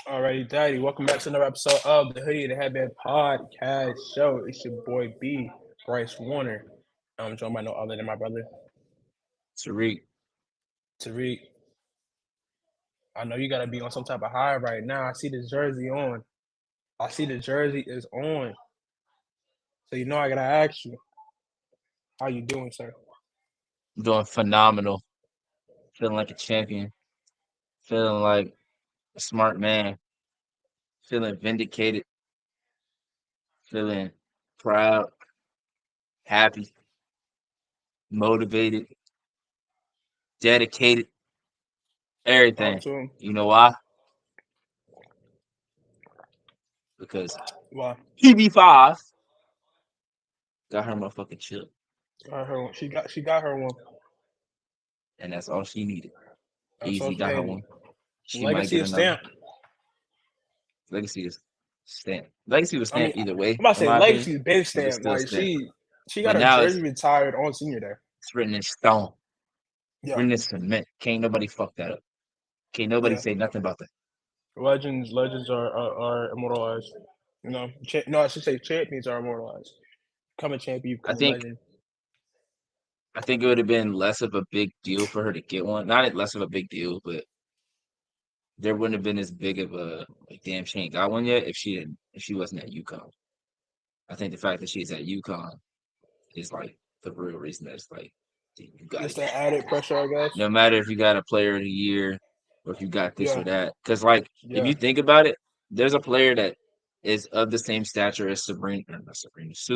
Alrighty, Daddy. Welcome back to another episode of the Hoodie and the Headband podcast show. It's your boy B, Bryce Warner. I'm joined by no other than my brother, Tariq. Tariq. I know you gotta be on some type of high right now. I see the jersey on. I see the jersey is on. So you know I gotta ask you, how you doing, sir? Doing phenomenal. Feeling like a champion. Feeling like a smart man. Feeling vindicated. Feeling proud, happy, motivated, dedicated, Talk everything. to him. You know why? Because Why? PB5 got her motherfucking chip. Got her one. She got her one. And that's all she needed. That's all Easy got her hey, one. She might legacy get is another. stamped. Legacy is stamped. Legacy was I mean, stamped either I'm way, about to in say my opinion. legacy's been But it's stamped. still Like stamped. she got But her now jersey retired on senior day. it's written in stone. Yeah. Written in cement. Can't nobody fuck that up. Can't nobody say nothing about that. Legends are immortalized. You know, no, I should say champions are immortalized. Become a champion, you I become a think legend. I think it would have been less of a big deal for her to get one. Not less of a big deal, but there wouldn't have been as big of a like, damn, she ain't got one yet if she wasn't at UConn. I think the fact that she's at UConn is like the real reason that's like you got to Just get that it. added pressure, I guess. No matter if you got a player of the year or if you got this Yeah, or that. Because like if yeah. you think about it, there's a player that is of the same stature as Sue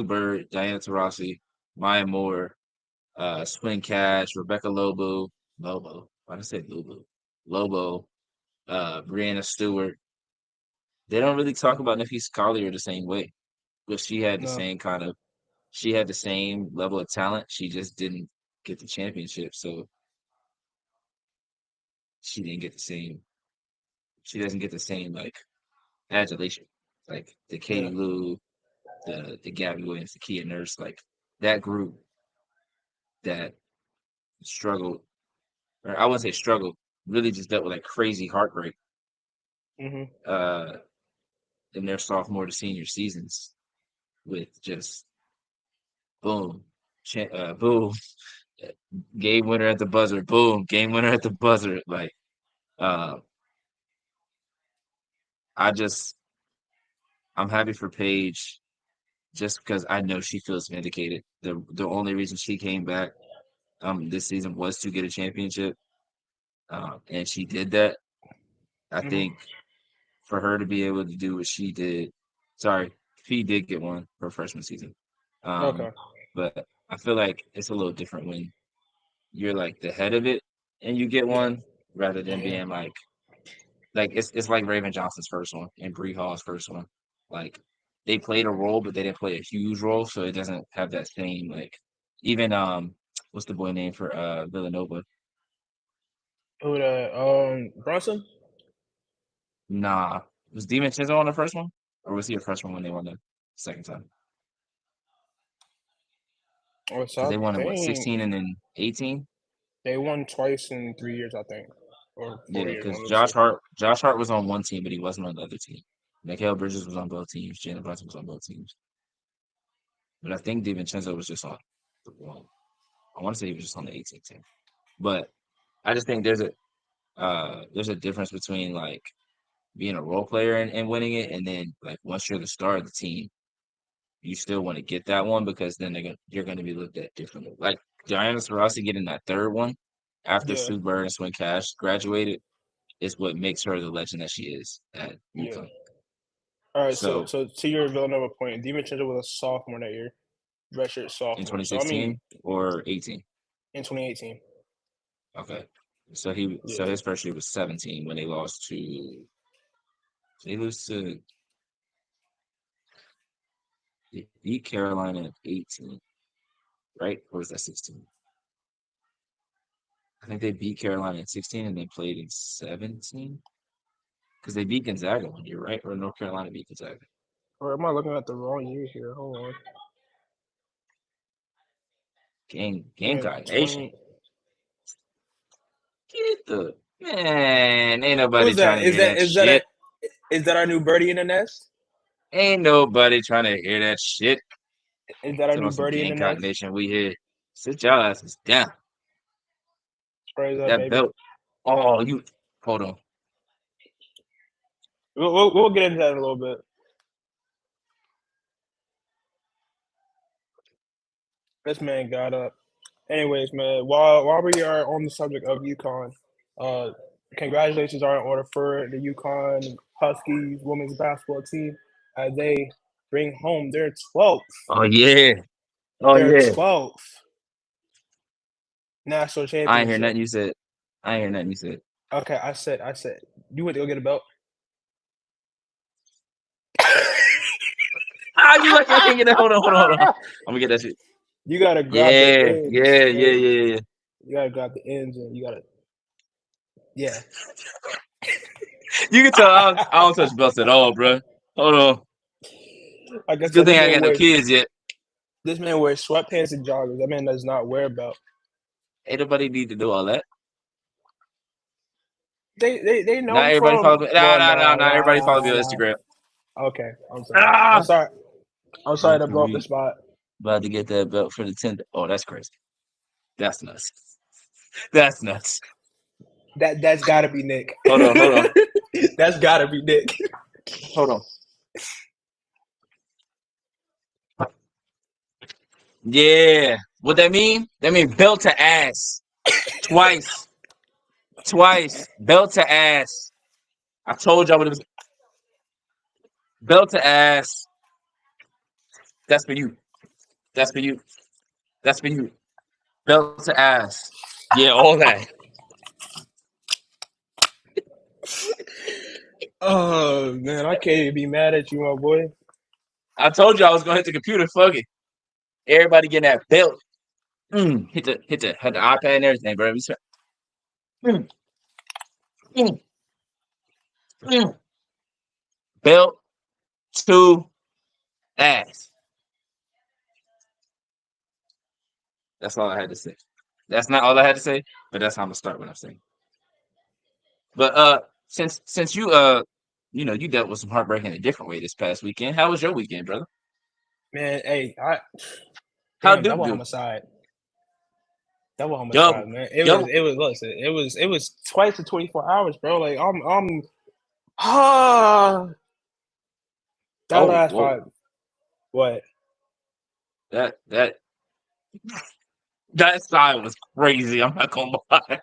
Bird, Diana Taurasi, Maya Moore, Swin Cash, Rebecca Lobo. Why did I say Lobo? Lobo, Brianna Stewart. They don't really talk about Nafisa Collier the same way, but No, she had the same level of talent. She just didn't get the championship, so she didn't get the same. She doesn't get the same like adulation, like the yeah. Katie Lou, the Gabby Williams, the Kia Nurse, like that group that struggled, or I wouldn't say struggled, really just dealt with like crazy heartbreak Mhm. uh, in their sophomore to senior seasons with just boom, boom, game winner at the buzzer, boom, game winner at the buzzer. Like, uh, I just, I'm happy for Paige just because I know she feels vindicated. The only reason she came back this season was to get a championship, and she did that. I Mhm. think for her to be able to do what she did, sorry, she did get one her freshman season. Um, Okay. but I feel like it's a little different when you're like the head of it and you get Yeah. one rather than Yeah. being like it's like Raven Johnson's first one and Bree Hall's first one. Like they played a role, but they didn't play a huge role, so it doesn't have that same like even what's the boy name for Villanova? Who that? Brunson. Nah. Was DiVincenzo on the first one? Or was he a freshman when they won the second time? Oh, so Because I they won in what, think 16 and then 18? they won twice in 3 years. I think, or Yeah, 4 years. because One of the two. Josh Hart was on one team, but he wasn't on the other team. Mikal Bridges was on both teams. Jalen Brunson was on both teams. But I think DiVincenzo was just on the one. I want to say he was just on the 18 team. But I just think there's a difference between like being a role player and winning it, and then like once you're the star of the team, you still want to get that one because then you're gonna be looked at differently. Like Diana Taurasi getting that third one after Yeah. Sue Bird and Swin Cash graduated is what makes her the legend that she is at Yeah. UConn. All right. So So so to your Villanova point, DiVincenzo was a sophomore that year, redshirt in sophomore. So I mean, 2016 or 18. in 2018. Okay. So Yeah. his first year was 17 when they lost to they lose to they beat Carolina at 18, right? Or was that 16? I think they beat Carolina at 16 and they played in 17 because they beat Gonzaga one year, right? Or North Carolina beat Gonzaga. Or am I looking at the wrong year here? Hold on. Yeah, Gamecock Nation. 20. Get the man. Ain't Who nobody is trying that? to Is hear that that is that a shit. Is that our new birdie in the nest? Ain't nobody trying to hear that shit. Is that our Talking new about some birdie in the Gamecock nest? Nation. We here. Sit y'all asses down. Praise up, That baby. belt. Oh, you. Hold on. We'll get into that in a little bit. This man got up. Anyways, man, while we are on the subject of UConn, congratulations are in order for the UConn Huskies women's basketball team as they bring home their 12th, Oh, yeah. Oh, their yeah. 12th national I ain't hear championship. nothing you said. I ain't hear nothing you said. Okay, I said, you went to go get a belt. Ah, you lucky I can't get that. Hold on. I'm gonna get that shit. You gotta grab the Yeah. ends. Yeah. You gotta grab the ends, and you gotta, yeah. You can tell I don't touch belts at all, bro. Hold on. Like I It's a good said, thing I ain't got no kids yet. this man wears sweatpants and joggers. That man does not wear a belt. Ain't nobody need to do all that. They know Not him everybody from follow me. Nah. Everybody follow me on nah. Instagram. Okay, I'm sorry. Ah! I'm sorry to blow up the Tariq spot. about to get that belt for the 10th. Oh, that's crazy. That's nuts. That's nuts. That's gotta be Nick. Hold on. That's gotta be Nick. Hold on. Yeah. What that mean? That mean belt to ass. Twice. Belt to ass. I told y'all what it was. Belt to ass. That's for you. That's for you. That's for you. Belt to ass. Yeah, all that. Oh man, I can't even be mad at you, my boy. I told you I was gonna hit the computer. Fuck it. Everybody getting that belt. Hit the iPad and everything, bro. Mm, mm, mm. Belt to ass. That's all I had to say. That's not all I had to say, but that's how I'm gonna start when I'm saying. But since you you dealt with some heartbreak in a different way this past weekend. How was your weekend, brother? Man, hey, How damn, Duke double do? homicide. Double homicide, Double, man. double. Listen, it was twice in 24 hours, bro. Like ah that Oh, last whoa. five. What? That that that side was crazy. I'm not gonna lie.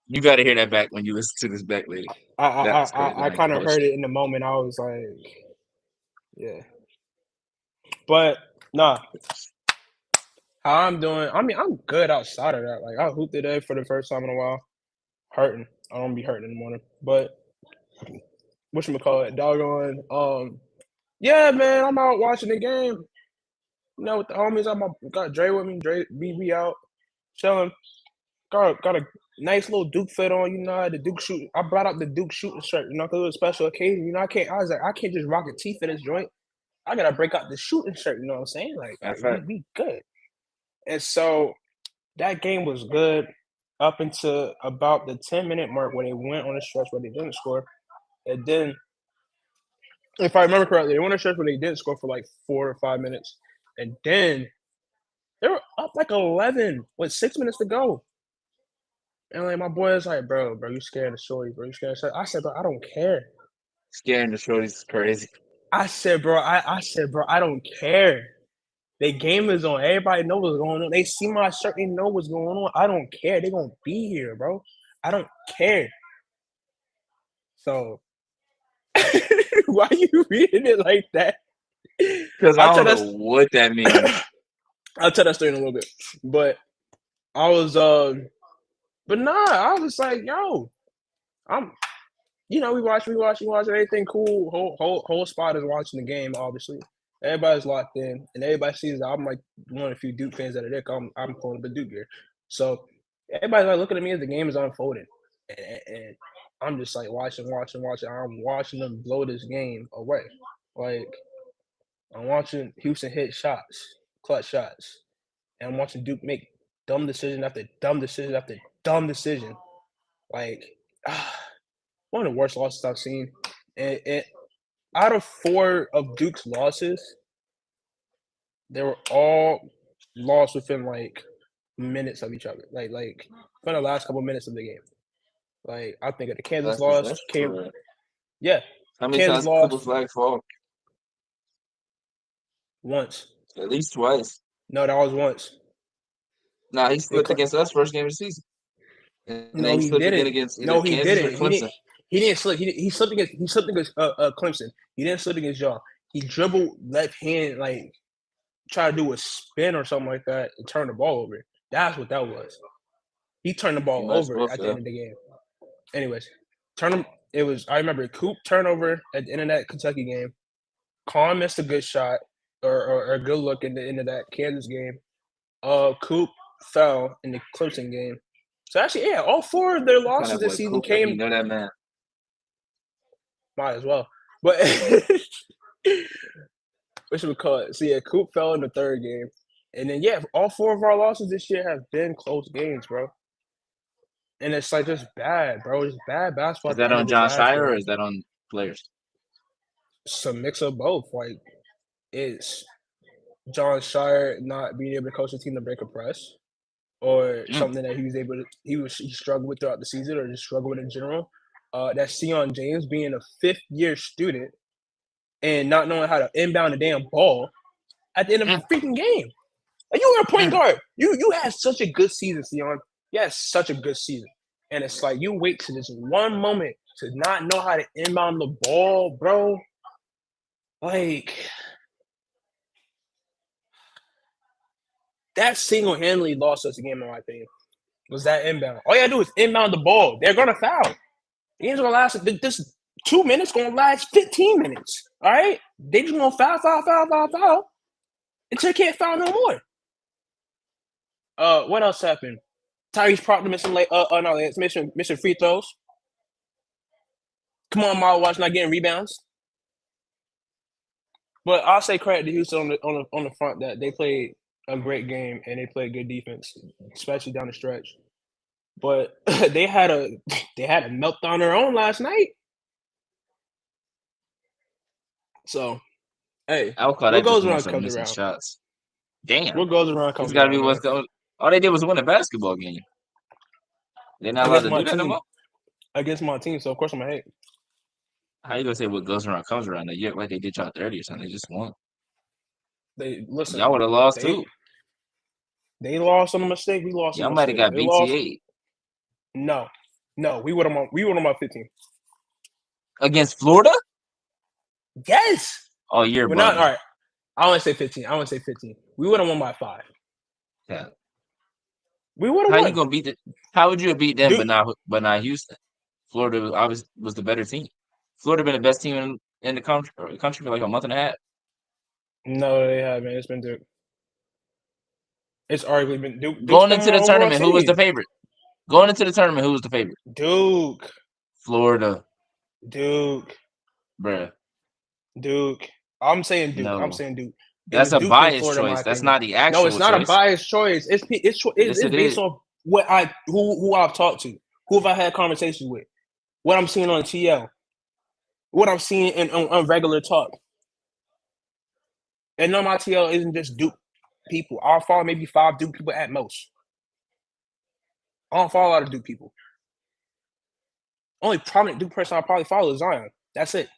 You got to hear that back when you listen to this back later. That was crazy. I I ain't kind gonna of hold heard you. it in the moment. I was like, yeah. But nah, how I'm doing. I mean, I'm good outside of that. Like I hooped today for the first time in a while. Hurting. I don't be hurting in the morning. But whatchamacallit, doggone. Yeah, man, I'm out watching the game. You know, with the homies, got Dre with me. Dre, we out chilling. Got a nice little Duke fit on. You know, I had the Duke shoot. I brought up the Duke shooting shirt. You know, because it was a special occasion. You know, I was like, I can't just rock a tee for this joint. I gotta break out the shooting shirt. You know what I'm saying? Like, all That's right, right. we good. And so that game was good up until about the 10-minute mark when they went on a stretch where they didn't score. And then, if I remember correctly, they went on a stretch where they didn't score for like 4 or 5 minutes. And then they were up like 11 with 6 minutes to go. And like my boy is like, bro, you scared of shorty, bro. You scared of shorty. I said, bro, I don't care. Scaring the shorties is crazy. I said, bro, I don't care. The game is on. Everybody know what's going on. They see my shirt. They know what's going on. I don't care. They're going to be here, bro. I don't care. So, why you reading it like that? Because I I'll tell don't that. know what that means. I'll tell that story in a little bit. But I was, but nah, I was like, yo, I'm, we watch everything cool. Whole spot is watching the game, obviously. Everybody's locked in, and everybody sees that I'm like one of the few Duke fans that are there. I'm pulling up a Duke gear, so everybody's like looking at me as the game is unfolding, and I'm just like watching. I'm watching them blow this game away. Like I'm watching Houston hit shots, clutch shots, and I'm watching Duke make dumb decision after dumb decision after dumb decision. Like. one of the worst losses I've seen. And out of 4 of Duke's losses, they were all lost within like minutes of each other. Like within the last couple minutes of the game. Like I think of the Kansas loss That's came. correct. Yeah, How many Kansas times did Cooper lost Flag fall? once. At least twice. No, that was once. Nah, he It slipped cl- against us first game of the season. And then no, he he slipped again didn't. against either No, he Kansas or didn't. Clemson. He didn't slip. He slipped against Clemson. He didn't slip against y'all. He dribbled left hand, like try to do a spin or something like that and turn the ball over. That's what that was. He turned the He ball might as over well at the fail. end of the game. Anyways, it was. I remember Coop turnover at the end of that Kentucky game. Kahn missed a good shot or a good look in the end of that Kansas game. Coop fell in the Clemson game. So actually, yeah, all 4 of their Kind losses of this boy season Coop, like, you came. know that man. Might as well, but what should we call it? So yeah, Coop fell in the 3rd game, and then yeah, all 4 of our losses this year have been close games, bro. And it's like just bad, bro. It's bad basketball Is at the that end on of this John Shire basketball. or is that on players? It's a mix of both. Like it's John Shire not being able to coach the team to break a press, or something that he struggled with throughout the season, or just struggled with in general. That's Sion James being a 5th-year student and not knowing how to inbound a damn ball at the end of a freaking game. Like you were a point guard. You had such a good season, Sion. You had such a good season. And it's like you wait to this one moment to not know how to inbound the ball, bro. Like that single-handedly lost us a game, in my opinion. Was that inbound? All you gotta do is inbound the ball. They're gonna foul. The game's gonna last. This 2 minutes gonna last 15 minutes. All right, they just gonna foul until they can't foul no more. What else happened? Tyrese Proctor missing it's missing free throws. Come on, Miles Watch not getting rebounds. But I'll say credit to Houston on the front that they played a great game and they played good defense, especially down the stretch. But they had a meltdown on their own last night. So, hey, I'll call what that just goes more around so comes missing around. shots. Damn. What goes around comes It's got to be around. what's going. All they did was win a basketball game. They're not allowed to do that no more. Against my team, so of course I'm gonna hate. How you gonna say what goes around comes around? You act like they did y'all 30 or something. They just won. Y'all would have lost too. They lost on a mistake. We lost. Y'all might have got BTA. No, we would have won by 15 against Florida. Yes. Oh, you're we're not all right. I want to say 15. We would have won by 5. Yeah. We would have won. How you gonna beat the? How would you have beat them, but not Houston? Florida was the better team. Florida been the best team in the country for like a month and a half. No, they haven't. It's been Duke. It's arguably been Duke. Going into the tournament, who was the favorite? Going into the tournament, who was the favorite? Duke. Florida. Duke. Bruh. Duke. I'm saying Duke. No. I'm saying Duke. That's a biased choice. That's not the actual choice. No, it's not a biased choice. It's based on who I've talked to, who have I had conversations with, what I'm seeing on TL, what I'm seeing on regular talk. And no, my TL isn't just Duke people. I'll follow maybe 5 Duke people at most. I don't follow a lot of Duke people. Only prominent Duke person I probably follow is Zion. That's it.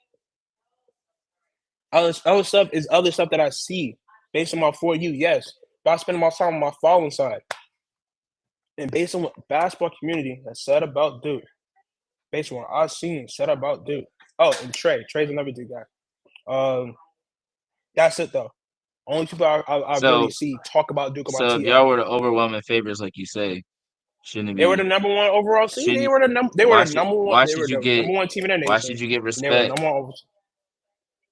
Other stuff is other stuff that I see based on my For You, yes. But I spend my time on my following side. And based on what basketball community has said about Duke, based on what I've seen said about Duke. Oh, and Trey's another Duke guy. That's it though. Only people I really see talk about Duke. So if y'all were the overwhelming favorites, like you say, shouldn't it be? They were the number 1 overall seed. They were the number 1. Why They were the number 1 team in the nation. Why should you get respect?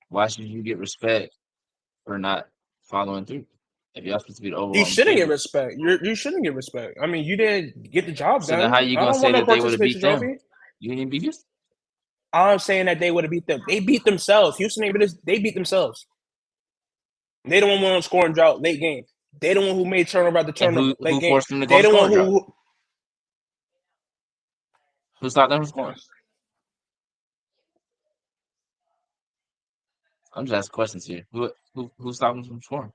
Why should you get respect for not following through? If y'all supposed to be the overall, you shouldn't get respect. You shouldn't get respect. I mean, you didn't get the job done. So then how you gonna say that they would have beat them? You didn't beat Houston. I'm saying that they would have beat them. They beat themselves. Houston, they beat themselves. They the one on scoring drought late game. They the one who made turnover at the tournament late game. Forced them to go they the one who stopped them from scoring? I'm just asking questions here. Who stopped them from scoring?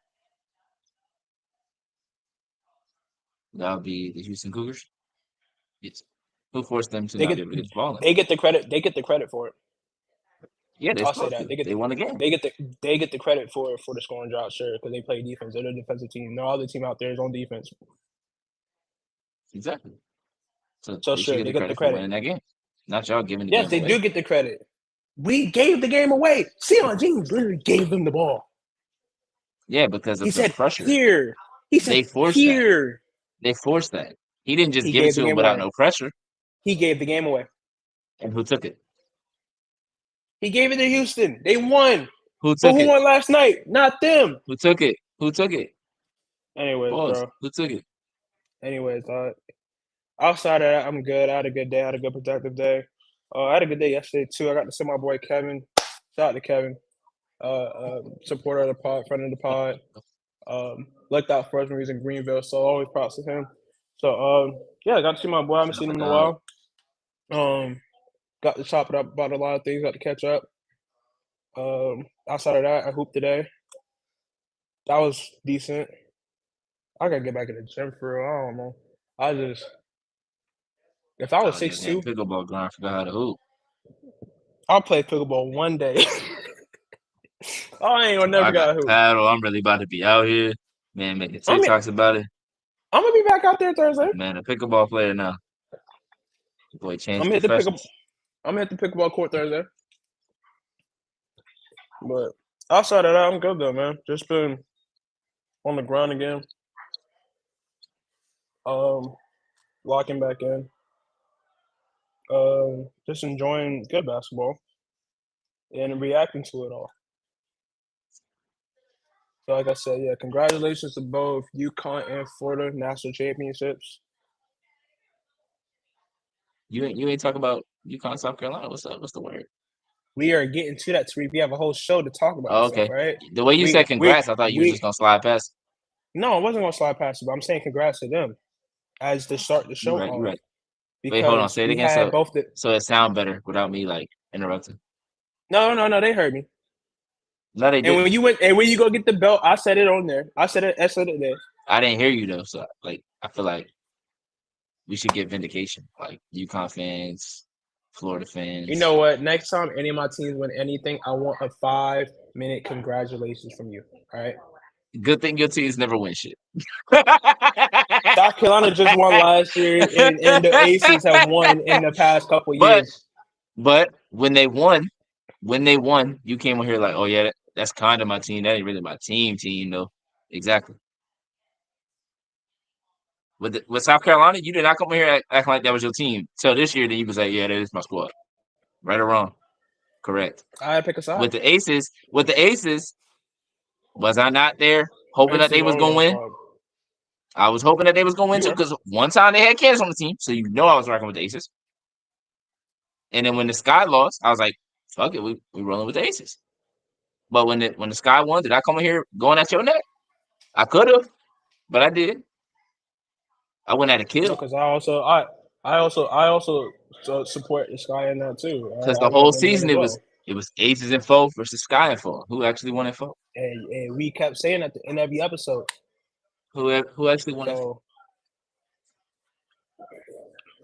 That would be the Houston Cougars. Yes. Who forced them to They not get be able to get the ball in? they get the credit. They get the credit for it. Yeah, they're I'll say supposed that to. They won the game. they get the credit for the scoring drought, sure, because they play defense. They're the defensive team. No other team out there is on defense, Exactly. So so they should sure get they the get the credit for credit. winning that game. Not y'all giving the Yes, game they do away. get the credit. We gave the game away. Sion James literally gave them the ball. Yeah, because He of the said, pressure. "Here." He They said, forced that. "Here." They forced that. He didn't just He give it gave the to him game without away. no pressure. He gave the game away. And who took it? He gave it to Houston. They won. Who But took who it? won last night? Not them. Who took it? Who took it? Anyways, Pause. bro. Who took it? Anyways, outside of that, I'm good. I had a good day. I had a good productive day. I had a good day yesterday too. I got to see my boy Kevin. Shout out to Kevin. Supporter of the pod, friend of the pod. Looked out for us when he was in Greenville, so always props to him. So yeah, I got to see my boy. I haven't seen him in a while. Got to chop it up about a lot of things. Got to catch up. Outside of that, I hooped today. That was decent. I gotta get back in the gym for real. I don't know. I just if I was Oh, yeah, damn 6'2", pickleball ground. I forgot how to hoop. I'll play pickleball one day. I ain't gonna I never got got hoop. paddle. I'm really about to be out here. Man, making I mean, TikToks about it. I'm gonna be back out there Thursday. Man, a pickleball player now. Boy, I'm changed gonna hit the professions. pickleball court Thursday. But outside of that, I'm good though, man. Just been on the ground again. Locking back in. Just enjoying good basketball and reacting to it all. So like I said, yeah, congratulations to both UConn and Florida national championships. You ain't talk about UConn, South Carolina. What's up? What's the word? We are getting to that. We have a whole show to talk about Oh, stuff, okay. right? The way you said congrats, I thought you were just We gonna slide past. no, I wasn't gonna slide past it, but I'm saying congrats to them as to start the show You're right. You're off right. Wait, hold on. because Say it we again. had both the So it sound better without me like interrupting. no, they heard me. No, they And didn't. when you go get the belt, I said it on there. I said it there. I didn't hear you though. So like, I feel like we should get vindication. Like UConn fans, Florida You fans. know what? Next time any of my teams win anything, I want a 5-minute congratulations from you. All right. Good thing your teams never win shit. South Carolina just won last year, and the Aces have won in the past couple but years. but when they won, you came on here like, oh yeah, that's kind of my team. That ain't really my team though. Exactly. With South Carolina, you did not come here acting like that was your team. So this year, then you was like, yeah, that is my squad. Right or wrong? Correct. I pick a side. With the Aces, was I not there hoping that Aces they was always gonna my win? squad. I was hoping that they was gonna win You too, were. because one time they had Kansas on the team, so you know I was rocking with the Aces. And then when the Sky lost, I was like, fuck it, we rolling with the Aces. But when the Sky won, did I come in here going at your neck? I could have, but I did. I went at a No, kill because I also support the Sky in that too. because I the want whole them to win season as well. it was Aces and four versus Sky and four. Who actually won in four? And we kept saying that in every episode. Who actually won in four?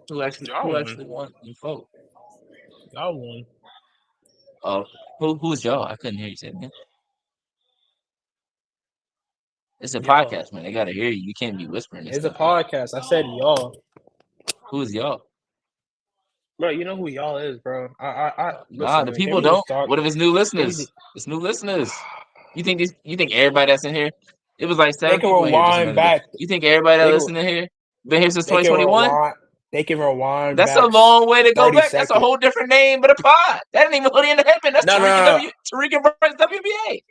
So Who actually won in four? y'all won. Who's y'all? I couldn't hear you say it again. It's a Y'all. podcast, man. They gotta hear you. You can't be whispering this It's a stuff, man. podcast. I said y'all. Who's y'all? Bro, you know who y'all is, bro. I Nah, listen, the man. Can people we just don't. talk? What if it's new Can we listeners? just, It's new listeners. You think everybody that's in here? It was like they 7 can people in here just a rewind minute ago. back. You think everybody that They can listening here been here since they can 2021? rewind they can rewind That's a back long way to go 30 back. That's a seconds. whole different name but a pod. That ain't even Hoodie in the Headband. That's No, no, Tariq no, no. Tariq versus WBA.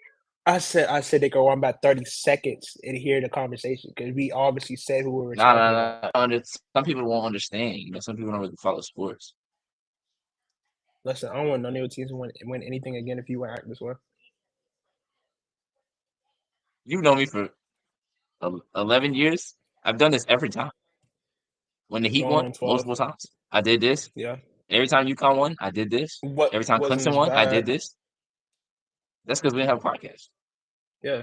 I said they can rewind back 30 seconds and hear the conversation because we obviously said who we were talking about. Some people won't understand. You know, some people don't really follow sports. Listen, I don't want none of your teams to win anything again if you act this way. You've known me for 11 years. I've done this every time. When the Heat Going won, on 12. multiple times, I did this. Yeah. Every time UConn won, I did this. What Every time wasn't Clemson as won, I bad. did this. That's because we didn't have a podcast. Yeah.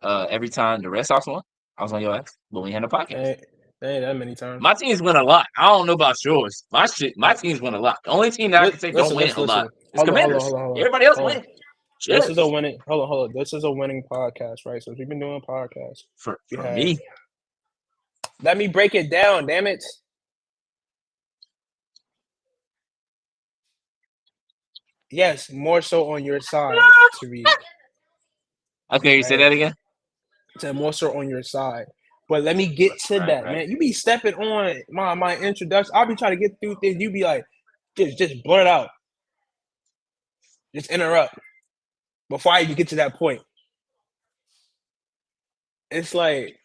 Every time the Red Sox won, I was on your ass, but we had a podcast. They ain't that many times. My teams win a lot. I don't know about yours. My teams win a lot. The only team that I can say don't win a lot is Commanders. Hold on. Everybody else wins. This is a winning. Hold on. This is a winning podcast, right? So we've been doing podcasts. For me. Let me break it down. Damn it. Yes, more so on your side, Tariq. Okay, you say that again? To more so on your side. But let me get to that, man. You be stepping on my introduction. I'll be trying to get through things. You be like, just blurt out. Just interrupt. Before I even get to that point. It's like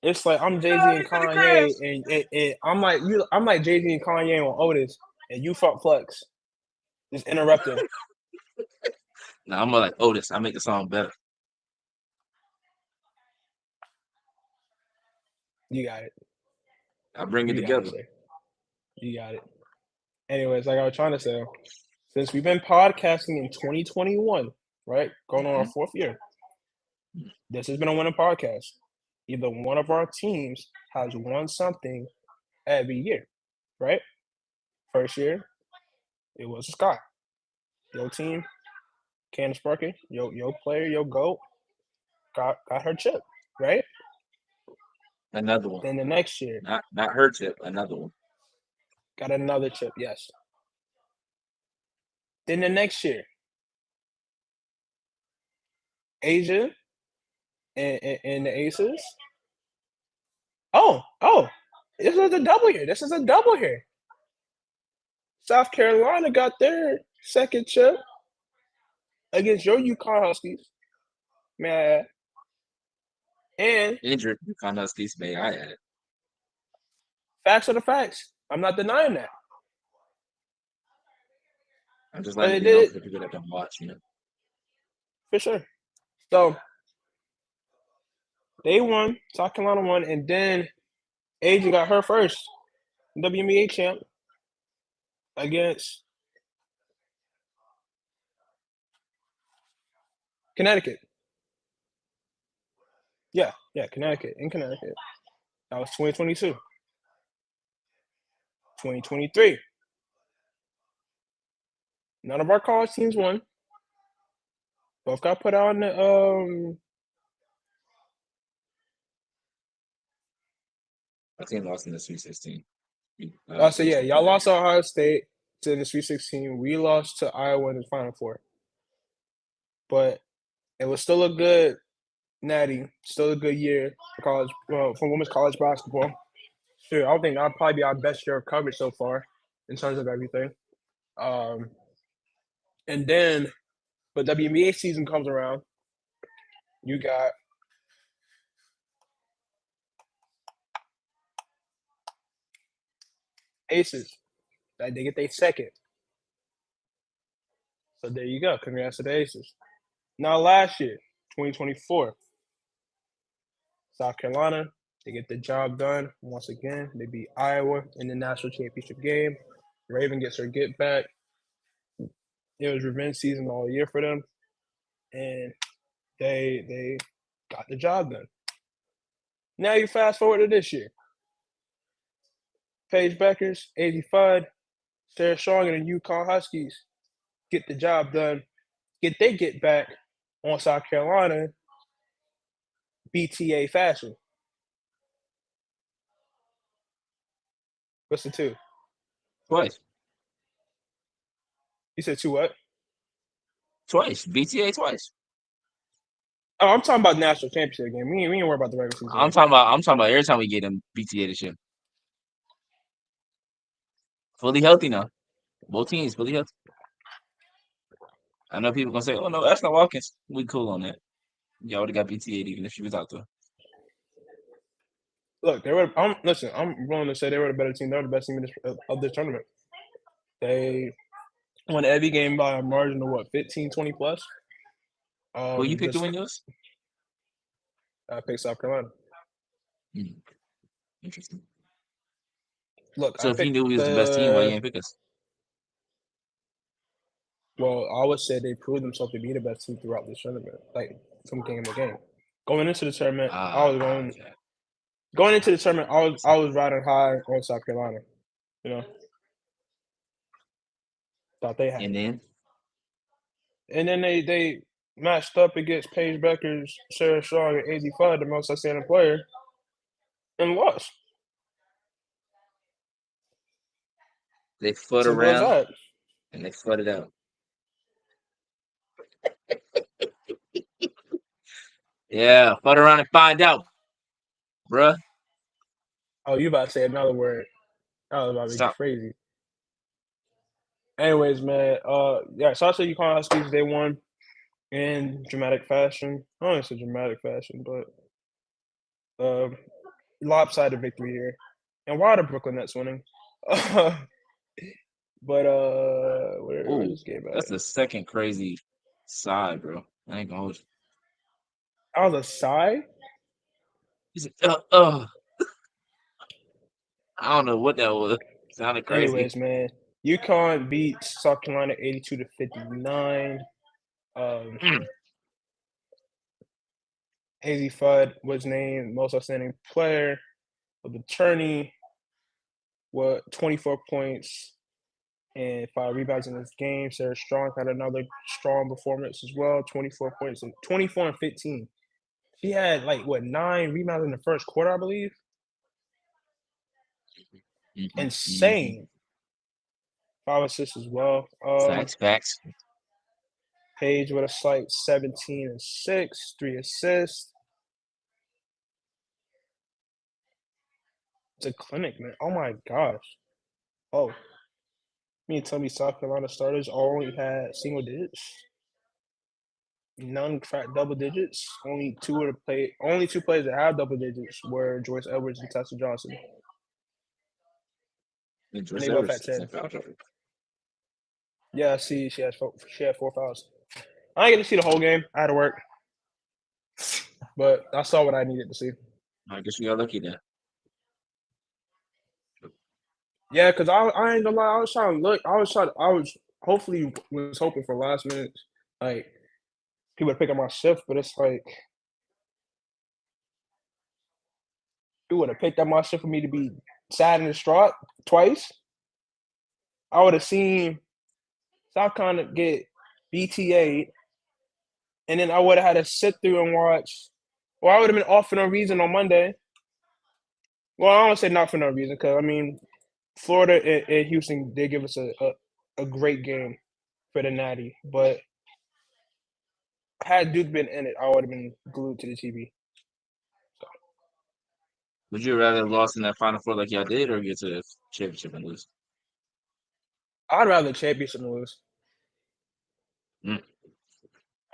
I'm Jay-Z and Kanye, and I'm like Jay-Z and Kanye on Otis, and you front flex. Just interrupting. No, I'm more like Otis. I make the song better. You got it. I bring it together. You got it. Anyways, like I was trying to say, since we've been podcasting in 2021, right? Going on our 4th year, this has been a winning podcast. Either one of our teams has won something every year, right? First year, it was Scott. Your team, Candace Parker, your player, your GOAT, got her chip, right? Another one. Then the next year. Not her chip, another one. Got another chip, yes. Then the next year, Asia and the Aces. Oh, this is a double here. South Carolina got their second chip against your UConn Huskies. May I add? And injured UConn Huskies, may I add. Facts are the facts. I'm not denying that. I'm just letting you know for the people that don't watch, For sure. So they won, South Carolina won, and then Asia got her first WNBA champ against Connecticut. Yeah, Connecticut. That was 2022. 2023. None of our college teams won. Both got put out in the Our team lost in the Sweet 16. So yeah, y'all lost to Ohio State to the Sweet 16. We lost to Iowa in the Final Four. But it was still a good natty, still a good year for college, for women's college basketball. Sure, I don't think that'll probably be our best year of coverage so far in terms of everything. And then, but WNBA season comes around. You got Aces. They get their second. So there you go. Congrats to the Aces. Now last year, 2024, South Carolina, they get the job done once again. They beat Iowa in the national championship game. Raven gets her get back. It was revenge season all year for them, and they got the job done. Now you fast forward to this year. Paige Beckers, 85, Sarah Strong and the UConn Huskies get the job done. Get back on South Carolina, BTA fashion. What's the two? Twice. You said two what? Twice. BTA twice. Oh, I'm talking about national championship game. We ain't worry about the regular season. I'm talking about every time we get them BTA this year. Fully healthy now. Both teams fully healthy. I know people gonna say, "Oh no, that's not Watkins." We cool on that. Y'all would have got BTA'd even if she was out there. Look, I'm willing to say they were the better team. They were the best team of this tournament. They won every game by a margin of what, 15, 20 plus. Who you picked to win yours? I picked South Carolina. Interesting. Look, so if you knew we was the best team, why you didn't pick us? Well, I would say they proved themselves to be the best team throughout the tournament, like from game to game. Going into the tournament, Okay. going into the tournament, I was riding high on South Carolina. You know, thought they had And it. then And then they matched up against Paige Becker's Sarah Strong and AZ Flood, the most outstanding player, and lost. they foot Simple as around that. and they flooded out. Yeah, foot around and find out, bruh. Oh, you about to say another word. That was about to be Stop. crazy. Anyways, man, yeah, shout out to UConn Huskies. They won in dramatic fashion. I don't want to say dramatic fashion, but lopsided victory here. And why are the Brooklyn Nets winning? But where's Ooh, this game at? that's the second crazy side, bro. I ain't gonna hold you. That was a sigh. He said, I don't know what that was. Sounded crazy. Anyways, man, UConn beats South Carolina 82-59. Um, Mm. Hazy Fudd was named most outstanding player of the tourney. What 24 points and 5 rebounds in this game. Sarah Strong had another strong performance as well. 24 points and 24 and 15. She had like what 9 rebounds in the first quarter, I believe. Mm-hmm. Insane. 5 assists as well. Facts. Paige with a slight 17 and 6, 3 assists. It's a clinic, man. Oh my gosh. Oh, you tell me South Carolina starters only had single digits? None cracked double digits. Only two players that have double digits were Joyce Edwards and Tessa Johnson. And And Joyce they both had Edwards 10. in foul trouble. Yeah, I see she had 4 fouls. I didn't get to see the whole game. I had to work. But I saw what I needed to see. I guess we got lucky then. Yeah, because I ain't gonna lie, I was trying to look. I was hopefully was hoping for last minute, like people to pick up my shift, but it's like you would have picked up my shift for me to be sad and distraught twice. I would have seen South Carolina get BTA'd, and then I would have had to sit through and watch. Well, I would have been off for no reason on Monday. Well, I don't say not for no reason, because I mean, Florida and Houston did give us a great game for the Natty, but had Duke been in it, I would have been glued to the TV. Would you rather have lost in that Final Four like y'all did or get to the championship and lose? I'd rather championship than lose. Mm.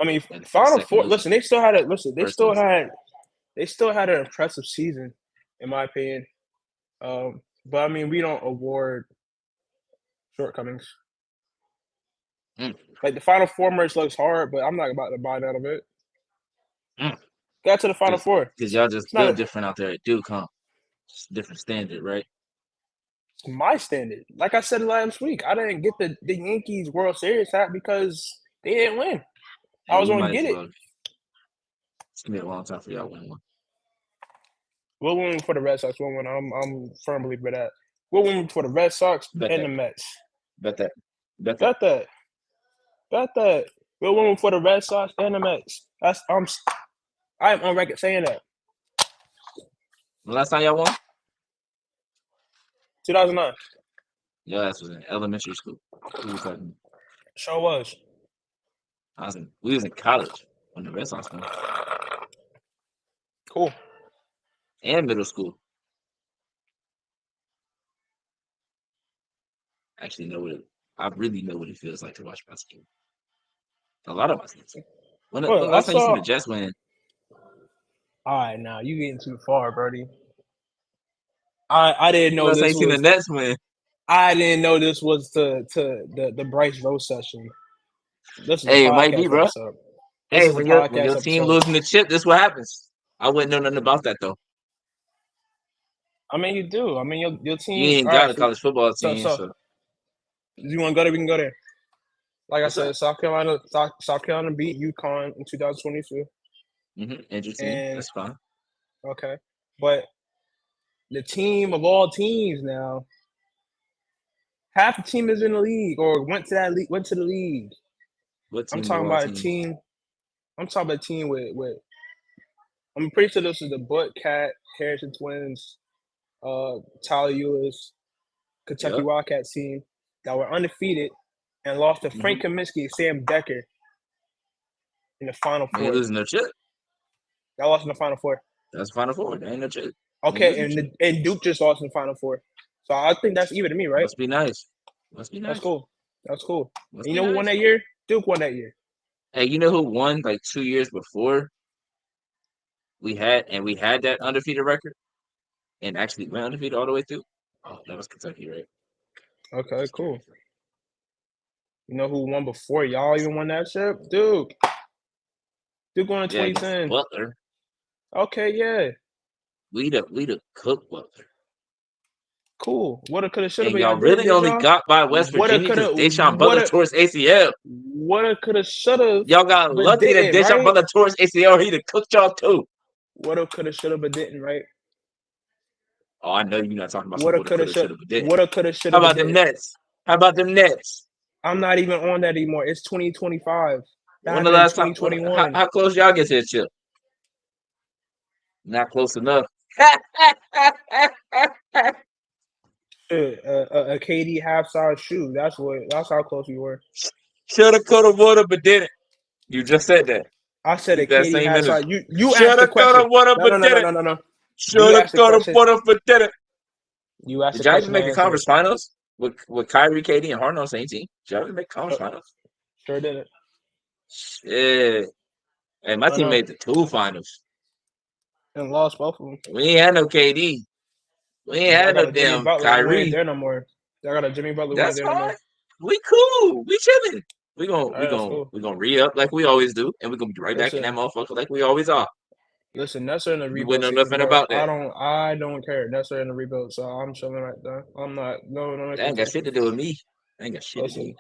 I mean, And for the Final second Four. losing. Listen, they still had it. Listen, First losing. they still had an impressive season, in my opinion. But I mean, we don't award shortcomings. Mm. Like the Final Four merch looks hard, but I'm not about to buy none of it. Mm. Got to the Final Four. Because y'all just It's not built different out there at Duke, huh? Just different standard, right? it's my standard. Like I said last week, I didn't get the Yankees World Series hat because they didn't win. Hey, I was we going to might as get it. well. It's gonna be a long time for y'all winning one. We'll win for the Red Sox. We'll win. I'm firm believer of that. We'll win for the Red Sox Bet and that. the Mets. Bet that. Bet that. Bet that. Bet that. We'll win for the Red Sox and the Mets. I am on record saying that. The last time y'all won? 2009. Your ass was in elementary school. Who was talking? Sure was. We was in college when the Red Sox won. Cool. And middle school. I really know what it feels like to watch basketball. A lot of my teams. When the Well, I last time you seen saw. the Jets win? All right, now you getting too far, Birdie. I didn't When know last time this you seen the was. Nets win? I didn't know this was the Bryce Rose session. This is a Hey, it might be, podcast bro. episode. This Hey, is a when podcast your team episode. losing the chip, this what happens. I wouldn't know nothing about that though. I mean, you do. I mean, your You team. ain't All got right, a college football so team, so you want to go there? We can go there. Like I What's said, up? South Carolina beat UConn in 2022. Interesting. And That's fine. okay, but the team of all teams now, half the team is in the league or went to the league. What I'm team of talking all about a teams? team. I'm talking about a team with. I'm pretty sure this is the Butt Cat Harrison Twins, Tyler Ewers, Kentucky Yep. Wildcats team that were undefeated and lost to Mm-hmm. Frank Kaminsky and Sam Decker in the Final They Four. losing no chip. That lost in the Final Four. That's Final Four. They ain't no chip. They ain't Okay, losing chip. and Duke just lost in the Final Four. So I think that's even to me, right? Must be nice. Must be That's nice. cool. That's cool. Must And you be know who won nice. that year? Duke won that year. Hey, you know who won like 2 years before we had that undefeated record and actually went undefeated all the way through? Oh, that was Kentucky, right? Okay, Just cool. curious. You know who won before y'all even won that ship? Duke. Duke won in Yeah, against 2010. Butler. Okay, yeah. We the cook Butler. Cool. Woulda, coulda, shoulda, And but y'all y'all didn't, really did only y'all? got by West Woulda, Virginia because coulda, Deshaun Butler woulda, tore his ACL. woulda, coulda, shoulda, Y'all got but lucky that didn't, Deshaun right? Butler tore his ACL. He'd have cooked y'all too. Woulda, coulda, shoulda, but didn't, right? Oh, I know you're not talking about some Woulda, woulda, coulda, coulda, shoulda, shoulda, but didn't. woulda, coulda, shoulda, How but about them didn't. Nets? How about them Nets? I'm not even on that anymore. It's 2025. That When the happened in last time? How, 2021. how close y'all get to the chip? Not close enough. A KD half size shoe. That's how close we were. Shoulda, coulda, woulda, but didn't. You just said that. I said a Keep that KD same half energy. size. You asked the Shoulda, question. coulda, woulda, No, but no, no, no, didn't. no, no, no. You Shoulda, asked the coulda, question. woulda, but didn't. You asked the Did y'all even question. make I the answered it. conference finals with Kyrie, KD, and Harden on the same team? Did y'all even make conference Sure, finals? sure didn't. Shit. Hey, my I team know. made the two finals. And lost both of them. We ain't had no KD. We ain't Y'all had no got a Jimmy damn Butler who ain't Kyrie. there no more. Y'all got a Jimmy Butler who ain't That's there no fine. more. We cool. We chilling. We gon' All we right, that's gon' cool. we gonna re up like we always do, and we gonna be right back in Listen, that motherfucker like we always are. listen. Nets are in the You wouldn't rebuild know season, nothing bro. about that. I don't care. Nets are in the rebuild, so I'm chilling right there. I'm not. No That ain't got shit expectations. to do with me. That ain't got shit to do with Listen, me.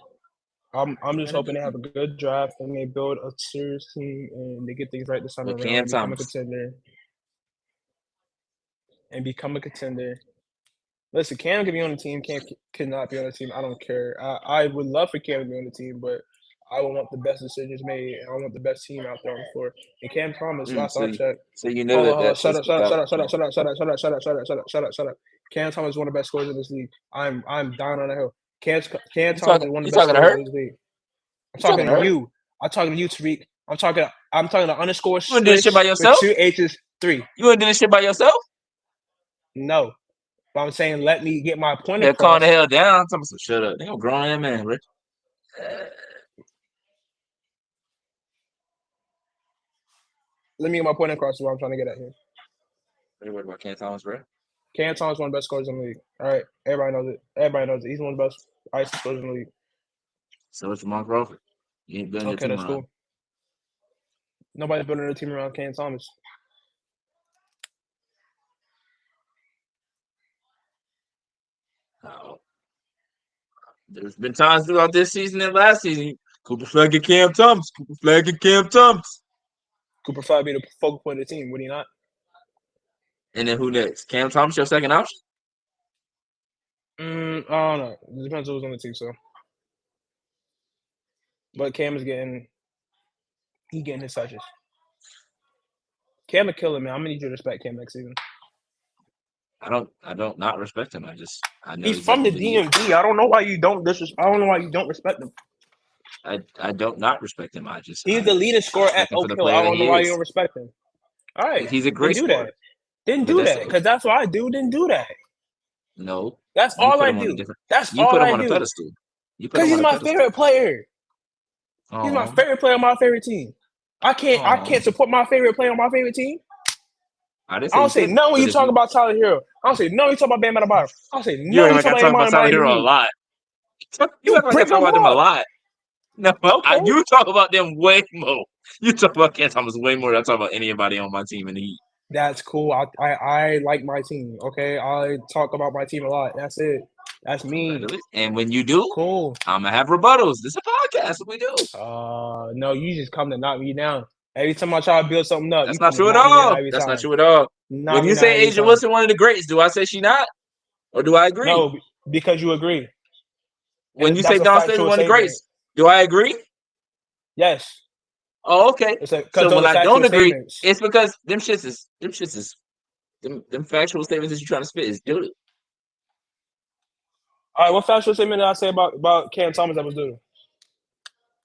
I'm just Ain't got to hoping do they with have me. a good draft and they build a serious team and they get things right this time With around Cam and become a Thomas. contender. And become a contender. Listen, Cam can be on the team. Cam cannot be on the team. I don't care. I would love for Cam to be on the team, but I would want the best decisions made. And I want the best team out there on the floor. And Cam Thomas, last So I checked. so you know Hold on, that hold on. that Shut is up, shut up, shut without up, shut up, Cam. shut up, shut up, shut up, shut up, shut up, shut up, shut up, shut up. Cam Thomas is one of the best scorers in this league. I'm down on the hill. Cam Thomas is one of You the best talking to scorers her? in this league. I'm You talking talking to to her? you. I'm talking to you, Tariq. I'm talking to underscore You wanna do this shit by Swish with yourself? 2 H's 3. You wanna do this shit by yourself? No. But I'm saying let me get my point They're calling the across. hell down. I'm talking some shut up. They gonna grown that man, bro. Let me get my point across is what I'm trying to get at here. What are you worried about Cam Thomas, bro? Cam Thomas is one of the best scorers in the league. All right. Everybody knows it. Everybody knows it. He's one of the best ice scorers in the league. So it's Jamal Crawford. You ain't building your Okay, team that's around him. cool. Nobody's building a team around Cam Thomas. Oh. There's been times throughout this season and last season. Cooper Flag and Cam Thomas. Cooper Flag and Cam Thomas. Cooper Flag be the focal point of the team, would he not? And then who next? Cam Thomas, your second option? I don't know. It depends who's on the team, so. But Cam is getting his touches. Cam a killer, man. I'm gonna need you to respect Cam next season. I don't not respect him. I know He's from exactly the what he is. DMV. I don't know why you don't respect him. I don't not respect him. He's the leading I scorer at respect him for Oak the Hill. player I that don't know he why you don't is. respect him. All right, He's a then great do that. scorer. Then But do that's that, it. because that's what I do. Then do that. No. That's You all put I him on a do. different That's you all put him I on a do. pedestal. You put Because him he's on a my pedestal. favorite player. He's my Oh. favorite player on my favorite team. I Oh. can't support my favorite player on my favorite team. I didn't I say don't you say couldn't. no when But you if talk you about Tyler Hero. I don't say no when you talk about Bam Adebayo. I don't say you no act when you like talk I about talk anybody about in Tyler Miami Hero a Heat. lot. You You act like I bring talk him about them a up. lot. No, Okay. you talk about them way more. You talk about Cam Thomas way more than I talk about anybody on my team in the Heat. That's cool. I like my team. Okay, I talk about my team a lot. That's it. That's me. And when you do, Cool. I'm gonna have rebuttals. This is a podcast. What we do? No, you just come to knock me down. Every time I try to build something up, you That's not come to true at knock me down all. every That's not time. true at all. Knock When me you down say every Asia time. Wilson one of the greats, do I say she not, or do I agree? No, because you agree. When And you say that's a Dawn State is factual one of the statement. greats, do I agree? Yes. Oh, okay. Because So those when are I factual don't agree, statements. it's because them factual statements that you're trying to spit is doo. All right, what factual statement did I say about Cam Thomas that was due?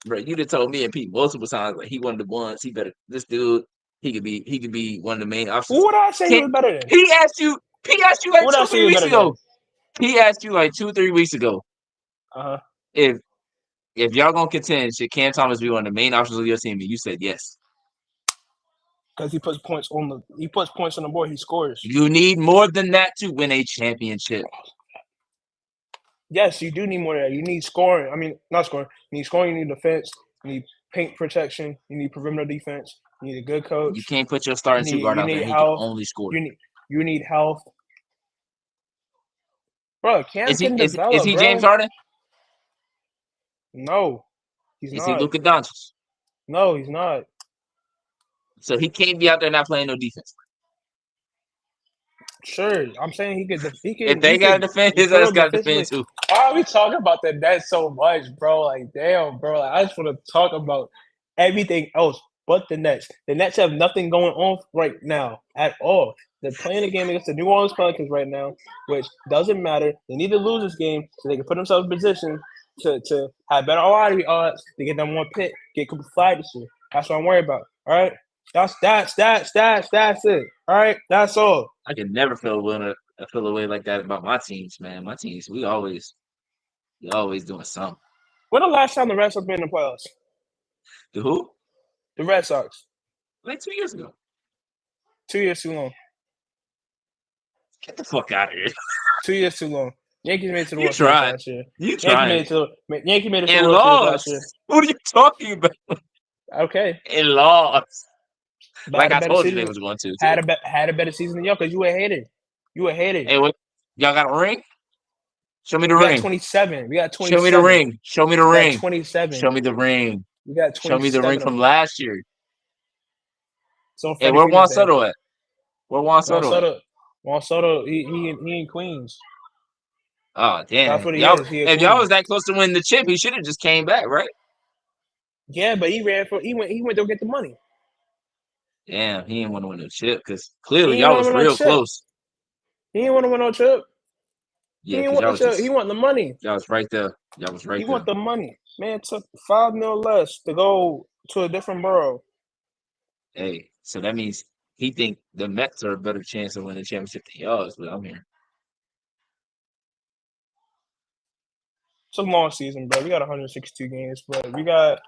Bro, you done told me and Pete multiple times like he one of the ones. He better this dude. He could be one of the main options. What did I say he was better than? He asked you like What did I say he 2-3 was weeks better ago. than? He asked you like 2-3 weeks ago. If y'all gonna contend, should Cam Thomas be one of the main options of your team? And you said yes. Because he puts points on the board. He scores. You need more than that to win a championship. Yes, you do need more than that. You need scoring. I mean, not scoring. You need scoring. You need defense. You need paint protection. You need perimeter defense. You need a good coach. You can't put your starting two guard out there. He can only score. You need health. Bro, Cam can develop, is he bro. James Harden? No, he's not. Is he Luka Doncic? No, he's not. So he can't be out there not playing no defense. Sure, I'm saying he could. If they got to defend, his ass got to defend too. Why are we talking about the Nets so much, bro? Like, damn, bro. Like, I just want to talk about everything else but the Nets. The Nets have nothing going on right now at all. They're playing a game against the New Orleans Pelicans right now, which doesn't matter. They need to lose this game so they can put themselves in position to have better lottery odds to get them one pick, get Cooper Flag this year. That's what I'm worried about. All right. That's it. All right, that's all. I can never feel a way like that about my teams, man. My teams, we always doing something. When the last time the Red Sox been in the playoffs? The who? The Red Sox. Like 2 years ago. 2 years too long. Get the fuck out of here. 2 years too long. Yankees made it to the World Series last year. You tried. Yankees made it to the World Series last year. What are you talking about? Okay. And lost. But like I told you they was going to. Had a better season than y'all because you were hated. You were hated. Hey, what? Y'all got a ring? Show me the we ring. Got 27. We got 27. Show me the ring. Show me the ring. 27. Show me the ring. We got 27. Show me the ring from last year. So hey, where Juan Soto at? Where Juan Soto at? Juan Soto, he in Queens. Oh, damn. That's what he is. If y'all was that close to winning the chip, he should have just came back, right? Yeah, but he went to get the money. Damn, he didn't want to win the chip because clearly y'all was real close. He didn't want to win no chip. Yeah, he want the money. Y'all was right there. He want the money. Man, took $5 million less to go to a different borough. Hey, so that means he think the Mets are a better chance of winning the championship than y'all is what I'm hearing. It's a long season, bro. We got 162 games, but we got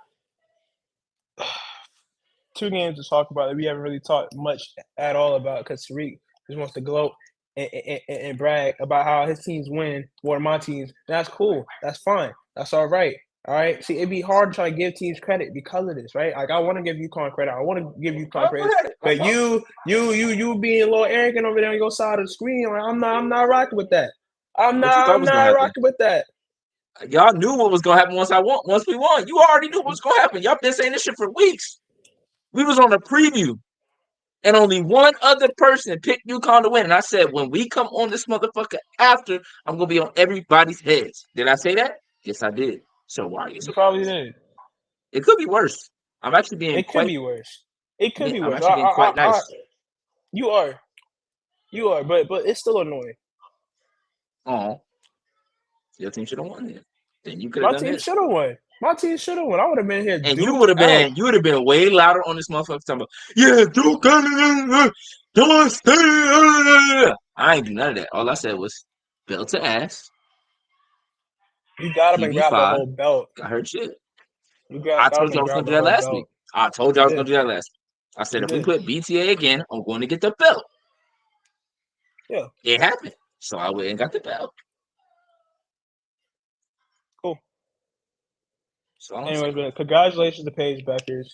2 games to talk about that we haven't really talked much at all about because Tariq just wants to gloat and brag about how his teams win more than my teams. That's cool. That's fine. That's all right. All right. See, it'd be hard to try to give teams credit because of this, right? Like I want to give UConn credit. I want to give UConn credit. But you being a little arrogant over there on your side of the screen, like, I'm not rocking with that. I'm not rocking with that. Y'all knew what was gonna happen once we won. You already knew what was gonna happen. Y'all been saying this shit for weeks. We was on a preview, and only one other person picked UConn to win. And I said, when we come on this motherfucker after, I'm gonna be on everybody's heads. Did I say that? Yes, I did. So why are you? You probably did. It could be worse. I'm actually being. It could be worse. It could be worse. I'm actually being quite nice. You are, but it's still annoying. Oh, your team should have won then. Then you could have done this. My team should have won. I would have been here. And you would have been way louder on this motherfucker talking about, yeah, Duke, I ain't do none of that. All I said was belt to ass. You gotta be grab the whole belt. I heard shit. I told you I was gonna do that last week. I told you I was gonna do that last week. I said if we put BTA again, I'm going to get the belt. Yeah. It happened. So I went and got the belt. Cool. So anyway, congratulations to Paige Beckers.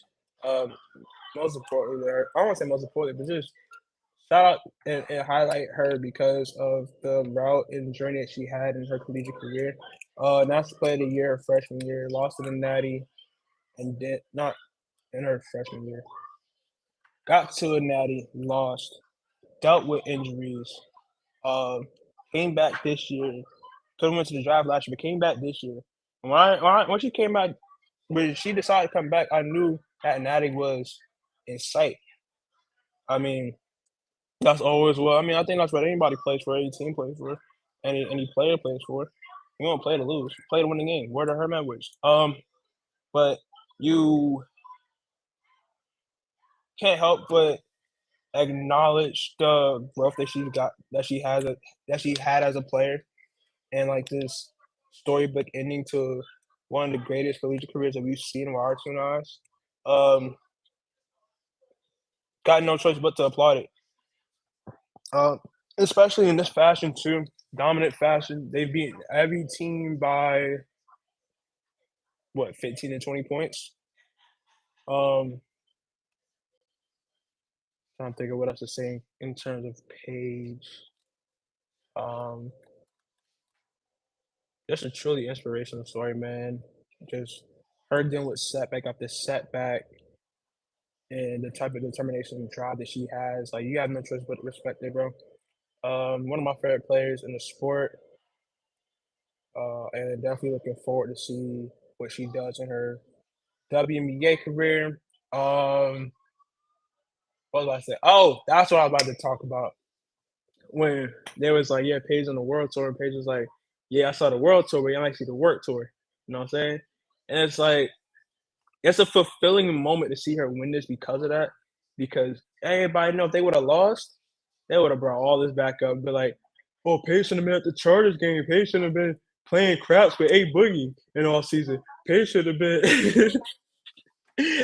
Most importantly, I don't want to say most importantly, but just shout out and highlight her because of the route and journey that she had in her collegiate career. Now she played a year of freshman year, lost to the Natty, and did not in her freshman year. Got to a Natty, lost, dealt with injuries. Uh, Came back this year. Could have went to the draft last year, but came back this year. When she came back, when she decided to come back, I knew that Natty was in sight. I mean, that's always what I mean. I think that's what anybody plays for, any team plays for, any player plays for. You don't play to lose, you play to win the game. Word of her language. But you can't help but acknowledge the growth that she's got, that she had as a player, and like this storybook ending to one of the greatest collegiate careers that we've seen with our two eyes. Um, got no choice but to applaud it. Um, Especially in this fashion too, dominant fashion. They beat every team by what, 15 and 20 points. Um, Trying to think of what else to say in terms of page. Um, just a truly inspirational story, man. Just her dealing with setback after setback, and the type of determination and drive that she has. Like, you have no choice but to respect it, bro. One of my favorite players in the sport, and definitely looking forward to see what she does in her WNBA career. What was I say? Oh, that's what I was about to talk about. When there was like, yeah, Paige on the world tour, and Paige was like, yeah, I saw the world tour, but I like see the work tour. You know what I'm saying? And it's like, it's a fulfilling moment to see her win this because of that. Because everybody know if they would have lost, they would have brought all this back up. But like, oh, Paige should have been at the Chargers game. Paige should have been playing craps with A Boogie in all season. Paige should have been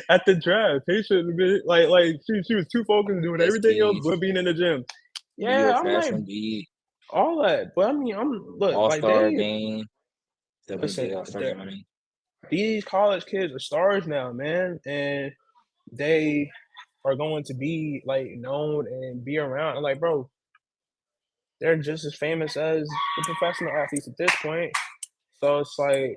at the draft. Paige should have been like she was too focused doing Yes, everything else Paige. but being in the gym. New York Yeah, I'm like Fashion Week, all that, but I mean, look All like Star game, WNBA listen. All Star game. I mean, These college kids are stars now, man, and they are going to be like known and be around. Like, bro, they're just as famous as the professional athletes at this point. So it's like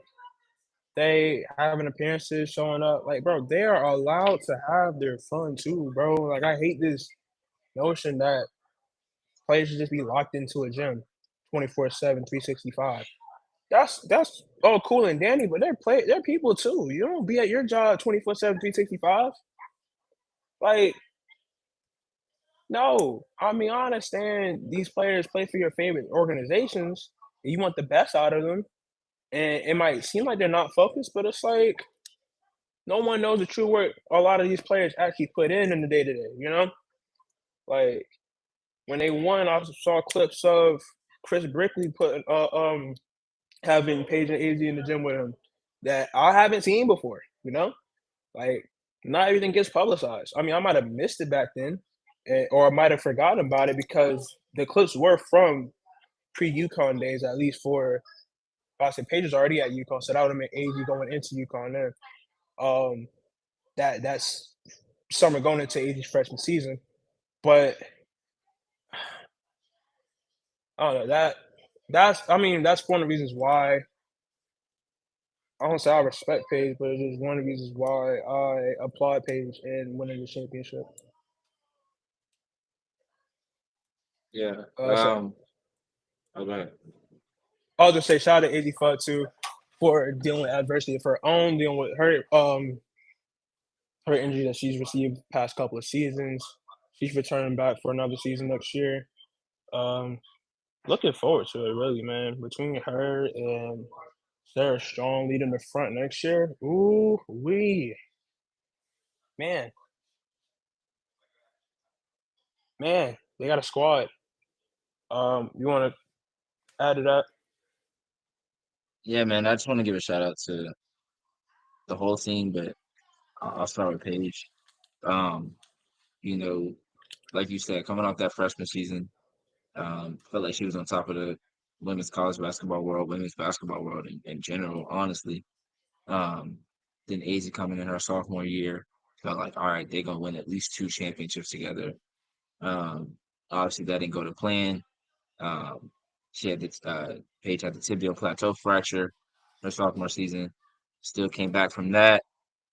they having appearances, showing up. Like, bro, they are allowed to have their fun too, bro. Like, I hate this notion that players should just be locked into a gym 24/7, 365. That's all cool and dandy, but they're people too. You don't be at your job 24/7, 365. Like, no. I mean, I understand these players play for your favorite organizations, and you want the best out of them. And it might seem like they're not focused, but it's like no one knows the true work a lot of these players actually put in the day to day. You know, like when they won, I saw clips of Chris Brickley having Paige and AZ in the gym with him that I haven't seen before. You know, like not everything gets publicized. I mean, I might have missed it back then, or I might have forgotten about it because the clips were from pre UConn days, at least for Boston. Page is already at UConn, so that would have been AZ going into UConn then. Um, that's summer going into AZ's freshman season, but I don't know that's one of the reasons why I don't say I respect Paige, but it is one of the reasons why I applaud Paige in winning the championship. yeah. So Oh, go ahead. I was gonna say shout out to 85 too for dealing with adversity of her own, dealing with her injury that she's received past couple of seasons. She's returning back for another season next year. Um, Looking forward to it, really, man. Between her and Sarah Strong leading the front next year, ooh wee, man, man, they got a squad. You want to add to that? Yeah, man. I just want to give a shout out to the whole team, but I'll start with Paige. Um, you know, like you said, coming off that freshman season, felt like she was on top of the women's college basketball world, women's basketball world in general, honestly. Um, then AZ coming in her sophomore year, felt like, all right, they're gonna win at least two championships together. Um, Obviously, that didn't go to plan. Um, she had this, Paige had the tibial plateau fracture her sophomore season. Still came back from that.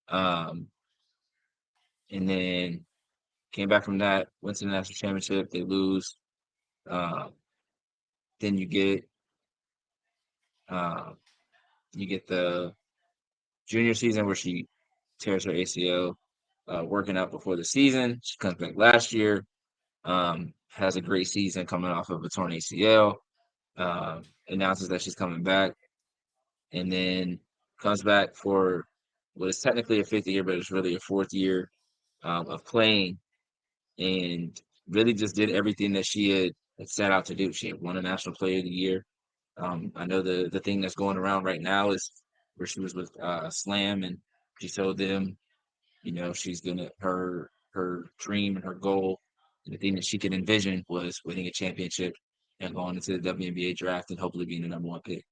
Um, and then came back from that, went to the national championship. They lose. Um, then um, you get the junior season where she tears her ACL, working out before the season. She comes back last year, has a great season coming off of a torn ACL, announces that she's coming back, and then comes back for what is technically a fifth year, but it's really a fourth year of playing, and really just did everything that she had set out to do. She had won a National Player of the Year. I know the thing that's going around right now is where she was with Slam, and she told them, she's gonna her dream and her goal, and the thing that she could envision was winning a championship and going into the WNBA draft and hopefully being the number one pick.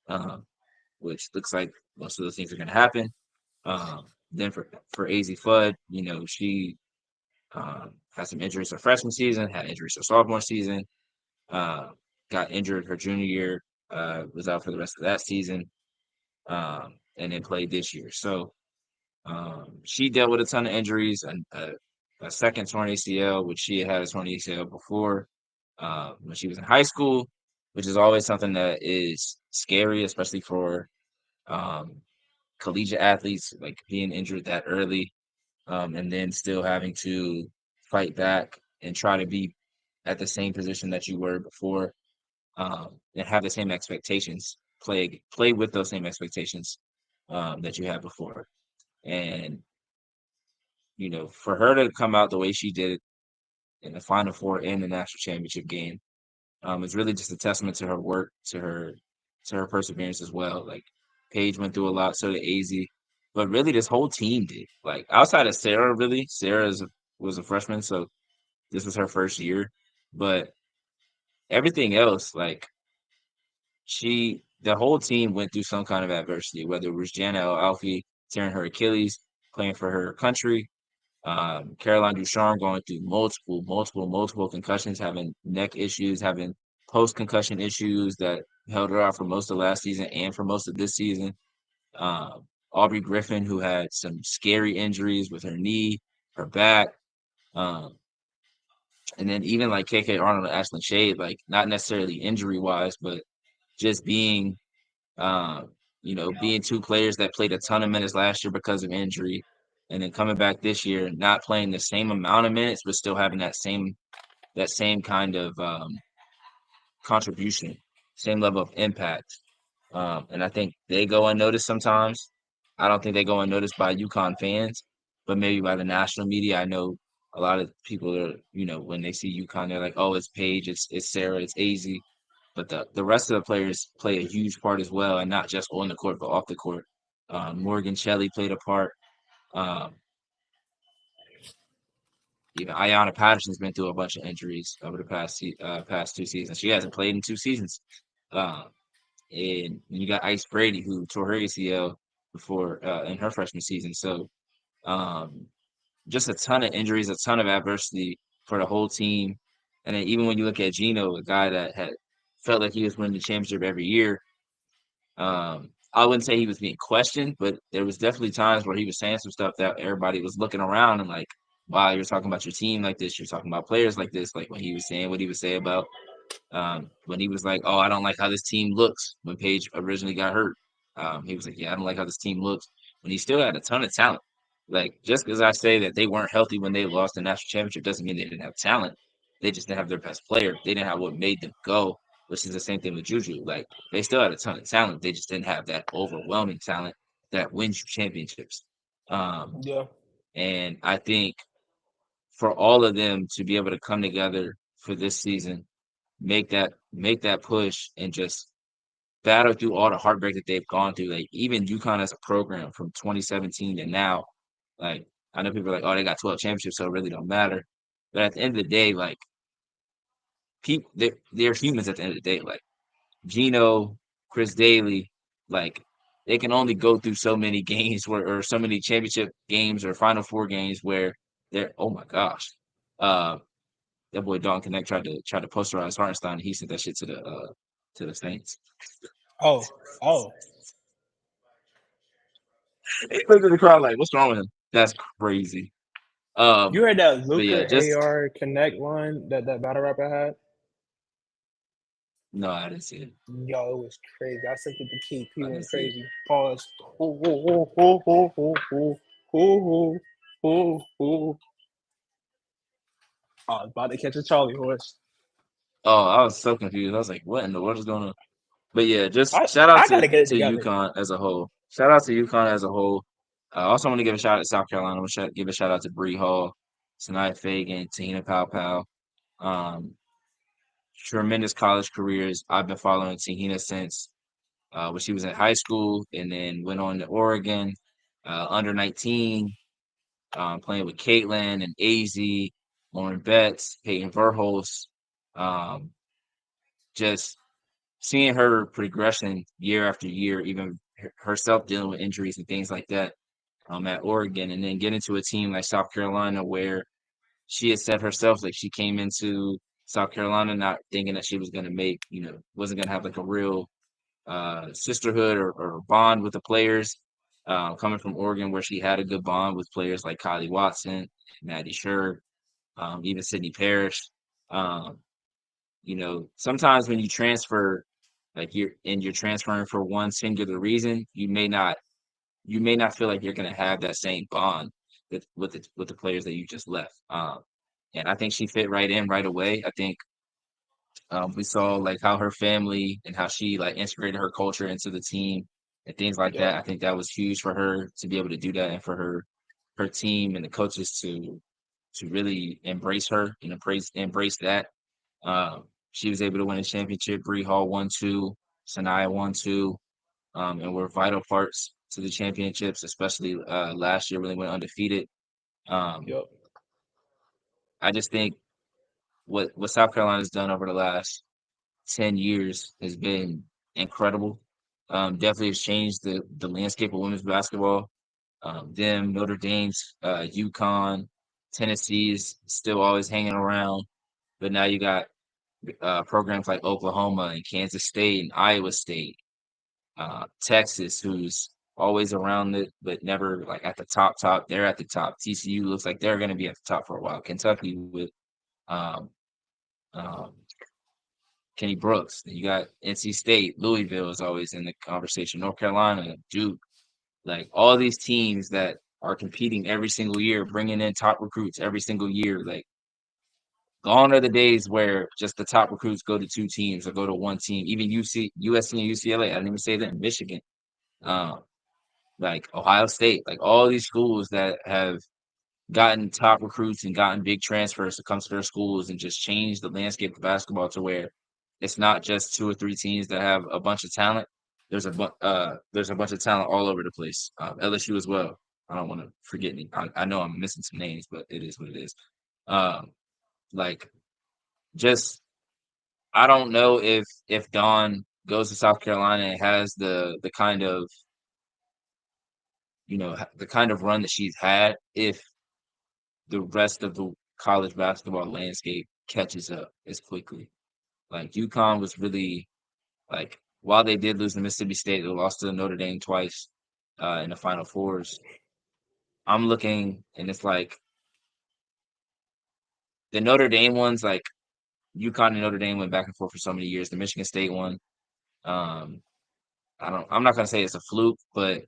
Um, which looks like most of those things are going to happen. Then for AZ Fudd, she had some injuries her freshman season, had injuries her sophomore season, uh, got injured her junior year, was out for the rest of that season, and then played this year. So she dealt with a ton of injuries and a second torn ACL, which she had a torn ACL before when she was in high school, which is always something that is scary, especially for um, collegiate athletes, like being injured that early, and then still having to fight back and try to be at the same position that you were before, and have the same expectations, play with those same expectations that you had before. And for her to come out the way she did in the Final Four and the national championship game, is really just a testament to her work, to her perseverance as well. Like Paige went through a lot, so did AZ, but really this whole team did. Like outside of Sarah, really, was a freshman, so this was her first year. But everything else, like the whole team went through some kind of adversity, whether it was Jana or Alfie tearing her Achilles, playing for her country, Caroline Ducharme going through multiple concussions, having neck issues, having post concussion issues that held her out for most of last season and for most of this season. Aubrey Griffin, who had some scary injuries with her knee, her back, um, and then even like KK Arnold and Ashlyn Shade, like not necessarily injury wise, but just um, being two players that played a ton of minutes last year because of injury, and then coming back this year, not playing the same amount of minutes, but still having that same kind of contribution, same level of impact. And I think they go unnoticed sometimes. I don't think they go unnoticed by UConn fans, but maybe by the national media. I know a lot of people are, when they see UConn, they're like, "Oh, it's Paige, it's Sarah, it's AZ," but the rest of the players play a huge part as well, and not just on the court, but off the court. Morgan Shelley played a part. Um, Even Ayanna Patterson's been through a bunch of injuries over the past 2 seasons. She hasn't played in 2 seasons. Um, and you got Ice Brady, who tore her ACL before in her freshman season. So um, just a ton of injuries, a ton of adversity for the whole team. And then even when you look at Gino, a guy that had felt like he was winning the championship every year, I wouldn't say he was being questioned, but there was definitely times where he was saying some stuff that everybody was looking around and like, wow, you're talking about your team like this, you're talking about players like this, like when he was saying what he would say about when he was like, "Oh, I don't like how this team looks." When Paige originally got hurt, he was like, "Yeah, I don't like how this team looks." When he still had a ton of talent. Like just because I say that they weren't healthy when they lost the national championship doesn't mean they didn't have talent. They just didn't have their best player. They didn't have what made them go, which is the same thing with Juju. Like they still had a ton of talent. They just didn't have that overwhelming talent that wins you championships. Um, Yeah. and I think for all of them to be able to come together for this season, make that push and just battle through all the heartbreak that they've gone through. Like even UConn as a program from 2017 to now, like I know people are like, oh, they got 12 championships, so it really don't matter. But at the end of the day, like people, they're humans at the end of the day. Like Gino, Chris Daly, like they can only go through so many games or so many championship games or Final Four games where they're, oh my gosh. Uh, that boy Dalton Connect tried to posterize Hartenstein. He sent that shit to the Saints. Oh, oh, He looked at the crowd like, "What's wrong with him?" That's crazy. you heard that But yeah, Luca just AR Connect line that battle rapper had? no, I didn't see it. Yo, it was crazy. I sent it to Keith. He I went didn't see it. crazy. Pause. Ooh, ooh, ooh, ooh, ooh, ooh, ooh, ooh, ooh, ooh. I was about to catch a Charlie horse. Oh, I was so confused. I was like, "What in the world is going on?" But yeah, just I shout out I gotta get it to together. UConn as a whole. Shout out to UConn as a whole. I also want to give a shout out to South Carolina. I want to give a shout out to Bree Hall, Sanaya Fagan, Te-Hina Pow Pow. Um, Tremendous college careers. I've been following Te-Hina since when she was in high school, and then went on to Oregon, under 19, playing with Caitlin and AZ, Lauren Betts, Peyton Verhulst. Um, just seeing her progression year after year, even herself dealing with injuries and things like that, at Oregon, and then get into a team like South Carolina where she had said herself like she came into South Carolina not thinking that she was going to make, wasn't going to have like a real sisterhood or bond with the players. Coming from Oregon, where she had a good bond with players like Kylie Watson, Maddie Sher, even Sydney Parrish. Um, Sometimes when you transfer, like you're transferring for one singular reason, you may not feel like you're going to have that same bond with the players that you just left. And I think she fit right in right away. I think we saw like how her family and how she like integrated her culture into the team and things like Yep, that. I think that was huge for her to be able to do that, and for her team and the coaches to really embrace her and embrace that. She was able to win a championship. Bree Hall won two, Sanaya won two, and were vital parts to the championships, especially last year when they went undefeated. Um, yep, I just think what South Carolina's done over the last 10 years has been incredible. Definitely has changed the landscape of women's basketball. Them, Notre Dame's, UConn, Tennessee is still always hanging around, but now you got programs like Oklahoma and Kansas State and Iowa State, Texas, who's always around it, but never like at the top. Top, they're at the top. TCU looks like they're going to be at the top for a while. Kentucky with um, um, Kenny Brooks. Then you got NC State, Louisville is always in the conversation. North Carolina, Duke, like all these teams that are competing every single year, bringing in top recruits every single year. Like gone are the days where just the top recruits go to two teams or go to one team. Even USC and UCLA. I didn't even say that. Michigan, um, like Ohio State, like all these schools that have gotten top recruits and gotten big transfers to come to their schools and just change the landscape of basketball to where it's not just two or three teams that have a bunch of talent. There's a bunch of talent all over the place. LSU as well. I don't want to forget any. I know I'm missing some names, but it is what it is. Um, like just I don't know if Dawn goes to South Carolina and has the kind of the kind of run that she's had if the rest of the college basketball landscape catches up as quickly. Like UConn was really like while they did lose to Mississippi State, they lost to Notre Dame twice in the Final Fours. I'm looking and it's like the Notre Dame ones, like UConn and Notre Dame went back and forth for so many years. The Michigan State one, um, I'm not gonna say it's a fluke, but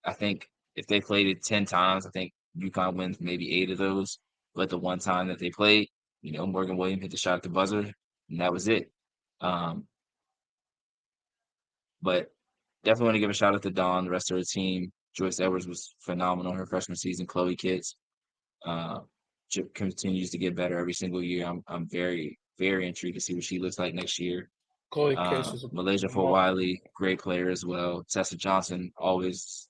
I think if they played it 10 times, I think UConn wins maybe 8 of those. But the one time that they played, Morgan Williams hit the shot at the buzzer, and that was it. Um, but definitely want to give a shout out to Dawn, the rest of her team. Joyce Edwards was phenomenal her freshman season. Chloe Kitts uh, continues to get better every single year. I'm very, very intrigued to see what she looks like next year. Chloe Kiss is Malaysia for Wiley, great player as well. Tessa Johnson, always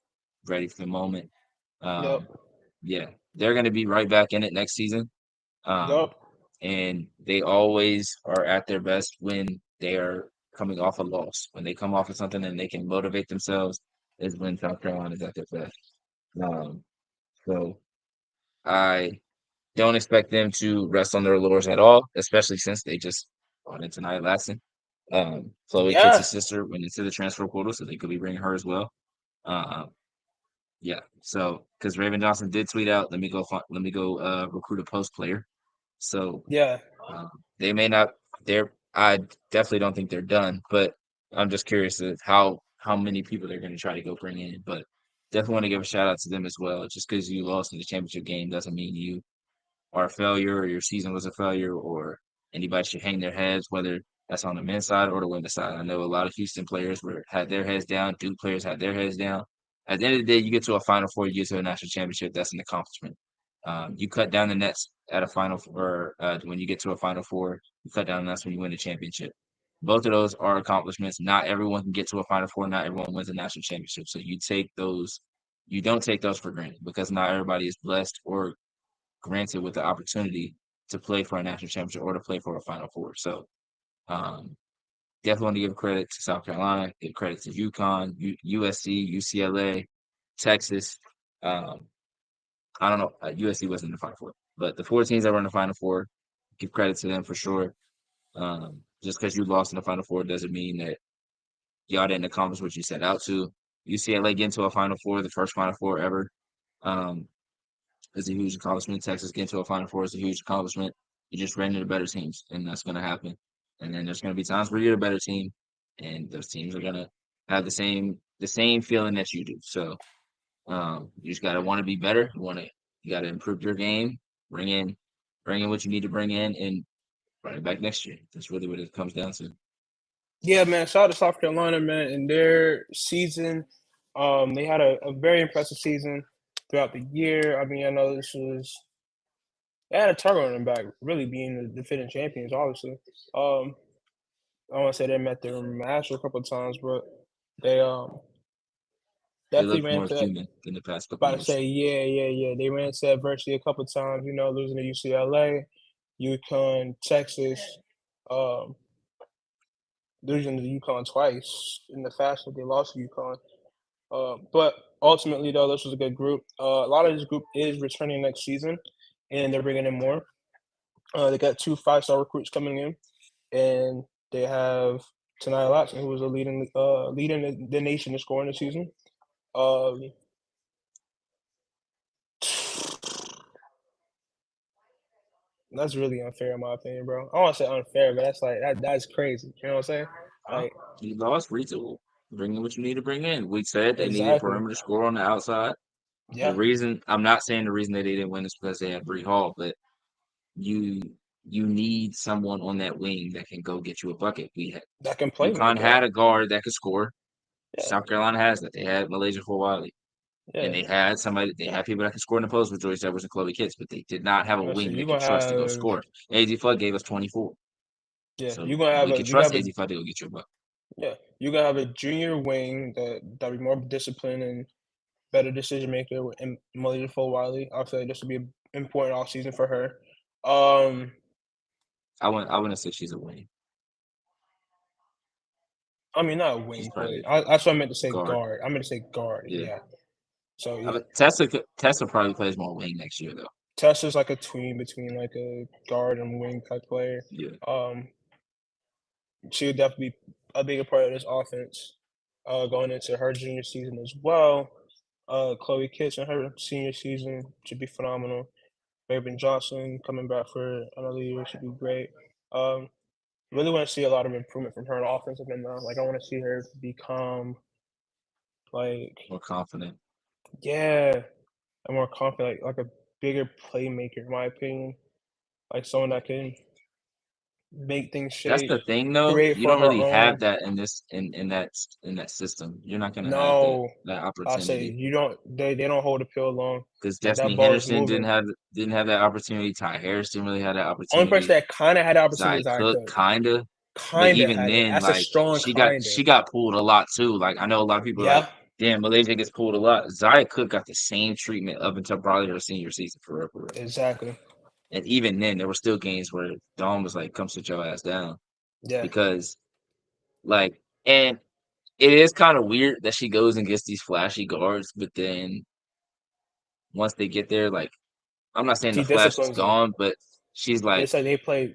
ready for the moment. yep, Um, yeah, they're going to be right back in it next season. Um, yep. and they always are at their best when they are coming off a loss. When they come off of something and they can motivate themselves, is when South Carolina is at their best. Um, so I don't expect them to rest on their laurels at all, especially since they just brought in tonight Latson. Chloe Yeah, Kitts' sister went into the transfer portal, so they could be bringing her as well. Uh, yeah. So because Raven Johnson did tweet out, let me go recruit a post player. So yeah, um, they may not. I definitely don't think they're done, but I'm just curious of how many people they're going to try to go bring in. But definitely want to give a shout out to them as well. Just because you lost in the championship game doesn't mean you are a failure or your season was a failure or anybody should hang their heads, whether that's on the men's side or the women's side. I know a lot of Houston players had their heads down, Duke players had their heads down. At the end of the day, you get to a Final Four, you get to a national championship. That's an accomplishment. You cut down the nets at a Final Four, when you get to a Final Four, you cut down the nets when you win a championship. Both of those are accomplishments. Not everyone can get to a Final Four. Not everyone wins a national championship. So you don't take those for granted because not everybody is blessed or granted with the opportunity to play for a national championship or to play for a Final Four. So um, definitely want to give credit to South Carolina, give credit to UConn, USC, UCLA, Texas. Um, I don't know. USC wasn't in the Final Four, but the four teams that were in the Final Four, give credit to them for sure. Just because you lost in the Final Four doesn't mean that y'all didn't accomplish what you set out to. UCLA getting to a Final Four, the first Final Four ever. Um, is a huge accomplishment. Texas getting to a Final Four is a huge accomplishment. You just ran into better teams, and that's going to happen. And then there's going to be times where you're a better team, and those teams are going to have the same feeling that you do. So you just got to want to be better. You got to improve your game. Bring in, bring in what you need to bring in, and run it back next year. That's really what it comes down to. yeah, man. Shout out to South Carolina, man, and their season. They had a very impressive season throughout the year. I mean, I know this was they had a target on their back, really being the defending champions, obviously. I want to say they met their match a couple of times, but they They definitely look ran more into that. human than the past couple About to years. say, yeah. They ran into adversity a couple of times, losing to UCLA, UConn, Texas, um, losing to UConn twice in the fashion they lost to UConn. But ultimately, though, this was a good group. A lot of this group is returning next season, and they're bringing in more. They got two five-star recruits coming in, and they have Tanaya Latson, who was leading the nation in scoring this season. Um, that's really unfair in my opinion, bro. I don't want to say unfair, but that's like that's crazy. You know what I'm saying? Huh? Like You lost retool. Bring in what you need to bring in. We said they needed exactly. perimeter score on the outside. The Yeah, reason I'm not saying the reason that they didn't win is because they had Bree Hall, but you you need someone on that wing that can go get you a bucket. that can play UConn make. Yeah, had a guard that could score. yeah, South Carolina has that. They had Malaysia Wiley. And yeah. they had people that could score in the post with Joyce Edwards and Chloe Kitts, but they did not have a I said wing they you're could gonna trust to go have score. AZ Flood gave us 24. yeah So you're gonna have we a could you trust have a AZ Flood to go get you a bucket. yeah you're gonna have a junior wing that be more disciplined and better decision maker and Malaysia Wiley. I feel like this would be an important off season for her. Um, I wouldn't say she's a wing. I mean not a She's wing, but probably that's what I meant to say guard. guard. I meant to say guard. Yeah. Yeah. So I yeah, mean, Tessa probably plays more wing next year though. Tessa's like a tween between like a guard and wing type player. Yeah. Um, she would definitely be a bigger part of this offense going into her junior season as well. Chloe Kitts in her senior season should be phenomenal. Raven Johnson coming back for another year should be great. Um, really want to see a lot of improvement from her in offensive end now. Like I want to see her become like More confident. yeah, a more confident, like a bigger playmaker in my opinion. Like someone that can make things That's shape, the thing though. create You for don't her really have own. that in that system. You're not gonna have No, that I say opportunity. you don't. They don't hold the pill long. Because Like Destiny that ball is Henderson moving. didn't have that opportunity. Ty Harris didn't really have that Only person opportunity. that kind of had the opportunity Zai is I Cook could. kinda, but Kinda even had it. then, That's a like strong she got kinda. she got pulled a lot too. Like I know a lot of people are like, Yeah, damn, Malaysia gets pulled a lot. Zaya Cook got the same treatment up until probably her senior season for real, for real. exactly. And even then, there were still games where Dawn was like, "Come sit your ass down," Yeah, because like, and it is kind of weird that she goes and gets these flashy guards, but then once they get there, like I'm not saying the She flash is disciplines them. gone, but she's They like said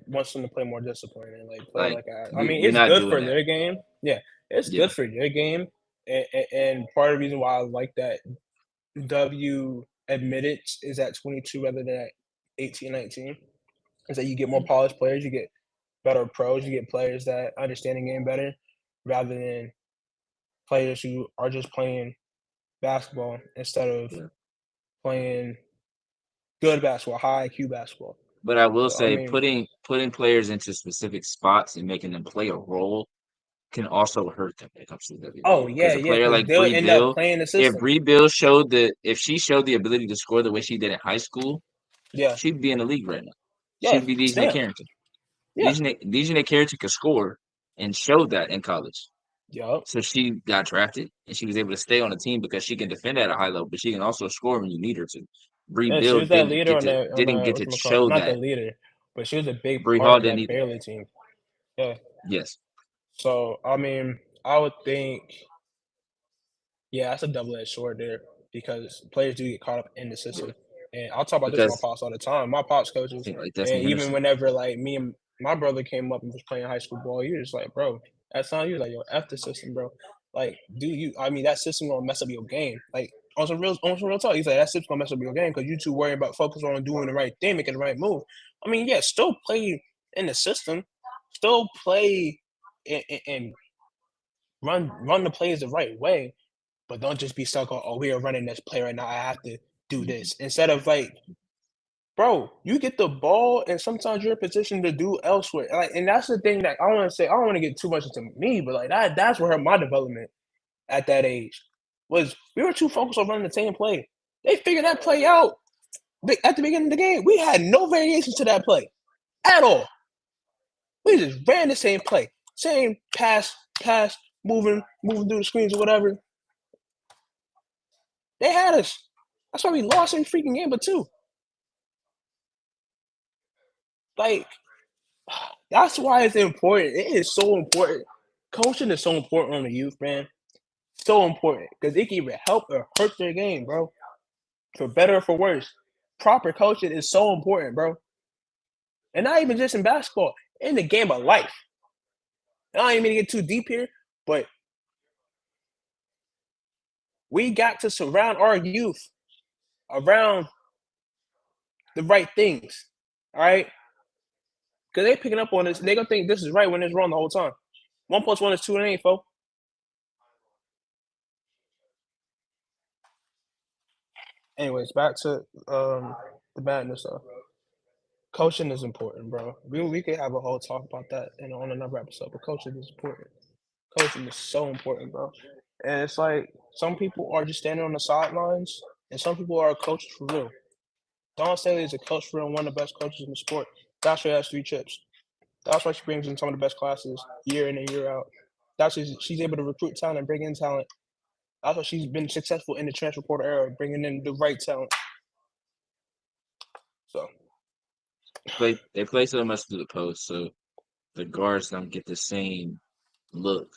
wants them to play more disciplined and like play like that. I mean, you're it's not good doing for that. their game. Yeah, it's Yeah. good for their game, and part of the reason why I like that W admitted is at 22 rather than at 18, 19 is that you get more polished players, you get better pros, you get players that understand the game better rather than players who are just playing basketball instead of Yeah. playing good basketball, high IQ basketball. But I will So I say mean, putting players into specific spots and making them play a role can also hurt them when it comes to the oh WNBA. Because yeah, a yeah, player because like they'll Bree end up Bill, playing the system. if she showed the ability to score the way she did in high school, Yeah, she'd be in the league right now. yeah, She'd be Dejanay stamp. Carrington. Yeah, Dejanay Carrington could score and showed that in college. yup. So she got drafted and she was able to stay on the team because she can defend at a high level, but she can also score when you need her to. Bree Yeah, she Bill was that leader on didn't the get to whatchamacallit, show not the that. leader, but she was a big Bree part Hall of didn't that either. Baylor team. Yeah. Yes. So I mean, I would think, yeah, that's a double-edged sword there because players do get caught up in the Yeah. system. And I'll talk about this with Because my pops all the time. My pops I coaches, think like and Destiny even Henderson. whenever like me and my brother came up and was playing high school ball, he was like, bro, that's not you. Like, yo, F the system, bro. Like, do you? I mean, that system gonna mess up your game. Like on some real talk, he's like, that system gonna mess up your game because you too worried about focusing on doing the right thing, making the right move. I mean, yeah, still play in the system, still play and run the plays the right way, but don't just be stuck on, oh, we are running this play right now. I have to do Mhm. this. Instead of like, bro, you get the ball and sometimes you're in position to do elsewhere. Like, and that's the thing that I want to say. I don't want to get too much into me, but like that's where my development at that age was we were too focused on running the same play. They figured that play out at the beginning of the game. We had no variations to that play at all. We just ran the same play. Same pass, moving through the screens or whatever. They had us. That's why we lost every freaking game, but two. Like, that's why it's important. It is so important. Coaching is so important on the youth, man. So important. Because it can either help or hurt their game, bro. For better or for worse. Proper coaching is so important, bro. And not even just in basketball, in the game of life. I don't even mean to get too deep here, but we got to surround our youth around the right things. All right? Because they picking up on this. They gonna think this is right when it's wrong the whole time. 1 + 1 is 2 and it ain't, folks. Anyways, back to the madness stuff. Coaching is important, bro. We could have a whole talk about that on another episode, but coaching is important. Coaching is so important, bro. And it's like some people are just standing on the sidelines, and some people are coaches for real. Dawn Staley is a coach for real, one of the best coaches in the sport. That's why she has 3 chips. That's why she brings in some of the best classes year in and year out. That's why she's able to recruit talent and bring in talent. That's why she's been successful in the transfer portal era, bringing in the right talent. So They play so much through the post, so the guards don't get the same look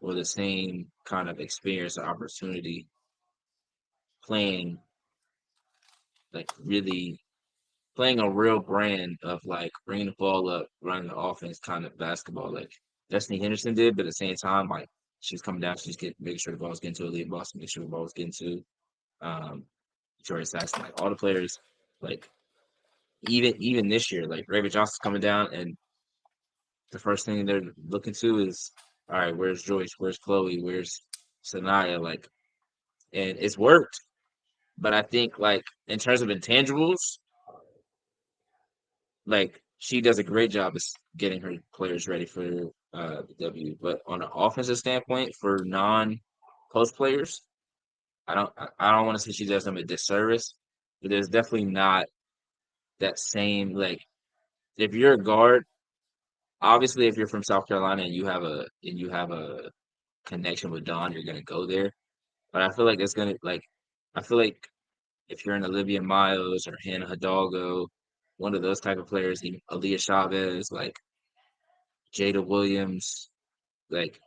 or the same kind of experience or opportunity playing like really playing a real brand of like bringing the ball up, running the offense kind of basketball like Destiny Henderson did, but at the same time, like she's coming down, she's getting making sure the ball was getting to Elite Boston, making sure the ball was getting to Victoria Saxon, like all the players, like even this year, like Raven Johnson's coming down and the first thing they're looking to is all right, where's Joyce? Where's Chloe? Where's Sanaya? Like, and it's worked. But I think like in terms of intangibles, like she does a great job of getting her players ready for the W. But on an offensive standpoint, for non-post players, I don't want to say she does them a disservice, but there's definitely not that same like if you're a guard, obviously if you're from South Carolina and you have a connection with Dawn, you're gonna go there. But I feel like it's gonna like I feel like if you're an Olivia Miles or Hannah Hidalgo, one of those type of players, even Aaliyah Chavez, like Jada Williams, like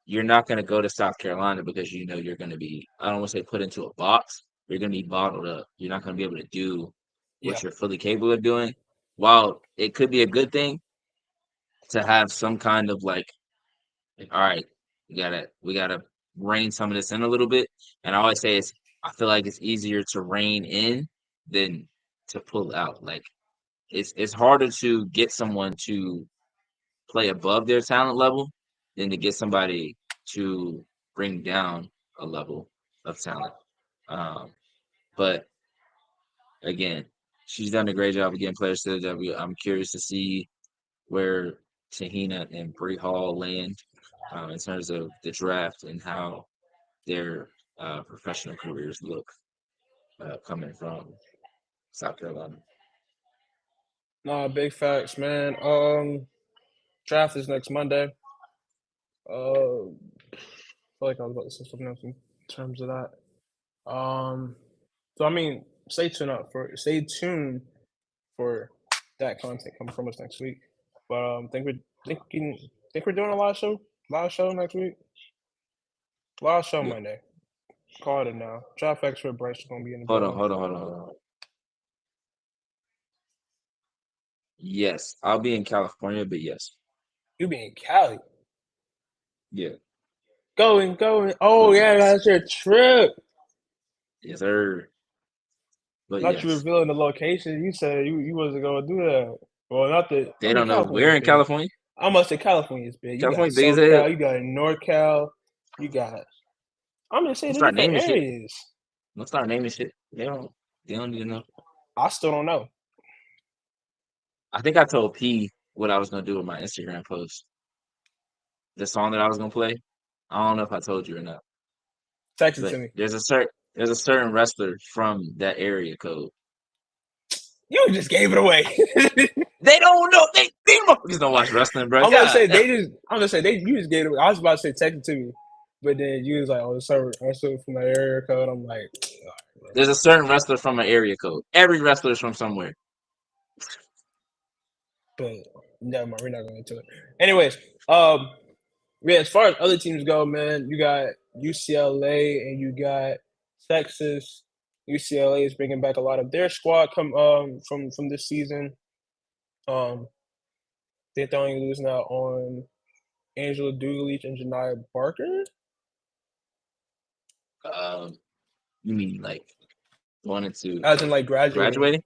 you're not gonna go to South Carolina because you know you're gonna be I don't want to say put into a box, you're going to be bottled up. You're not going to be able to do Yeah. what you're fully capable of doing. While it could be a good thing to have some kind of like, all right, we gotta rein some of this in a little bit. And I always say I feel like it's easier to rein in than to pull out. Like it's harder to get someone to play above their talent level than to get somebody to bring down a level of talent. Um, but again, she's done a great job of getting players to the W. I'm curious to see where Te-Hina and Bree Hall land in terms of the draft and how their professional careers look coming from South Carolina. No, big facts, man. Draft is next Monday. I feel like I was about to say something else in terms of that. So I mean, stay tuned for that content coming from us next week. But think we're doing a live show next week. Live show Yeah. Monday. Call it now. Draft expert Bryce is gonna be in the Hold on, building. hold on. Yes, I'll be in California, but yes. You be in Cali. Yeah. Going. Oh But yeah, yes. that's your trip. Yes, sir. But Not you yes. revealing the location. You said you wasn't gonna do that. Well, not that. I They mean, don't know. California We're is in big. California. I must say California is big. You got California big as hell. SoCal. You got NorCal. You got. I'm just saying Don't the start different naming shit. areas. Don't start naming shit. They don't need to know. I still don't know. I think I told P what I was gonna do with my Instagram post. The song that I was gonna play. I don't know if I told you or not. Text it But to me. there's a certain wrestler from that area code. You just gave it away. They don't know. They motherfuckers don't watch wrestling, bro. I'm gonna God, say they just. I'm gonna say you just gave it away. I was about to say text it to me, but then you was like, "Oh, sorry, I'm still from the area code." I'm like, there's a certain wrestler from an area code. Every wrestler is from somewhere. but never mind. We're not going into it. Anyways, yeah. As far as other teams go, man, you got UCLA and you got Texas. UCLA is bringing back a lot of their squad from this season. Um, they're only losing out on Angela Douglas and Janiyah Barker. Um, you mean like wanted to As in like like graduating. graduating?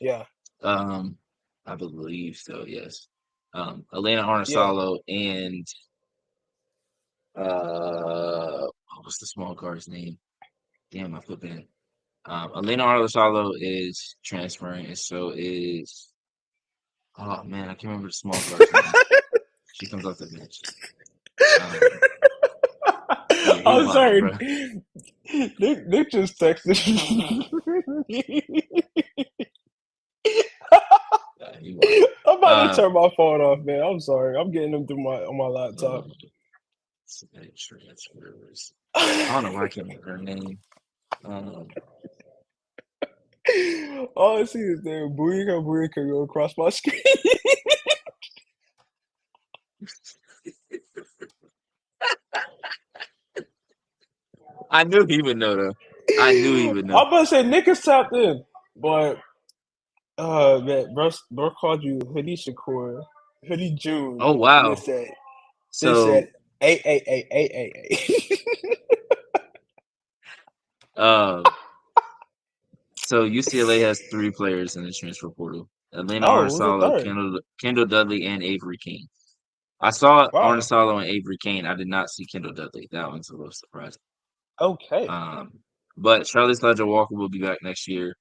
Yeah. Um, I believe so. Yes. Elena Yeah. Arnisalo and what was the small guard's name? Damn, I flipped it. Elena Arnisalo is transferring, and so is oh man, I can't remember the small guard's name. She comes off the bench. Um, yeah, he I'm wilding, sorry. bro. Nick just texted me. He wilding. I'm about to Uh, turn my phone off, man. I'm sorry. I'm getting them through my laptop. transfers. I don't know why I can't remember her name. Um, All I see is there Booyaka go across my screen. I knew he would know though. I knew he would know. I'm about to say Nick is tapped in, but man, bro called you Hoodie Shakur, Hoodie June, Oh and wow. they said So a. uh so UCLA has three players in the transfer portal. Atlanta Oh, who's the Arnisalo, third? Kendall Dudley, and Avery Kane. I saw Wow. Arnisalo and Avery Kane. I did not see Kendall Dudley. That one's a little surprising. Okay. But Charlie Sledger Walker will be back next year.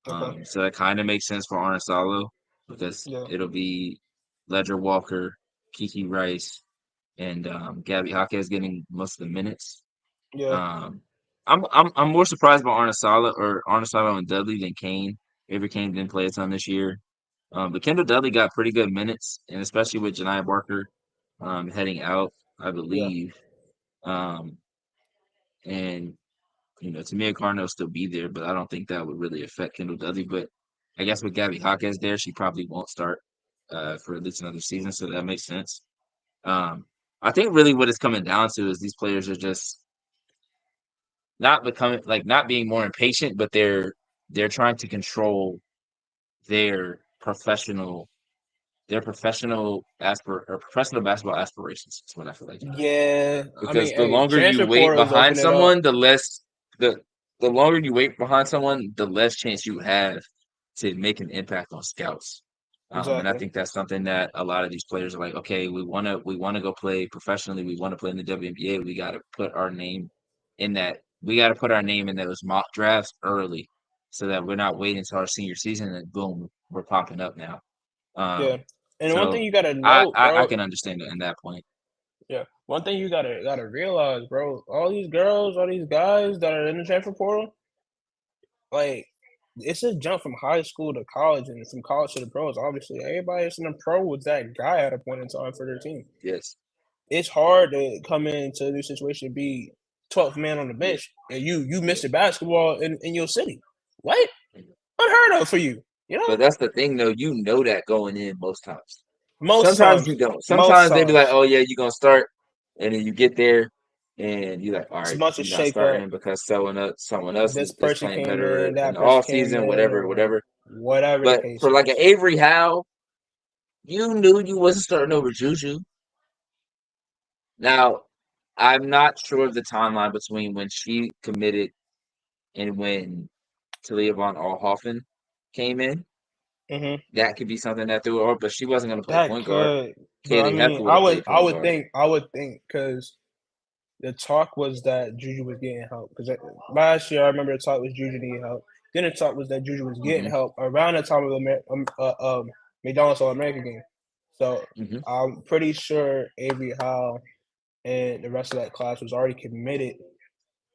Okay. So that kind of makes sense for Arnisalo because Yeah. it'll be Ledger Walker, Kiki Rice, and Gabby Jaquez getting most of the minutes. Yeah. Um, I'm more surprised by Arnisalo and Dudley than Kane. Avery Kane didn't play a ton this year. But Kendall Dudley got pretty good minutes, and especially with Janiyah Barker heading out, I Yeah. believe. Um, and Tamia Carno will still be there, but I don't think that would really affect Kendall Dudley. But I guess with Gabby Jaquez there, she probably won't start for at least another season, so that makes sense. I think really what it's coming down to is these players are just not being more impatient, but they're trying to control their professional professional basketball aspirations. Is what I feel like. Yeah, I Because mean, the hey, longer you transfer wait portals behind open it up. someone, the longer you wait behind someone, the less chance you have to make an impact on scouts. And I Exactly. think that's something that a lot of these players are like, okay, we wanna go play professionally, we want to play in the WNBA, we got to put our name in that. We got to put our name in those mock drafts early, so that we're not waiting until our senior season and boom, we're popping up now. Yeah, Um, and one thing so you gotta I, note, I I bro. can understand it in that point. Yeah, one thing you gotta realize, bro. All these girls, all these guys that are in the transfer portal, like it's a jump from high school to college and from college to the pros. Obviously, everybody that's in the pro was that guy at a point in time for their team. Yes. It's hard to come into a new situation and be 12th man on the Yeah. bench and you Yeah. missed basketball in your city. What? Unheard of for you. You know? But that's the thing, though. You know that going in most times. Most Sometimes you times. don't. Most Sometimes they be like, times. "Oh yeah, you're gonna start," and then you get there, and you're like, "All It's a right, bunch of you're not shake up. starting because someone else This is person playing came better in, in that the person off came season, in, whatever, or whatever." whatever the But case for like an is. Avery Howe, you knew you wasn't starting over Juju. Now, I'm not sure of the timeline between when she committed and when Talia von Alhoffen came in. Hmm. That could be something that threw her off, but she wasn't going to play That point guard. could, but I Kaylee mean, Hefner would have played I point would guard. think, because the talk was that Juju was getting help. Because last year, I remember the talk was Juju needing help. Then the talk was that Juju was getting Hmm. help around the time of the McDonald's All American game. So Hmm. I'm pretty sure Avery Howe and the rest of that class was already committed.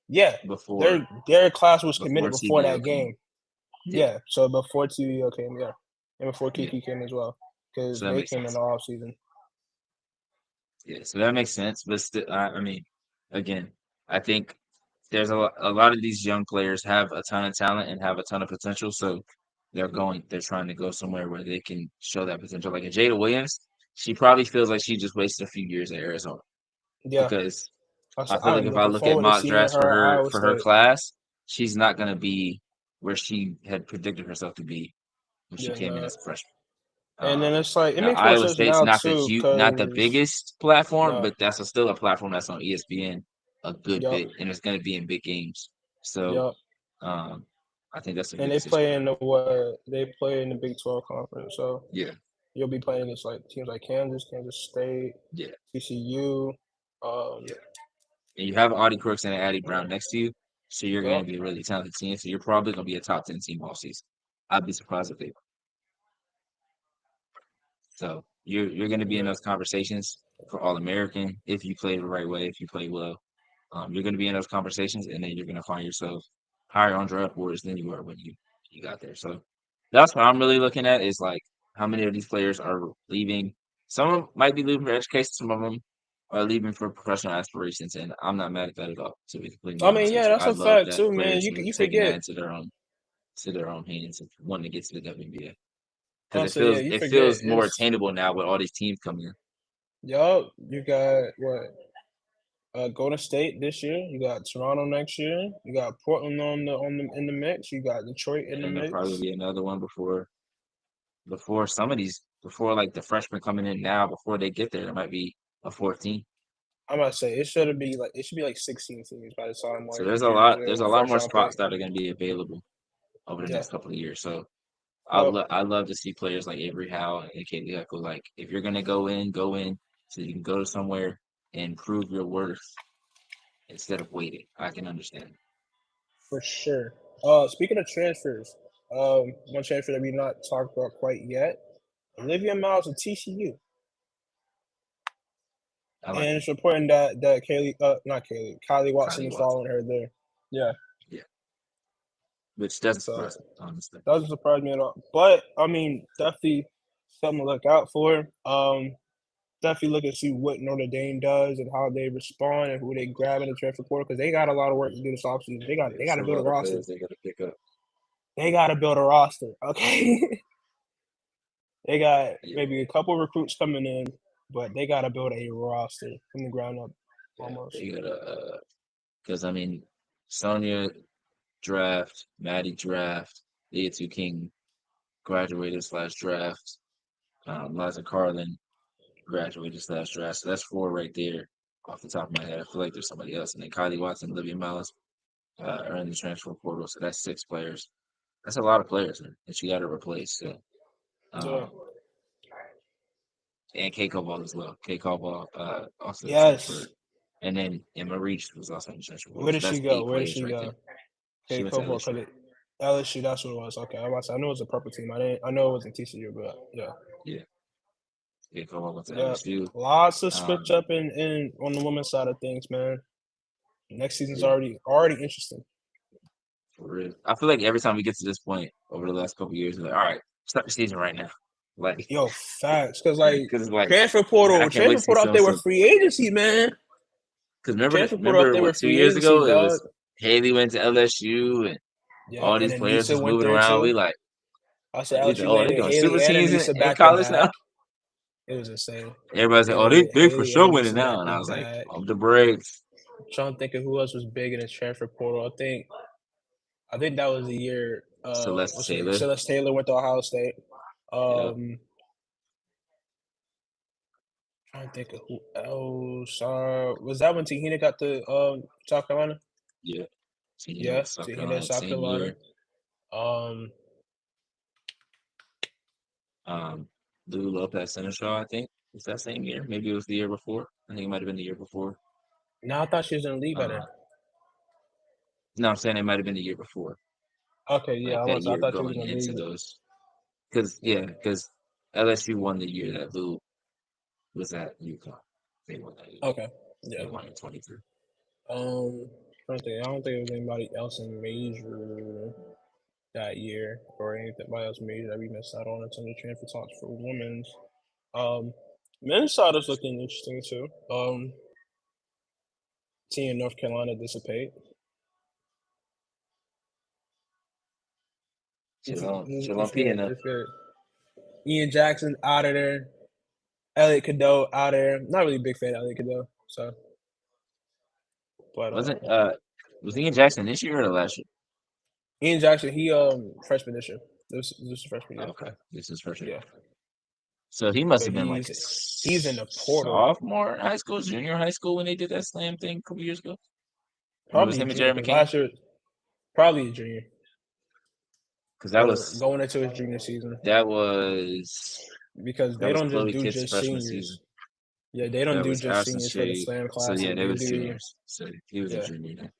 Yeah, Before their class was committed before TVO that came. game. Yeah, Yeah, so before TVO came, yeah, and before yeah. Kiki came as well, because So that they makes came in sense. the off season. Yeah, so that makes sense. But still, I mean, again, I think there's a lot of these young players have a ton of talent and have a ton of potential. So they're trying to go somewhere where they can show that potential. Like a Jada Williams, she probably feels like she just wasted a few years at Arizona, Yeah, because I feel like I'm if I looking look at forward to mock seeing drafts her at Iowa for her State. class, she's not gonna be where she had predicted herself to be when she Yeah, came in no. as a freshman. And then it's like it Now makes more Iowa sense State's now not too, not the cause biggest platform, no, but that's still a platform that's on ESPN a good yup, bit, and it's going to be in big games. So yup. um, I think that's a And good they decision play by in her. the what? They play in the Big 12 conference, so Yeah, you'll be playing against like teams like Kansas, Kansas State, yeah, TCU. Um, yeah. And you have Audie Crooks and Addie yeah, Brown next to you, so you're going to yup, be a really talented team. So you're probably going to be a top 10 team all season. I'd be surprised if they. So you're going to be in yeah, those conversations for All American if you play the right way, if you play well. You're going to be in those conversations, and then you're going to find yourself higher on draft boards than you were when you got there. So that's what I'm really looking at, is like how many of these players are leaving. Some of them might be leaving for education. Some of them are leaving for professional aspirations, and I'm not mad at that at all. To be completely I mean, honest with yeah, you, that's I a love fact that too, man. players are You taking that forget. into their own hands and wanting to get to the WNBA, because Honestly, yeah, you it forget. feels more It's attainable now with all these teams coming in. yup. You got what? Golden State this year. You got Toronto next year. You got Portland on the in the mix. You got Detroit in the And there'll probably mix. be another one before some of these, before like the freshmen coming in now, before they get there, there might be a 14. I'm about to say it should be like 16 teams by the time So like you're there's a a lot first more round pick. spots that are going to be available over the Yeah. next couple of years. So Yep. I love to see players like Avery Howe and Katie Heckle. Like, if you're going to go in so you can go to somewhere and prove your worth instead of waiting. I can understand. For sure. Speaking of transfers, one transfer that we not talked about quite yet, Olivia Miles of TCU, I like and it. it's reporting that not Kaylee, Kylie Watson Kylie is Watson. following her there. Yeah. Yeah. Which doesn't So surprise me, honestly. doesn't surprise me at all. But I mean, definitely something to look out for. Definitely look and see what Notre Dame does and how they respond and who they grab in the transfer portal, because they got a lot of work to do this offseason. They There's got to build several a other roster. players they got to pick up. They got to build a roster. Okay. They got Yeah. maybe a couple recruits coming in, but they got to build a roster from the ground up Yeah. almost. They got to, because I mean, Sonia draft, Maddie draft, Leah Two King graduated slash draft, Liza Carlin graduated slash draft. So that's 4 right there off the top of my head. I feel like there's somebody else. And then Kylie Watson, Olivia Malice are in the transfer portal. So that's 6 players. That's a lot of players that you got to replace. So, Yeah. and Kay Cobalt as well. Kay Cobalt also Yes. transferred. And then Emma Reach was also in the transfer portal. Where did So she that's go? 8 Where did players she right there. go? She Okay, went to Cobalt. LSU. LSU, that's what it was. Okay, I knew it was a purple team. I know it wasn't TCU, but yeah. Yeah. Kay Cobalt went to Yeah. LSU. Lots of switch up in on the women's side of things, man. Next season's Yeah. already interesting. For real. I feel like every time we get to this point over the last couple of years, we're like, all right, start the season right now. Like, Yo, facts. Because like because like, transfer I portal can't wait to see out there with so. free agency, man. Because Transfer portal out remember there what with 2 free years agency, ago it dog. was Haley went to LSU and Yeah, all and these players Anissa was went moving there around. too. We like, I said we said, LSU oh, they landed doing super Haley and teams Anissa in back to college back. now. It was insane. Everybody's like, oh, they for Haley sure and winning Anissa now. back And to I was like, back. pump the brakes. I'm trying to think of who else was big in the transfer portal. I think that was the year Celeste Taylor. Celeste Taylor went to Ohio State. Yep. Trying to think of who else. Was that when Te-Hina got to South Carolina? Yeah. Yeah, South Te-Hina, Carolina, South same Carolina. year. Lou Lopez Seneschal, I think. Was that same year? Maybe it was the year before. I think it might have been the year before. No, I thought she was in the league by then. No, I'm saying it might have been the year before. Okay, yeah, Like that year I thought she was going in the into league. those. Because LSU won the year that Lou was at UConn. They won that year. Okay, yeah. They won in 23. I don't think there was anybody else in major that year or anybody else major that we missed out on in terms of transfer talks for women's. Men's side is looking interesting too. Seeing North Carolina dissipate. It's good. Ian Jackson out of there. Elliot Cadeau out of there. Not really a big fan of Elliot Cadeau. So, but was Ian Jackson this year or the last year? Ian Jackson, he freshman this year. This is freshman year. Okay, this is freshman. Yeah. So he must have been he's in the portal. Sophomore in high school, junior high school when they did that slam thing a couple years ago. Probably was him junior, and Jeremy last year, probably a junior. Because that was going into his junior season. That was because they don't just do just freshman seniors. Season. Yeah, they don't do just seniors for the slam class. So yeah, they was juniors. So he was a junior then.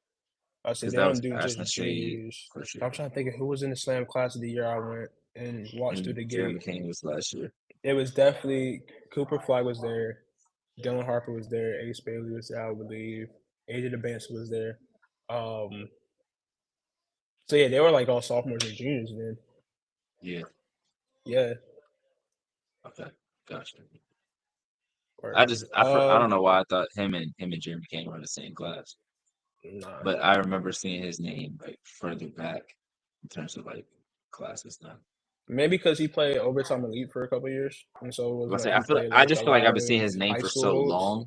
I said they don't do just juniors. Sure. I'm trying to think of who was in the slam class of the year I went and watched through the game. Jeremy King was last year. It was definitely Cooper Flag was there, Dylan Harper was there, Ace Bailey was there, I believe. AJ DeBance was there. So yeah, they were like all sophomores and juniors then. Yeah. Yeah. Okay, gotcha. I don't know why I thought him and Jeremy King were in the same class. Nah. But I remember seeing his name like further back in terms of like classes now. Maybe because he played overtime elite for a couple of years, and so it was I just feel like I've been seeing his name for so long.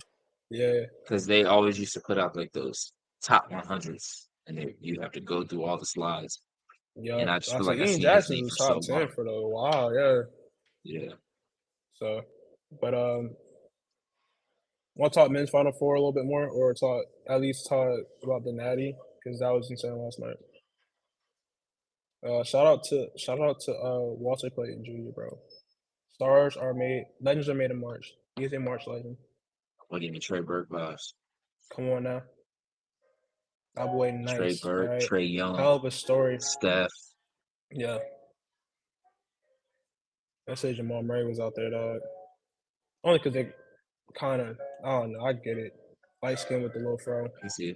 Yeah, because they always used to put out like those top 100s, and you have to go through all the slides. Yeah, and I just feel like Ian I seen Jackson his name was for top so 10 long. for a while. Yeah. Yeah. So, but want to talk men's Final Four a little bit more, or at least talk about the Natty because that was insane last night. Shout out to Walter Clayton Jr., bro. Legends are made in March. He's a March legend. What give me Trey Burke vibes? Come on now. That boy nice. Trey Burke, right? Trey Young. Hell of a story. Steph. Yeah. I say Jamal Murray was out there, dog. Only because they kind of, I don't know, I get it. Light skin with the little fro. I can see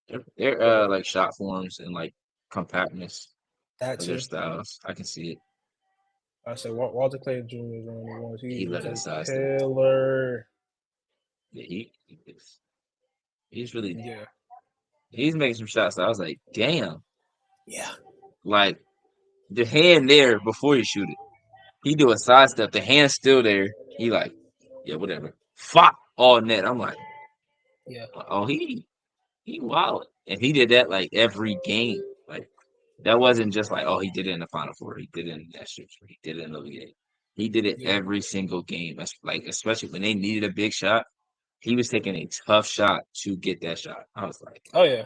it. They're like shot forms and like compactness of their styles. I can see it. I said Walter Clayton Jr. is one of the ones. He let was a killer. Yeah, he's really he's making some shots. So I was like, damn. Yeah. Like the hand there before you shoot it. He do a sidestep. The hand's still there. He like, yeah, whatever. Fuck all net. I'm like, yeah. Oh, he He wild. And he did that like every game. Like that wasn't just like, oh, he did it in the Final Four. He did it in that shit. He did it in the game. He did it Yeah. every single game. That's like, especially when they needed a big shot, he was taking a tough shot to get that shot. I was like, Oh yeah.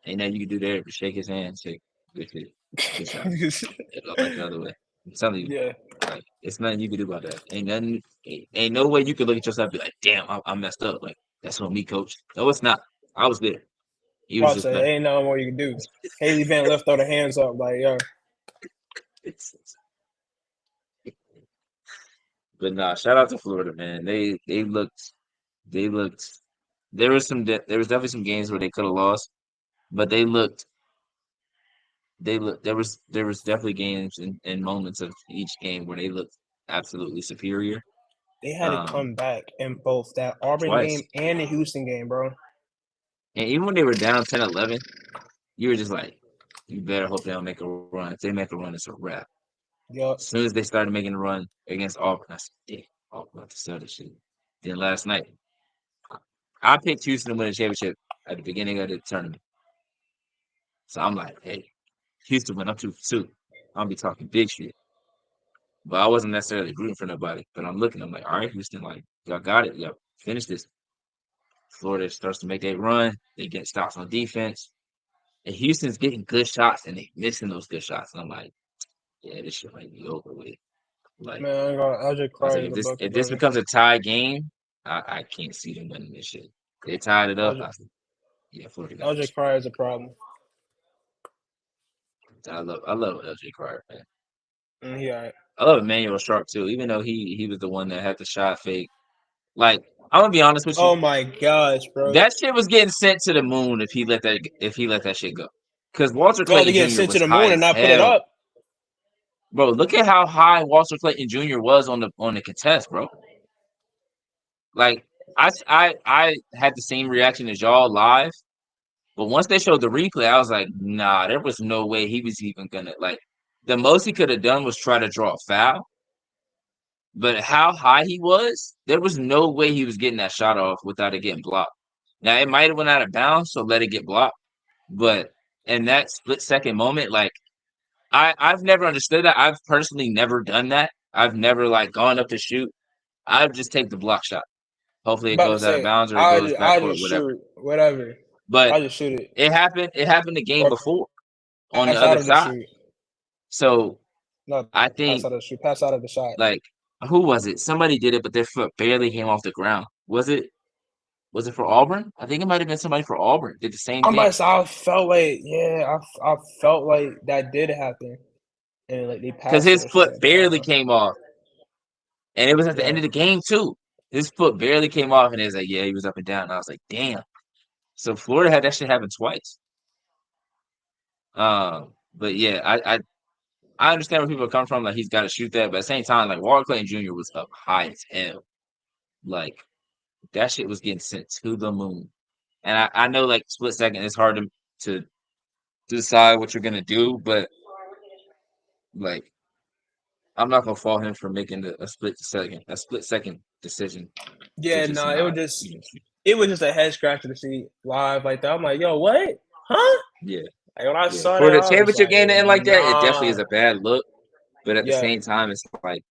ain't nothing you can do there but shake his hand, say, good shit, good shot. It looked like the other way. I'm telling you, Yeah. like, it's nothing you can do about that. Ain't nothing, ain't no way you can look at yourself and be like, damn, I messed up. Like, that's on me, coach. No, it's not. I was there. He was I'll just say better. ain't nothing more you can do. Haley Van left all the hands up like yo. It's, but nah, shout out to Florida, man. They looked. There was definitely some games where they could have lost, but they looked. They looked. There was definitely games and moments of each game where they looked absolutely superior. They had to Um, come back in both that Auburn game Twice, and the Houston game, bro. and even when they were down 10-11, you were just like, you better hope they don't make a run. If they make a run, it's a wrap. Yup. As soon as they started making a run against Auburn, I said, damn, Auburn about to sell this shit. Then last night, I picked Houston to win a championship at the beginning of the tournament. So I'm like, hey, Houston went up 2-2. I'll be talking big shit. But I wasn't necessarily rooting for nobody. But I'm looking, I'm like, all right, Houston, like, y'all got it. Y'all finish this. Florida starts to make that run. They get stops on defense. And Houston's getting good shots and they missing those good shots. And I'm like, yeah, this shit might be over with. Like, Man, I'll just I was cry like, in the bucket, if this brother. becomes a tie game, I can't see them winning this shit. They tied it I'll up. just, I said, yeah, Florida got I'll this just shit. cry as a problem. I love LJ Cryer, man. He all right. I love Emmanuel Sharp too, even though he was the one that had the shot fake. Like, I'm gonna be honest with you, Oh my gosh, bro. that shit was getting sent to the moon if he let that shit go. Because Walter Y'all to Clayton get Jr. sent to was the high moon and as not put it hell. up. Bro, look at how high Walter Clayton Jr. was on the contest, bro. Like I had the same reaction as y'all live, but once they showed the replay, I was like, nah, there was no way he was even gonna like. The most he could have done was try to draw a foul, but how high he was, there was no way he was getting that shot off without it getting blocked. Now it might have went out of bounds, so let it get blocked. But in that split second moment, like I've never understood that. I've personally never done that. I've never like gone up to shoot. I just take the block shot. Hopefully it About to goes out of say, bounds or it goes I backcourt, just whatever. shoot whatever. But I just shoot it it happened. It happened the game or before on the pass other out of the side. shoot. So Not I pass think out of the shoot. Pass out of the shot. like who was it? Somebody did it, but their foot barely came off the ground. Was it? Was it for Auburn? I think it might have been somebody for Auburn. Did the same thing I felt like I felt like that did happen, and like they because passed it his or foot something. But I don't barely know. came off, and it was at the Yeah. end of the game too. His foot barely came off, and it was like, yeah, he was up and down. And I was like, damn. So Florida had that shit happen twice. But yeah, I understand where people are coming from. Like he's got to shoot that, but at the same time, like Walter Clayton Jr. was up high as hell. Like that shit was getting sent to the moon. And I know like split second, it's hard to decide what you're gonna do, but like I'm not gonna fault him for making a split second decision to Yeah, just no, not, shoot. it was just a head scratcher to see live like that. I'm like, yo, what? Huh? Yeah, Like when I yeah. saw For that, the I was championship like, game to end like that, it definitely is nah. a bad look. But at the Yeah. same time, it's like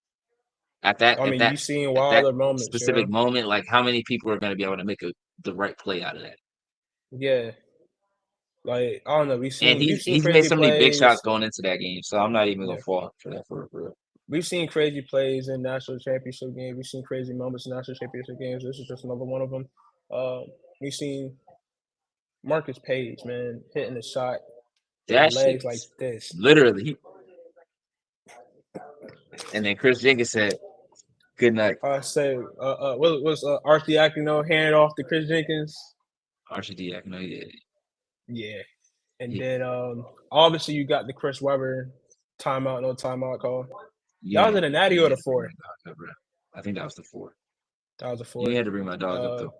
I mean, you seen at that wilder moments, you specific know? moment, like how many people are gonna be able to make the right play out of that? Yeah. Like, I don't know. And We've seen he's made crazy so many big shots plays. going into that game, so I'm not even gonna Yeah. fault him for that for real. We've seen crazy plays in national championship games. We've seen crazy moments in national championship games. This is just another one of them. We've seen Marcus Page, man, hitting a shot with his That shit legs like was this. literally. And then Chris Jenkins said, "Good night, I say, what was Archie Aquino handed off to Chris Jenkins? RCD." I know he did. Yeah. And Yeah, then obviously you got the Chris Webber timeout, no timeout call. That was yeah, in the natty you or the had to bring my four. dog up, bro. I think that was the four. That was a You four. had to bring my dog up Uh, though.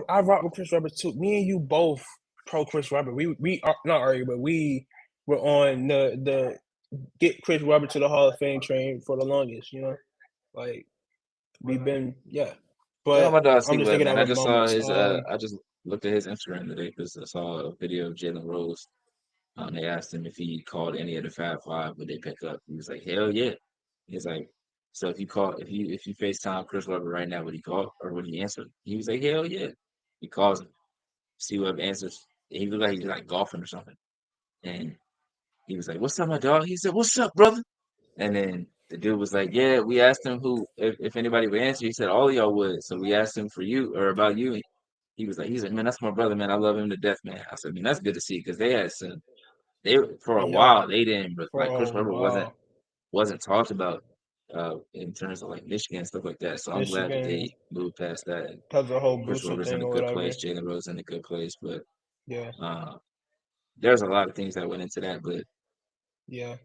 I rock with Chris Webber too. Me and you both pro Chris Webber. We are not argue, but we were on the get Chris Webber to the Hall of Fame train for the longest. You know, like we've been Shout out But my dog I'm C just Web, thinking man. of I a just saw moments. his looked at his Instagram today because I saw a video of Jalen Rose. They asked him if he called any of the Fab Five, would they pick up? He was like, "Hell yeah!" He's like, "So if you FaceTime Chris Webber right now, would he call or would he answer?" He was like, "Hell yeah!" He calls him, see what answers. He looked like he's like golfing or something, and he was like, "What's up, my dog?" He said, "What's up, brother?" And then the dude was like, "Yeah, we asked him who if anybody would answer." He said, "All of y'all would." So we asked him for you or about you. He's like, "Man, that's my brother, man. I love him to death, man." I said, "Man, that's good to see because they had some." They for a Yeah, while they didn't for like Chris a Webber while. wasn't talked about in terms of like Michigan and stuff like that. So I'm glad that Michigan they moved past that. And because of the whole Chris booster Webber's in thing a or good whatever. place. Jalen Rose in a good place, but Yeah, uh, there's a lot of things that went into that. But yeah.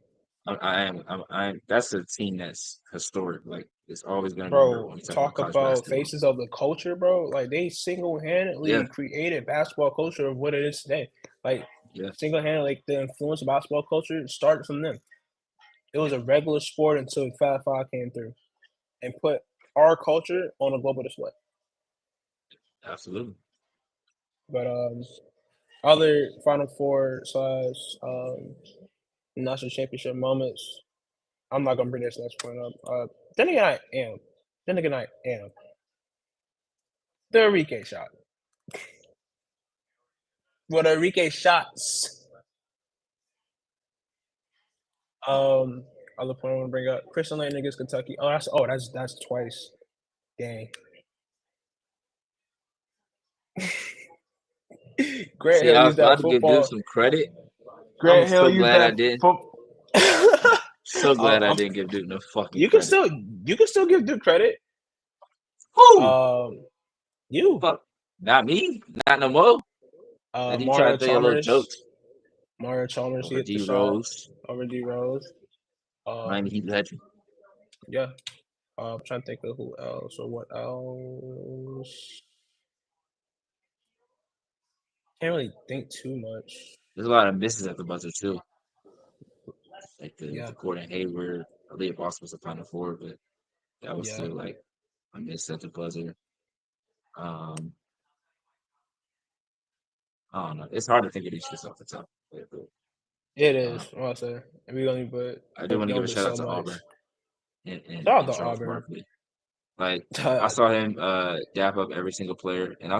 I am that's a team that's historic. Like it's always going to remember Bro, when you talk about talk college about basketball. faces of the culture, bro. Like they single Yeah, handedly created basketball culture of what it is today. Like yeah, single handedly, like the influence of basketball culture started from them. It was a regular sport until Fab Five came through and put our culture on a global display. absolutely. But other Final Four slash national championship moments. I'm not gonna bring this next point up. Then again, I am. Then again, I am. The Enrique shot. What Enrique shots. Other point I want to bring up. Christian Lane against Kentucky. That's twice. Dang. Grant See, Hill I was used about that to give dude football. some credit. I'm Grant Hill so used glad I that didn't. football. So glad I I'm, didn't give dude no fucking you can credit. still give Duke credit. Who? Um, you, Fuck. Not me. Not no more. I think you try Mario to throw your little Chalmers. jokes Mario Chalmers, he over hit the D shot Rose, over D Rose. Miami Heat legend. Yeah. I'm trying to think of who else or what else. Can't really think too much. There's a lot of misses at the buzzer too. Like Yeah, the Gordon Hayward, Aaliyah Boston was a Final Four, but that was yeah. still like a miss at the buzzer. Um, I don't know. It's hard to think of these shits off the top. But, It uh, is. I'll say. And we only I do but want to give don't a do shout out so to much. Auburn Shout out and to Charles Auburn. Barkley. Like I saw him dap up every single player, and Yeah,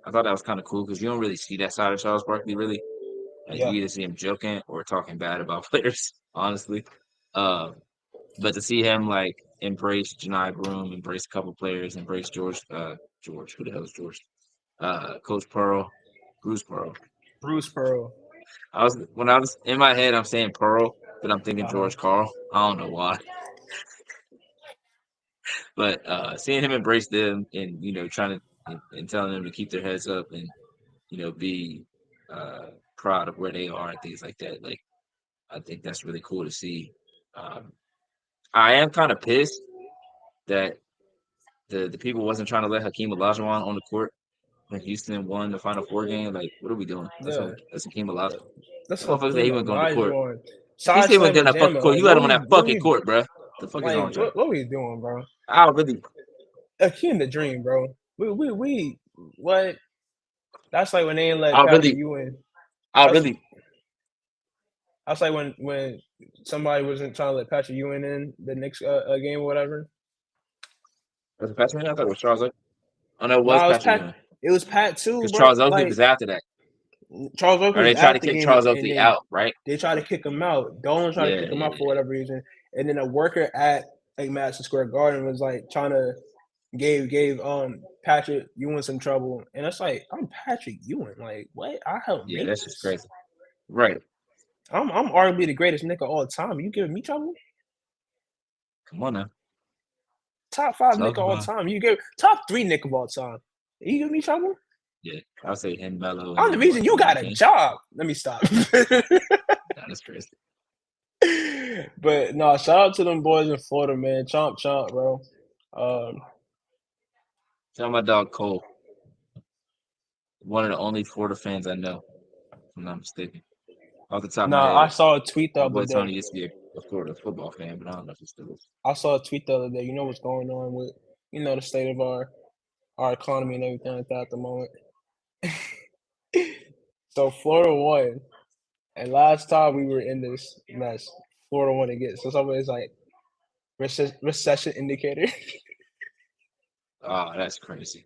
I thought that was kind of cool because you don't really see that side of Charles Barkley really. Like you yeah. either see him joking or talking bad about players, honestly. Uh, but to see him like embrace Janai Broom, embrace a couple players, embrace George, who the hell is George? Coach Pearl, Bruce Pearl. Bruce Pearl. When I was in my head, I'm saying Pearl, but I'm thinking Uh huh. George Carl. I don't know why, but seeing him embrace them and trying to and telling them to keep their heads up and be uh, proud of where they are and things like that. Like I think that's really cool to see. Um, I am kind of pissed that the people wasn't trying to let Hakeem Olajuwon on the court when Houston won the Final Four game. Like, what are we doing? Yeah. That's Hakeem Olajuwon. That's That motherfucker said Hakeem he wasn't going to the court. Olajuwon. If he said he wasn't Sideslam getting and that fucking jamming. court, Like you had what him on we that fucking court, bro. The fuck is wrong with y'all? what we doing, bro? I really, Hakeem the Dream, bro. We what? That's like when they ain't let I Patrick really, Ewing. I That's really. that's like when somebody wasn't trying to let Patrick Ewing in the next game or whatever. Was it Patrick Ewing? I thought it was Charles Oakley. Oh no, it was No, Patrick Ewing it was Pat too, because bro. Charles Oakley Like was after that. Charles Oakley Or was they tried to at the kick game, Charles and Oakley then out, right? they tried to kick him out. Dolan tried to Yeah, kick him yeah, out for yeah. whatever reason, and then a worker at like Madison Square Garden was like trying to gave Patrick Ewing some trouble, and it's like I'm Patrick Ewing, like what? I helped Yeah, make that's just this. crazy. Right. I'm arguably the greatest nigga of all time. You giving me trouble? Come on now. Top five Talk nigga of all about it. time. You give top three nigga of all time. You giving me trouble? Yeah, I'll say him, Melo, and I'm the then reason what? you Dominic got a King. job. Let me stop. That's crazy. But no, shout out to them boys in Florida, man. Chomp chomp, bro. Um, Tell my dog Cole, one of the only Florida fans I know, if I'm not mistaken. Off the top of my nah, I head, saw a tweet the my other boy day. Tony used to be a Florida football fan, but I don't know if he still is. I saw a tweet the other day. You know what's going on with the state of our economy and everything like that at the moment. So Florida won, and last time we were in this mess, Florida won again. So somebody's like recession indicator. Oh, that's crazy.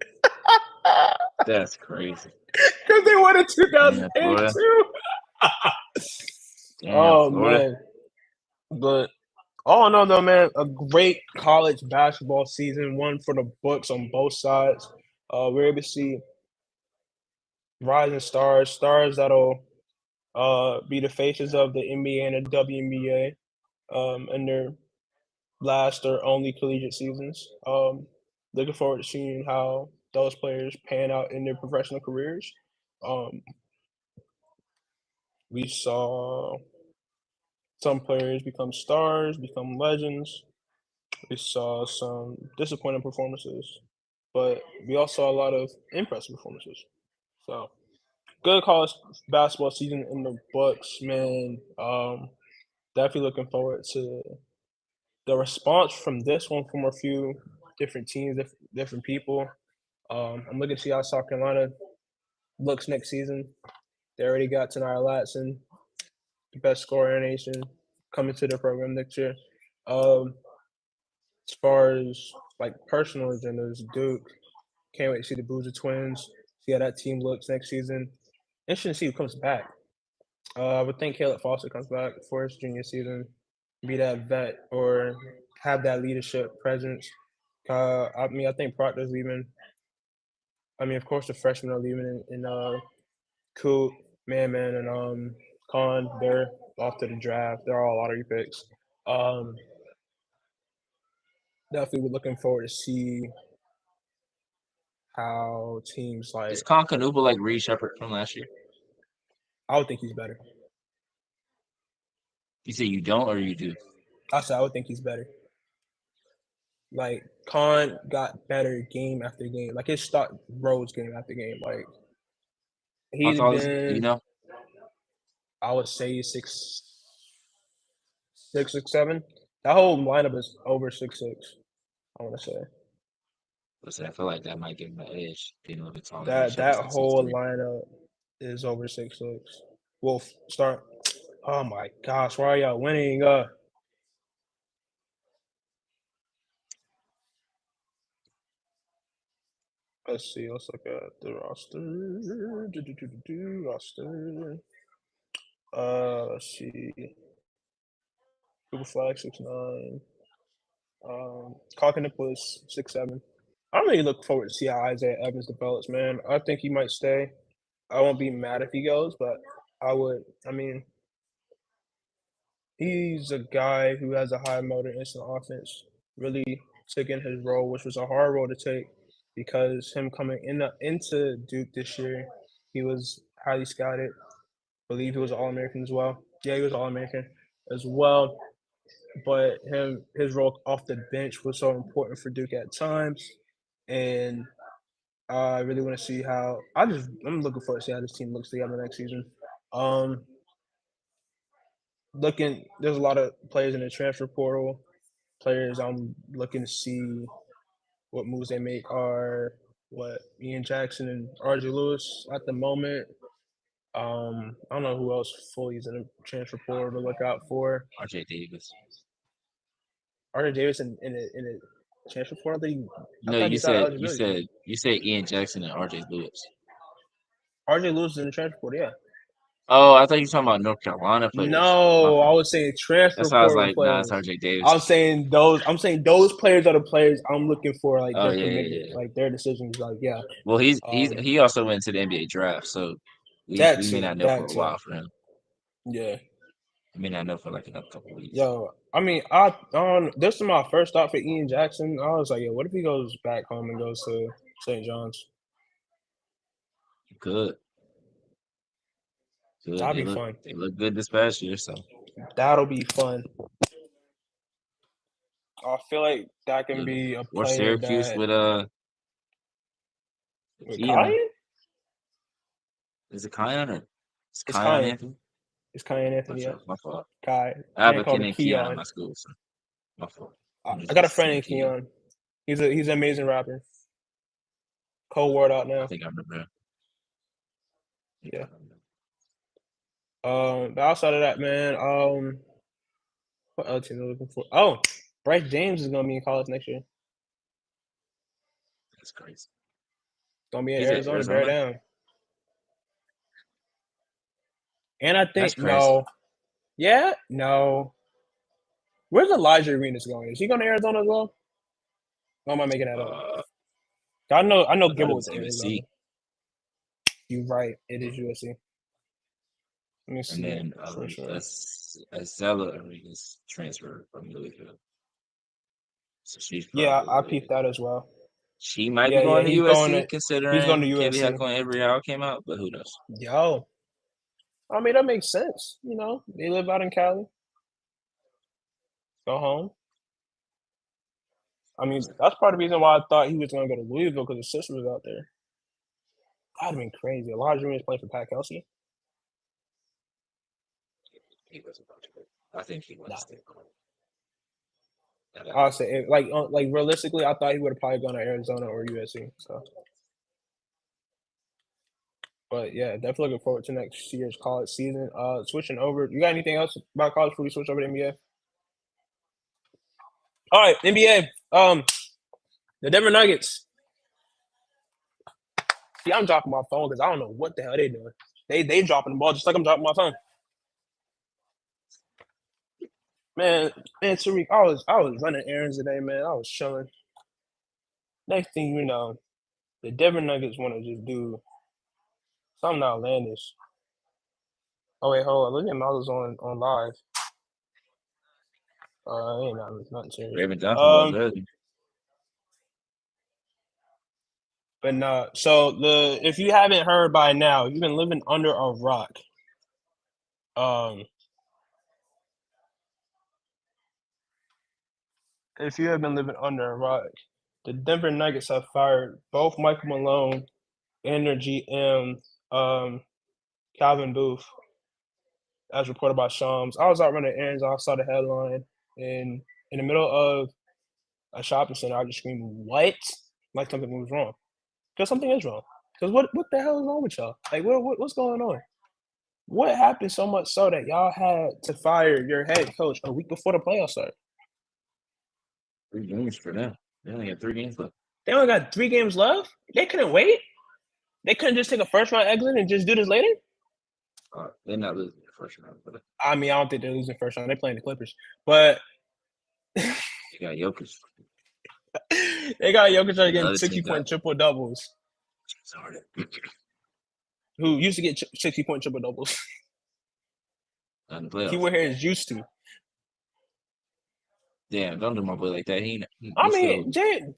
That's crazy. Because they won in Damn, Florida. 2002. Damn, Oh Florida. man. But all in all though, man, a great college basketball season, one for the books on both sides. We're able to see rising stars that'll be the faces of the NBA and the WNBA in their last or only collegiate seasons. Looking forward to seeing how those players pan out in their professional careers. Um, we saw some players become stars, become legends. We saw some disappointing performances, but we also saw a lot of impressive performances. So good college basketball season in the books, man. Definitely looking forward to the response from this one from a few different teams, different people. I'm looking to see how South Carolina looks next season. They already got Tanara Latson, the best scorer in the nation, coming to their program next year. As far as like personal agendas, Duke, can't wait to see the Boozer twins, see how that team looks next season. Interesting to see who comes back. I would think Caleb Foster comes back for his junior season, be that vet or have that leadership presence. I think Proctor's leaving. I mean, of course, the freshmen are leaving, and Coop, Man, and Con. They're off to the draft. They're all lottery picks. Um, Definitely, we're looking forward to see how teams like. Is Concanuba like Reed Shepherd from last year? I would think he's better. You say you don't or you do? I would think he's better. Like Khan got better game after game. Like his start rose game after game. Like How he's tall is he? Do you been, know? I would say 6'7". That whole lineup is over 6'6". I want to say Listen, I feel like that might give him an edge, being a little bit taller. Reed that Shepherd's like whole 6'3". lineup is over 6'6". Wolf start. Oh my gosh, why are y'all winning? Let's see. Let's look at the roster. Roster. Let's see. Cooper Flag 6'9". Kalkinick was 6'7". I'm really looking forward to see how Isaiah Evans develops, man. I think he might stay. I won't be mad if he goes, but I would. I mean, he's a guy who has a high motor instant offense. Really took in his role, which was a hard role to take because him coming into Duke this year, he was highly scouted. I believe he was All American as well. Yeah, he was All American as well. But his role off the bench was so important for Duke at times, and I really want to see how. I'm looking forward to see how this team looks together next season. Um, there's a lot of players in the transfer portal. Players I'm looking to see what moves they make are what Ian Jackson and RJ Lewis at the moment. I don't know who else fully is in the transfer portal to look out for. RJ Davis. RJ Davis in a transfer portal. I No, thought he you signed said eligibility. Ian Jackson and RJ Lewis. RJ Lewis is in the transfer portal. Yeah. Oh, I thought you were talking about North Carolina players. My No, I fault. was saying transfer That's why I was portal like, nah, it's players. RJ Davis. I'm saying those players are the players I'm looking for, like Oh their yeah, commitment, yeah. like their decisions. Like, yeah, Well, um, he also went to the NBA draft, so that we may too, not know for that a too. while for him. Yeah, We may not know for like another couple of weeks. yo, I mean, I on this is my first thought for Ian Jackson. I was like, yo, what if he goes back home and goes to St. John's? Good. That'd be fun. They look good this past year, so That'll be fun. I feel like that can good. be a Or player Syracuse that with Te-Hina. Kyan. Is it Kion or it's It's Kion Kyan. Anthony? It's Kyan Not Anthony. Yeah, sure. My fault. Kai. I have Man a called kid it named Keon in Keon. my school, so my fault. I got a friend named Keon. He's an amazing rapper. Cold word out I now. think I remember him. Yeah. But outside of that, man, what other team are looking for? Oh, Bryce James is gonna be in college next year. That's crazy. Gonna be in He's at Arizona. Bear Arizona. down. And I That's think crazy. no, yeah, no. Where's Elijah Arenas going? Is he going to Arizona as well? Or am I making that up? Uh, I know I thought it Gibble was went to Arizona. USC, You're right. It is USC. Let me and see then for sure. a Zella Arenas transfer from Louisville. So she's Yeah, I probably peeped that as well. she might be Yeah, yeah, going to USC he's going considering to Kelly USC. Huck on Avery Howe came out, but who knows? Yo, I mean that makes sense. You know, they live out in Cali. Go home. I mean, that's part of the reason why I thought he was going to go to Louisville because his sister was out there. That'd have been crazy. Elijah Arenas playing for Pat Kelsey. He wasn't about to go. I think he wants Nah, to stay. I'll say like realistically, I thought he would have probably gone to Arizona or USC. So. But yeah, definitely looking forward to next year's college season. Switching over, you got anything else about college before we switch over to NBA? All right, NBA. The Denver Nuggets. See, I'm dropping my phone because I don't know what the hell they doing. They dropping the ball just like I'm dropping my phone. Man, Tariq, I was running errands today, man. I was chilling. Next thing you know, the Denver Nuggets want to just do something outlandish. Oh wait, hold on. Look at Miles on live. Ain't nothing serious. Raven Johnson was early. But no, so if you haven't heard by now, you've been living under a rock. If you have been living under a rock, the Denver Nuggets have fired both Michael Malone and their GM, Calvin Booth, as reported by Shams. I was out running errands. I saw the headline, and in the middle of a shopping center, I just screamed, "What?" Like something was wrong. Because something is wrong. Because what the hell is wrong with y'all? Like, what's going on? What happened so much so that y'all had to fire your head coach a week before the playoffs started? 3 games for them. They only had 3 games left. They only got 3 games left. They couldn't wait. They couldn't just take a first round exit and just do this later. They're not losing the first round. But I mean, I don't think they're losing first round. They're playing the Clippers, but you got Jokic. they got Jokic The getting other team 60-point got triple doubles. Sorry. Who used to get 60-point triple doubles? In the He playoffs. went here is used to. Damn, don't do my boy like that. He I still. mean, James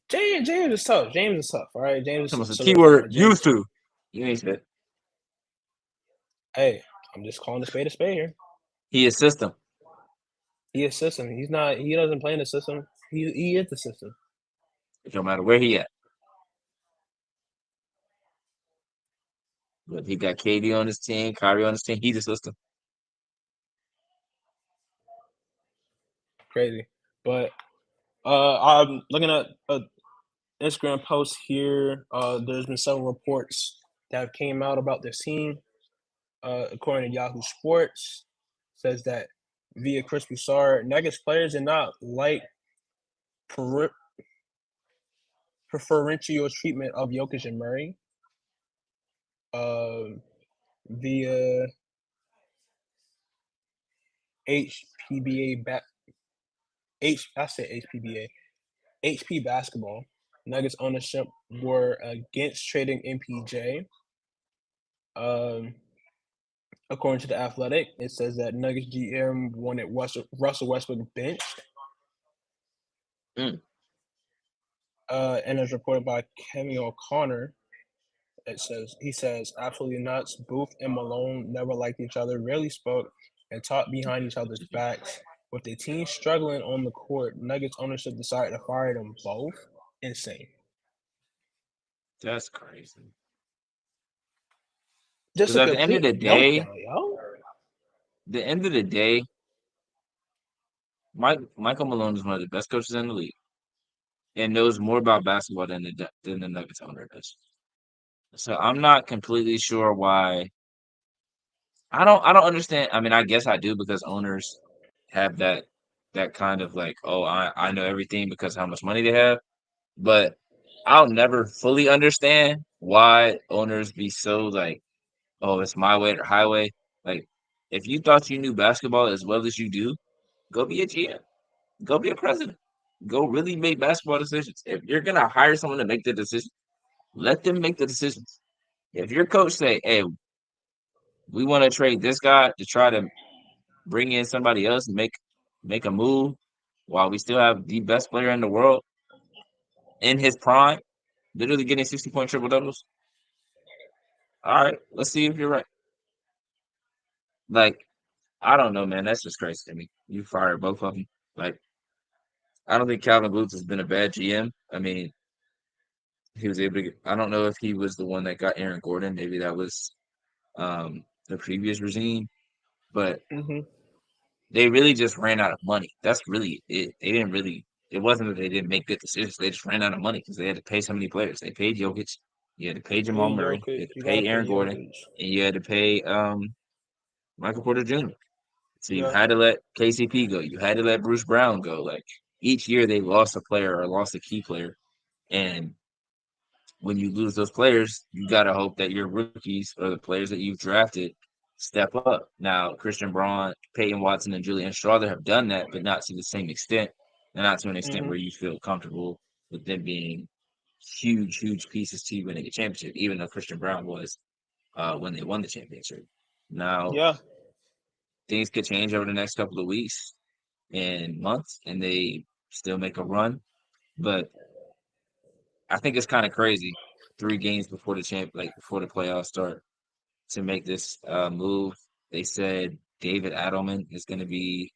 is tough. James is tough. All right, James Almost is a keyword. solidified. Used to. You ain't said. Hey, I'm just calling a spade here. He is system. He is system. He's not. He doesn't play in the system. He is the system. It don't matter where he at. But he got KD on his team, Kyrie on his team. He's the system. Crazy, but I'm looking at an Instagram post here. There's been several reports that have came out about this team. According to Yahoo Sports, says that via Chris Broussard, Nuggets players did not like preferential treatment of Jokic and Murray. Via HPBA I said HPBA HP basketball. Nuggets ownership were against trading MPJ. According to the Athletic, it says that Nuggets GM wanted Russell Westbrook benched. Mm. And as reported by Kevin O'Connor, he says absolutely nuts. Booth and Malone never liked each other, rarely spoke, and talked behind each other's backs. With the team struggling on the court, Nuggets ownership decided to fire them both. Insane. That's crazy. Just Because a at the end of complete the day, meltdown, yo. the end of the day, Michael Malone is one of the best coaches in the league, and knows more about basketball than the Nuggets owner does. So I'm not completely sure why I don't understand. I mean, I guess I do because owners have that kind of like, oh, I know everything because how much money they have. But I'll never fully understand why owners be so like, oh, it's my way or highway. Like, if you thought you knew basketball as well as you do, go be a GM, go be a president, go really make basketball decisions. If you're gonna hire someone to make the decision, let them make the decisions. If your coach say, "Hey, we want to trade this guy to try to bring in somebody else and make a move while we still have the best player in the world in his prime, literally getting 60-point triple doubles," all right, let's see if you're right. Like, I don't know, man. That's just crazy to me. You fired both of them. Like, I don't think Calvin Booth has been a bad GM. I mean, he was able to I don't know if he was the one that got Aaron Gordon. Maybe that was the previous regime, but Mhm. they really just ran out of money. That's really it. They didn't really. It wasn't that they didn't make good decisions. They just ran out of money because they had to pay so many players. They paid Jokic, you had to pay Jamal Pay Murray, you Jokic. had to You gotta pay pay Aaron Gordon, Jokic. and you had to pay Michael Porter Jr. So you Yeah. had to let KCP go. You had to let Bruce Brown go. Like each year they lost a player or lost a key player, and when you lose those players, you got to hope that your rookies or the players that you've drafted step up. Now, Christian Braun, Peyton Watson, and Julian Strawther have done that, but not to the same extent, and not to an extent Mhm. where you feel comfortable with them being huge, huge pieces to you winning a championship, even though Christian Brown was when they won the championship. Now, Yeah. things could change over the next couple of weeks and months, and they still make a run, but I think it's kind of crazy 3 games before like before the playoffs start to make this move. They said David Adelman is going to be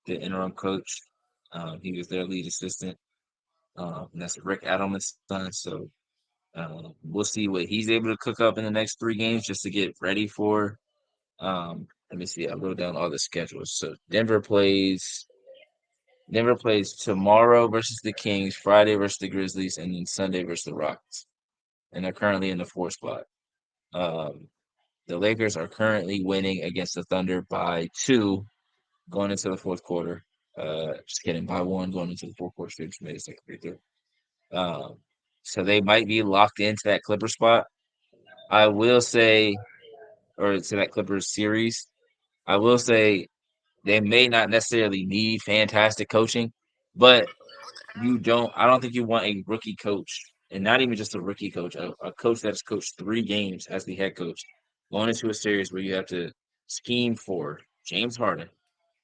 the interim coach. He was their lead assistant. And that's Rick Adelman's son. So we'll see what he's able to cook up in the next 3 games just to get ready for. Let me see. I wrote down all the schedules. So Denver plays tomorrow versus the Kings, Friday versus the Grizzlies, and then Sunday versus the Rockets. And they're currently in the 4th spot. Um, the Lakers are currently winning against the Thunder by 2 going into the fourth quarter. Just kidding, by 1 going into the fourth quarter. So just made a second free throw. Um, so they might be locked into that Clipper spot. I will say, or to that Clippers series, I will say they may not necessarily need fantastic coaching, but I don't think you want a rookie coach, and not even just a rookie coach, a coach that's coached 3 games as the head coach, going into a series where you have to scheme for James Harden,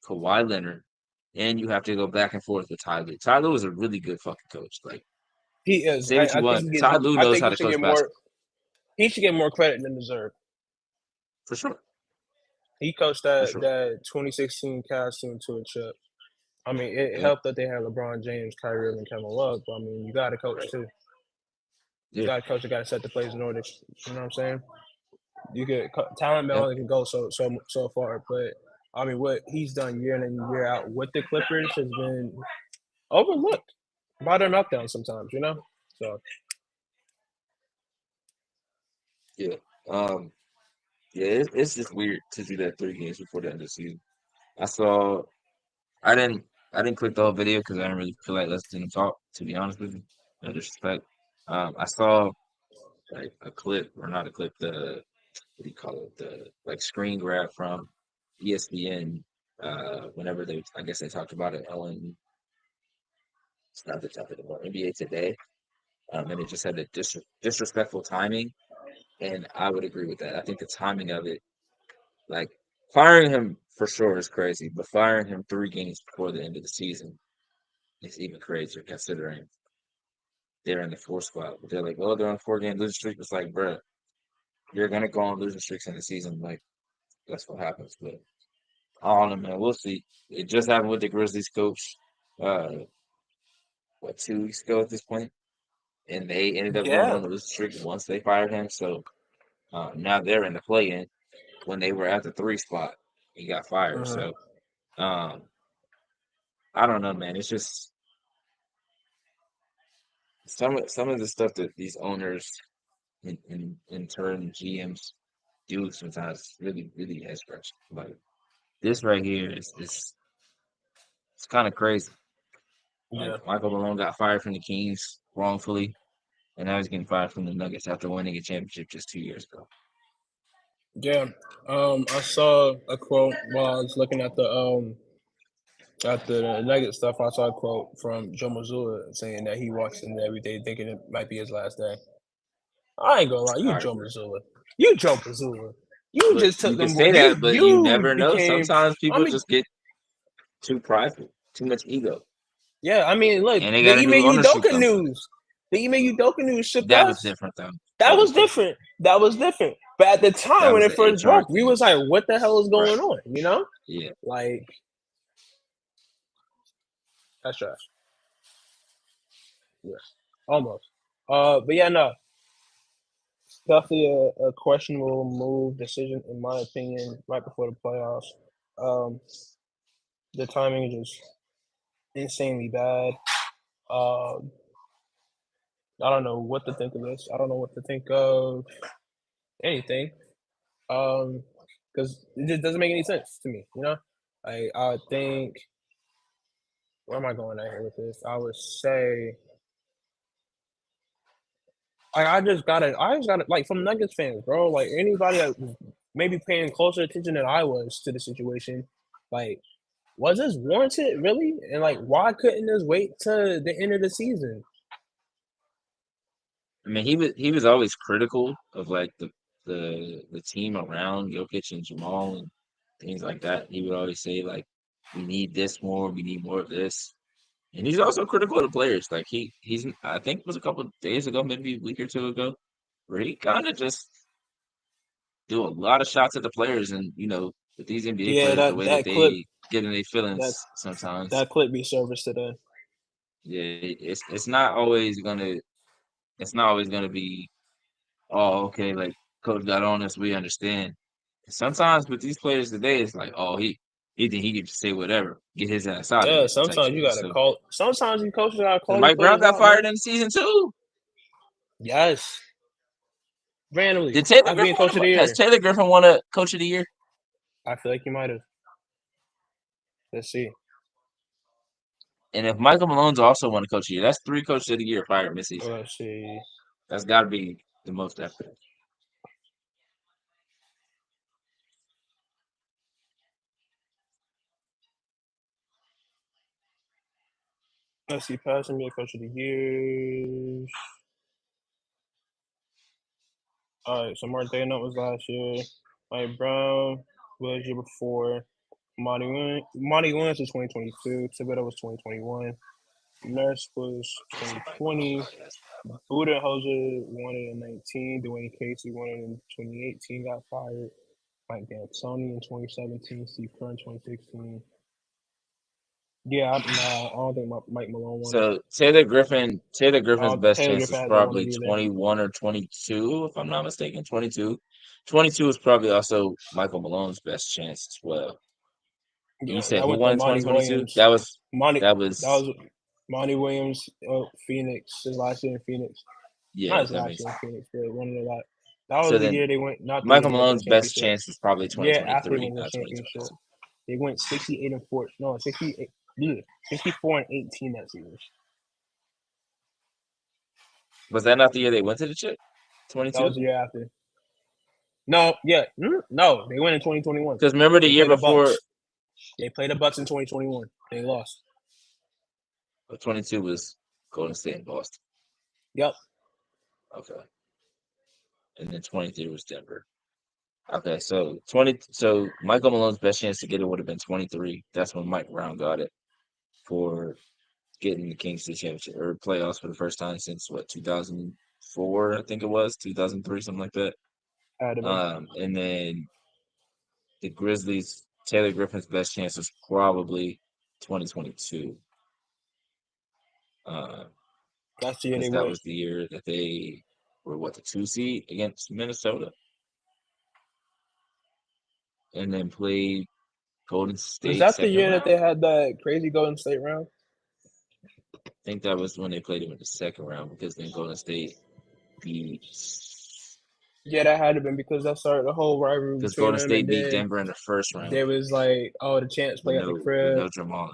Kawhi Leonard, and you have to go back and forth with Ty Lue. Ty Lue is a really good fucking coach. Like, He is. say what you I think want, he gets. Ty Lue I knows think how he to should coach get more. basketball He should get more credit than deserved. for sure, He coached for that sure. 2016 Cavs team to a chip. I mean, it Yeah, helped that they had LeBron James, Kyrie Irving, Kevin Love. But I mean, you got to coach too. You yeah, got to coach. You got to set the plays in order. You know what I'm saying? You could talent yeah, only can go so far, but I mean, what he's done year in and year out with the Clippers has been overlooked by their meltdown sometimes. You know, so yeah. Um, yeah, it's just weird to do that 3 games before the end of the season. I saw I didn't I didn't click the whole video because I didn't really feel like listening to him talk, to be honest with you. No disrespect. I saw like a clip or not a clip, the what do you call it? The like screen grab from ESPN whenever I guess they talked about it on it's not the topic about NBA Today. And it just had the disrespectful timing. And I would agree with that. I think the timing of it, like firing him for sure is crazy, but firing him 3 games before the end of the season is even crazier considering they're in the 4th spot. But they're like, oh, they're on a 4 game losing streak. It's like, bro, you're gonna go on losing streaks in the season. Like that's what happens. But I don't know, man. We'll see. It just happened with the Grizzlies coach, uh, 2 weeks ago at this point, and they ended up going yeah. on the losing streak once they fired him. So now they're in the play-in when they were at the 3 spot. He got fired. Uh-huh. So um, I don't know, man. It's just some of the stuff that these owners in turn GMs do sometimes really, really head scratching. Like this right here is it's kind of crazy. Yeah. Like Michael Malone got fired from the Kings wrongfully, and now he's getting fired from the Nuggets after winning a championship just 2 years ago. Yeah. I saw a quote while I was looking at the Nugget stuff. I saw a quote from Joe Mazzulla saying that he walks in every day thinking it might be his last day. I ain't gonna lie, you Fired Joe for it. Mazzulla. You Joe Mazzulla. You But just took you can them. say that, but you You never know. became. Sometimes I people mean, just get too prideful, too much ego, yeah. I mean, look, and they the got to Ime do ownership Udoka comes with it. news. The Ime Udoka news shook That was us. different, though. That That was was different. different. That was different. But at the time That when was it the first HR broke, we thing, was like, "What the hell is right? going on?" You know, Yeah. like that's trash. Yeah, almost. But yeah, no, definitely a questionable move decision in my opinion. Right before the playoffs, um, the timing is just insanely bad. Um, I don't know what to think of this. I don't know what to think of anything. Because it just doesn't make any sense to me. You know, I think where am I going at here with this? I would say I just gotta like from Nuggets fans, bro. Like anybody that was maybe paying closer attention than I was to the situation, like was this warranted really? And like why couldn't this wait to the end of the season? I mean, he was always critical of like the team around Jokic and Jamal and things like that. He would always say like, "We need this more. We need more of this." And he's also critical of the players. Like he's I think it was a couple of days ago, maybe a week or two ago, where he kind of just do a lot of shots at the players, and with these NBA Yeah, players, the that way that that clip they get in their that feelings sometimes, that clip be service today. yeah, it's not always gonna be, oh, okay, like coach got on us, we understand. Sometimes with these players today, it's like, oh, he think he can just say whatever, get his ass out of Yeah, here type sometimes you thing. gotta So call. Sometimes you coaches gotta because call these Mike Brown players got out, fired man. in the season too. Yes, randomly Did Taylor after being Griffin win coach of the has year. Taylor Griffin won a coach of the year? I feel like you might have. Let's see. And if Michael Malone's also won a coach of the year, that's three coaches of the year fired midseason. Let's see. That's got to be the most effort. Let's see. Passing me a coach of the year. All right, so Mark Daynut was last year. Mike Brown was year before. Monty Williams was 2022. Thibodeau was 2021. Nurse was 2020. Budenholzer won it in 19. Dwayne Casey won it in 2018. Got fired. Mike D'Antoni in 2017. Steve Kerr in 2016. Yeah, I don't think Mike Malone won it. So Taylor Griffin's best Taylor chance Griffin is hasn't won it probably either. 21 or 22, if I'm not mistaken. 22. 22 is probably also Michael Malone's best chance as well. And you Yeah, said that who went won to in Monty 2022? Williams. That was Monty, that that was was Monty Williams, Phoenix, his last year in Phoenix. Not yeah, his that last makes year in sense. Phoenix, but one of the last. That was So the then year they went, not the year Michael they went to the Malone's best championship. chance is probably Yeah, after they 2023, won the not championship. 2022. They went 68 and 4. No, 68. Yeah, 64 and 18 that season. Was that not the year they went to the chip? That was 22? the year after. No, yeah, no, they went in 2021. Because remember the They year played the before, Bucks. They played the Bucks in 2021. They lost. 22 was Golden State and Boston. Yep. Okay. And then 23 was Denver. Okay, so Michael Malone's best chance to get it would have been 23. That's when Mike Brown got it for getting the Kings to the championship or playoffs for the first time since what, 2004, I think it was, 2003, something like that. Had to be. And then the Grizzlies, Taylor Griffin's best chance was probably 2022. That's the year they Because that went. was the year that they were what, the 2 seed against Minnesota, and then played Golden Was State that the second year that round. they had that crazy Golden State round? I think that was when they played him in the second round because then Golden State beat Yeah, that had to been because that started the whole rivalry Because between Golden them, State and beat then Denver in the first round there was like, oh, the chance play at the with crib. no Jamal.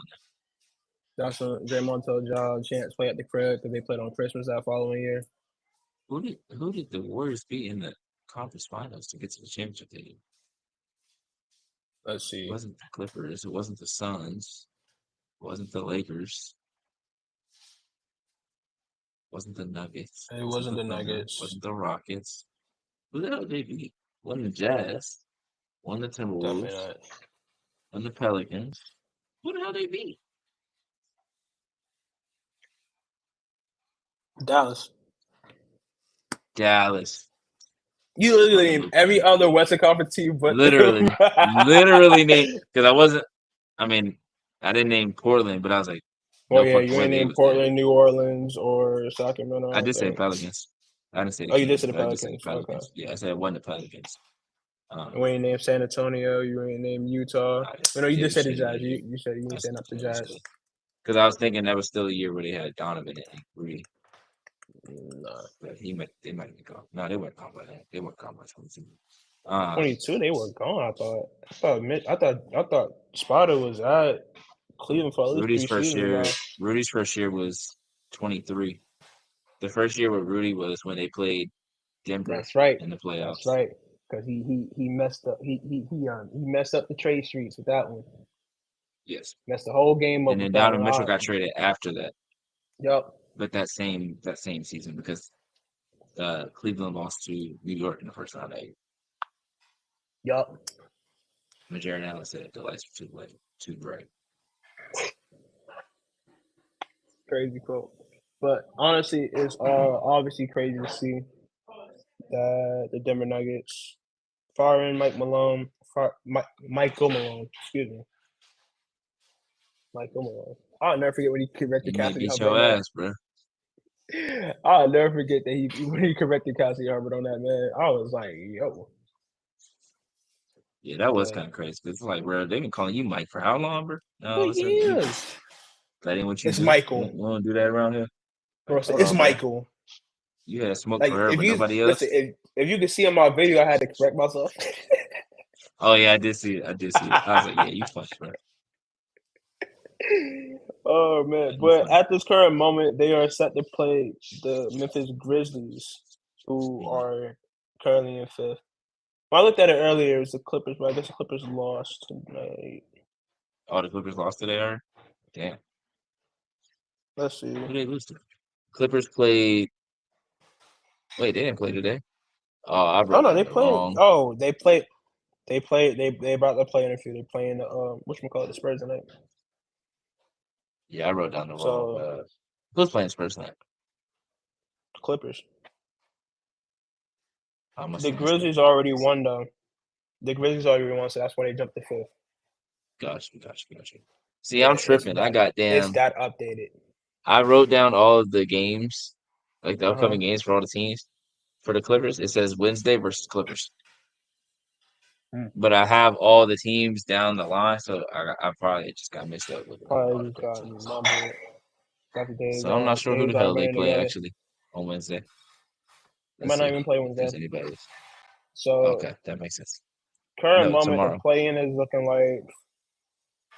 That's when Draymond told y'all chance play at the crib because they played on Christmas that following year. Who did the Warriors beat in the conference finals to get to the championship game? Let's It see. wasn't the Clippers. It wasn't the Suns. It wasn't the Lakers. It wasn't the Nuggets. It It wasn't wasn't the the Thunder. It Nuggets. wasn't the Rockets. Who the hell did they beat? Won the Jazz. Won the Definitely Timberwolves. not. Won the Pelicans. Who the hell they beat? Dallas. Dallas. You literally named every other Western Conference team but them. Literally named because I wasn't. I mean, I didn't name Portland, but I was like, Well, no yeah, fucking you way ain't they named was there. Portland, New Orleans, or Sacramento, I I don't did say the think. Pelicans. I didn't say the Oh, you did Kings, say the but I did say the Pelicans. Okay. Pelicans. Yeah, I said one the Pelicans. You ain't named San Antonio. You ain't named Utah. I No, you just said the shouldn't Jazz. name you. You said you ain't saying up the Jazz. Because I was thinking that was still a year where they had Donovan and Rudy. Nah. But they might be gone. No, they weren't gone by then. They weren't gone by 22. 22, they were gone. I thought Spada was at Cleveland for at least Rudy's 3 first seasons year. now. Rudy's first year was 23. The first year with Rudy was when they played Denver That's right. in the That's playoffs. right. Because he messed up. He messed up the trade streets with that one. Yes. Messed the whole game up And with then that Donovan one. Mitchell got traded after that. Yup. But that same season because Cleveland lost to New York in the first round. Yup. Jared Allen said the lights were too bright. Crazy quote. But honestly, it's obviously crazy to see that the Denver Nuggets firing Michael Malone. Excuse me, Michael Malone. I'll never forget when he corrected He might Cassidy beat Hubbard your on ass, bro. that. I'll never forget that he when he corrected Cassidy Hubbard on that, man. I was like, yo. Yeah, that was But kind of crazy. Cause it's like, bro, they've been calling you Mike for how long, bro? for No, listen, years. that ain't what you It's do. Michael. You don't do that around here. Bro, Like, hold it's on, bro. Michael. You had smoke Like for her, if but you nobody listen, else. if you can see on my video, I had to correct myself. Oh yeah, I did see it. I did see it. I was like, yeah, you fucked, bro. Oh Yeah, man! you But funny. at this current moment, they are set to play the Memphis Grizzlies, who Mhm. are currently in fifth. When I looked at it earlier, it was the Clippers, but I guess the Clippers lost tonight. Oh, the Clippers lost today, are? Damn. Let's see. Who they lose to? Clippers played. Wait, they didn't play today. Oh, I Oh wrote no, down they the playing. wrong. Oh, they played. They about to play in a few. They playing the whatchamacallit, the Spurs tonight. Yeah, I wrote down the wrong. So Who's playing Spurs tonight? Clippers. I must The have missed that. Grizzlies already won though. The Grizzlies already won, so that's why they jumped to fifth. Gotcha. See, Yeah, I'm tripping. it's that updated. I wrote down all of the games, like the Uh huh. upcoming games for all the teams. For the Clippers, it says Wednesday versus Clippers. But I have all the teams down the line, so I probably just got mixed up with all Probably the just Clipper got teams. remembered. Got the So I'm not sure who days the are hell they running play together. actually on Wednesday. They Let's might not see even play if there's Wednesday. anybody else. So Okay, that makes sense. current No, moment the tomorrow. play-in is looking like.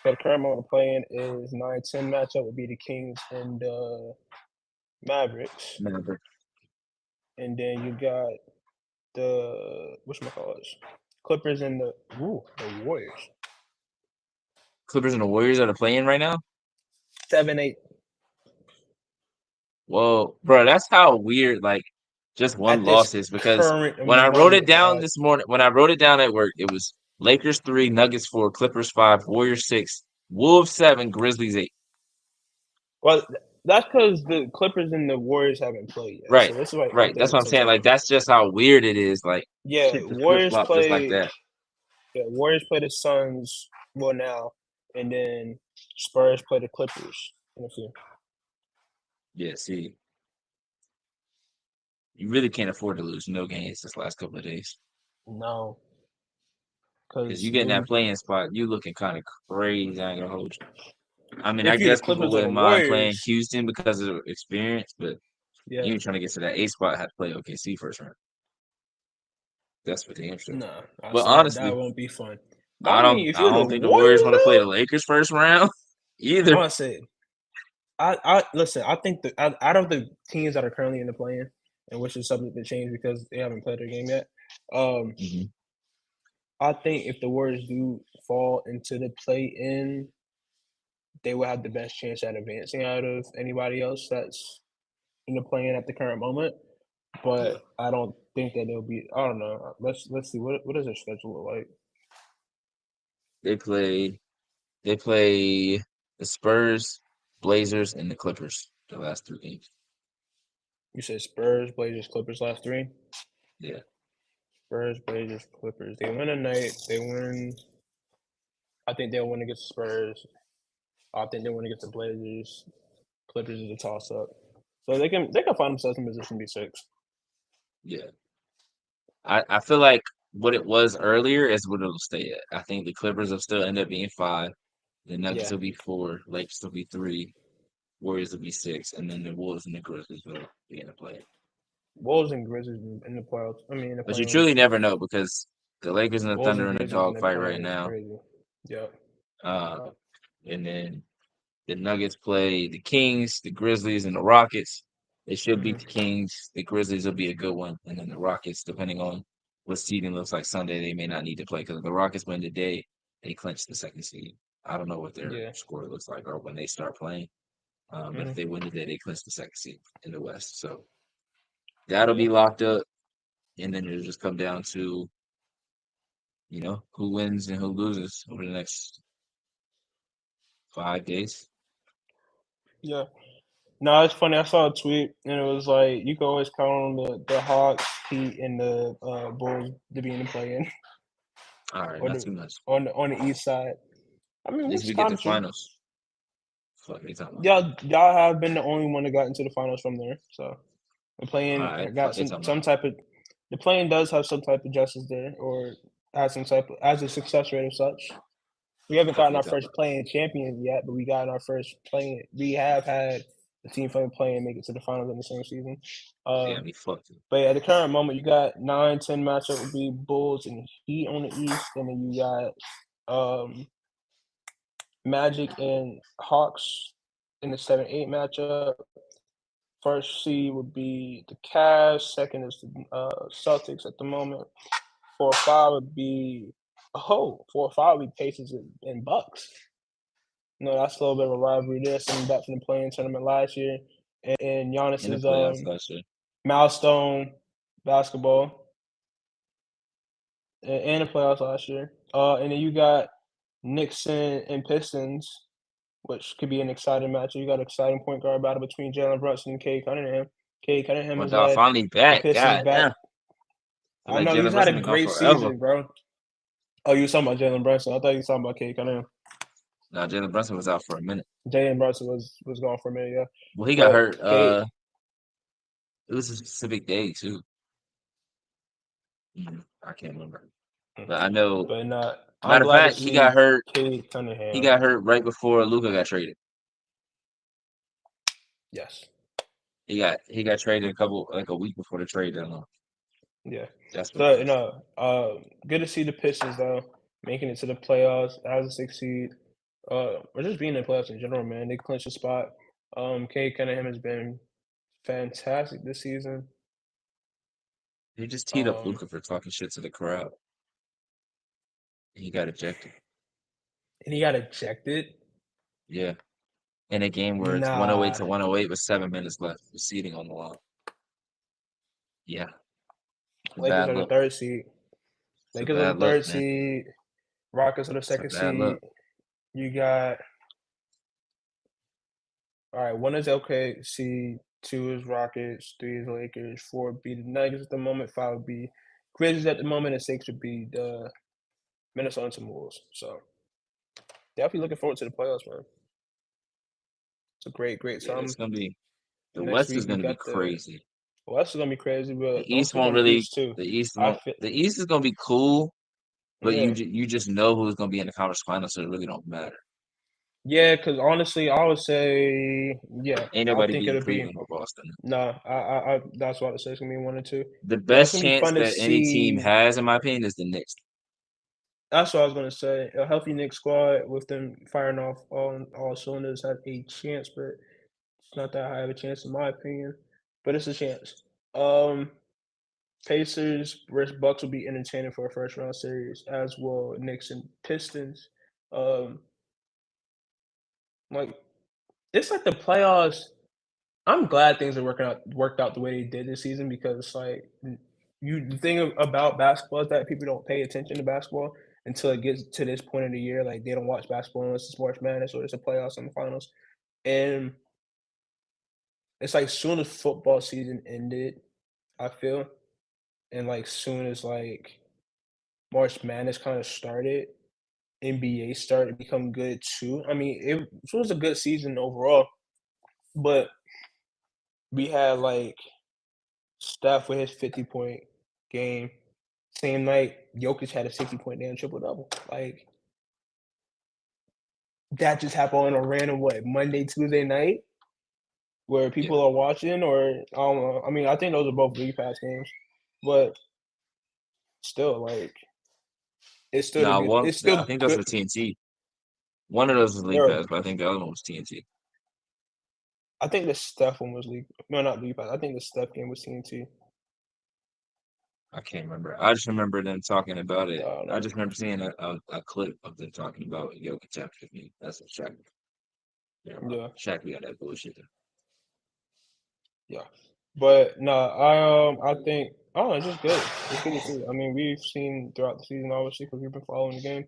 So the current moment the play-in is 9-10 matchup would be the Kings and Mavericks, Remember, and then you got the whatchamacallit, Clippers and the Warriors. Clippers and the Warriors are playing right now. 7-8 Whoa, bro, that's how weird. Like, just one at this loss is because current when I wrote it moment, down dog. this morning, when I wrote it down at work, it was Lakers 3, Nuggets 4, Clippers 5, Warriors 6, Wolves 7, Grizzlies 8. Well, that's because the Clippers and the Warriors haven't played yet. Right, So this is why right. That's updated what I'm to saying. Like, today. that's just how weird it is. Like, Yeah, shit just flip flop just like that. Warriors play the Suns well now, and then Spurs play the Clippers in a few. Yeah, see, you really can't afford to lose no games this last couple of days No, because because you get in that playing spot, you looking kind of crazy. I ain't gonna hold you. I mean, I if you're the guess people Clippers or the wouldn't mind playing Warriors, Houston because of the experience, but yeah, you ain't trying to get to that A spot, have to play OKC first round. That's for damn sure. Nah, I But said that honestly, won't be fun. But I mean, if I you're the don't think the Warriors Warriors, want to play though, the Lakers first round I either. want to say, I listen. I think that out of the teams that are currently in the play-in, and which is subject to change because they haven't played their game yet, Mm-hmm. I think if the Warriors do fall into the play-in, they will have the best chance at advancing out of anybody else that's in the play-in at the current moment. Yeah. But I don't think that they'll be. I don't know. Let's see what does their schedule look like. They play the Spurs, Blazers, and the Clippers the last 3 games. You said Spurs, Blazers, Clippers last three. Yeah. Spurs, Blazers, Clippers. They win tonight. They win. I think they'll win against the Spurs. I think they win against the Blazers. Clippers is a toss up. So they can find themselves in position to be six. Yeah. I feel like what it was earlier is what it'll stay at. I think the Clippers will still end up being 5. The Nuggets Yeah. will be 4. Lakers will be 3. Warriors will be 6. And then the Wolves and the Grizzlies will be in the play. Wolves and Grizzlies in the playoffs. I mean, in the But you play-in. truly never know because the Lakers and the Wolves Thunder and are in a Grizzlies in the dogfight right play-in is now. crazy. Yep. Uh, and then the Nuggets play the Kings, the Grizzlies, and the Rockets. They should beat the Kings. The Grizzlies will be a good one. And then the Rockets, depending on what seeding looks like Sunday, they may not need to play because if the Rockets win today, they clinch the second seed. I don't know what their Yeah. score looks like or when they start playing. But if they win today, they clinch the second seed in the West. So that'll Yeah. be locked up. And then it'll just come down to, who wins and who loses over the next 5 days. Yeah. No, it's funny. I saw a tweet and it was like you can always count on the Hawks, Heat, and the Bulls to be in the play-in All right, or not the too much. on the East side. I mean, At which least is we get kind the of true. finals. Fuck you talking about? Y'all have been the only one that got into the finals from there. So the All playing right, got fuck you talking some about? type of the playing does have some type of justice there, or has some type of, as a success rate of such. We haven't Fuck gotten you our talking first about? playing champion yet, but we got our first playing. We have had the team from the playing make it to the finals in the same season. Yeah, me fucked it. But at the current moment, you got 9-10 matchup would be Bulls and Heat on the East, and then you got Magic and Hawks in the 7-8 matchup. First seed would be the Cavs. Second is the Celtics at the moment. 4-5 would be 4-5 would be Pacers and Bucks. That's a little bit of a rivalry there. Something back from the playing tournament last year, and In the Giannis's playoffs last year. milestone basketball and the playoffs last year. And then you got Knicks and Pistons, which could be an exciting match. You got an exciting point guard battle between Jalen Brunson and Cade Cunningham. Cade Cunningham My has dog led finally the back. Pistons God back. damn. Feel I like know Jalen he's had Brunson a been gone great forever. season, bro. Oh, you were talking about Jalen Brunson. I thought you were talking about Cade Cunningham. Now Jalen Brunson was out for a minute. Jalen Brunson was gone for a minute, yeah. Well, he got But hurt. Cade, It was a specific day too. I can't remember, but I know. but not. I'm Matter of glad to fact, he got see hurt. Cade He Cunningham. got hurt right before Luka got traded. Yes. He got traded a week before the trade deadline. Yeah. That's what it So was. good to see the Pistons though making it to the playoffs as a 6 seed. Or just being in the playoffs in general, man. They clinched a spot. Cade Cunningham has been fantastic this season. He just teed up Um, Luka for talking shit to the crowd. He got ejected. and he got ejected. Yeah, in a game where it's 108 Nah, to 108 with 7 minutes left, with seeding on the line. Yeah, it's a Lakers bad are the look. third seed. It's a Lakers are the bad look, third man. seed. Rockets are the It's a second bad seed. look. You got all right. One is OKC, two is Rockets, three is Lakers, four would be the Nuggets at the moment, five would be Grizzlies at the moment, and six would be the Minnesota Timberwolves. So definitely looking forward to the playoffs, man. It's a great Yeah, it's time. gonna be. The Next West is week we gonna be got the crazy. West is gonna be crazy, The but don't East sleep won't on the really. East too. The East I won't. fit The East is gonna be cool, but yeah. you just know who's gonna be in the conference finals, so it really don't matter. Yeah, because honestly, I would say, yeah, Ain't I nobody think beating it'll be Cleveland or Boston. no. I that's what I say. It's gonna be 1 and 2. The Yeah, it's best gonna be chance fun to that any team see. has, in my opinion, is the Knicks. That's what I was gonna say. A healthy Knicks squad with them firing off all cylinders has a chance, but it's not that high of a chance in my opinion. But it's a chance. Um, Pacers versus Bucks will be entertaining for a first round series, as will Knicks and Pistons. Um, like it's like the playoffs. I'm glad things are worked out the way they did this season because like the thing about basketball is that people don't pay attention to basketball until it gets to this point in the year. Like they don't watch basketball unless it's March Madness or it's a playoffs and the finals. And it's like soon as football season ended, I feel, and like soon as like March Madness kind of started, NBA started to become good too. I mean, it was a good season overall, but we had like Steph with his 50-point game. Same night, Jokic had a 60-point damn triple double. Like that just happened on a random Monday, Tuesday night where Yeah. people are watching, or I don't know. I mean, I think those are both League Pass games, but still, like it's still Nah, it's I still think those good. were TNT. One of those was League There, Pass, but I think the other one was TNT. I think the Steph one was League. No, not League Pass. I think the Steph game was TNT. I can't remember. I just remember them talking about I it. don't I know. just remember seeing a clip of them talking about Jokic after me. That's what Shaq. Yeah, Yeah, Shaq be on that bullshit. yeah. But no, I think I don't know. It's just good. It's good to see. I mean, we've seen throughout the season, obviously, because we've been following the game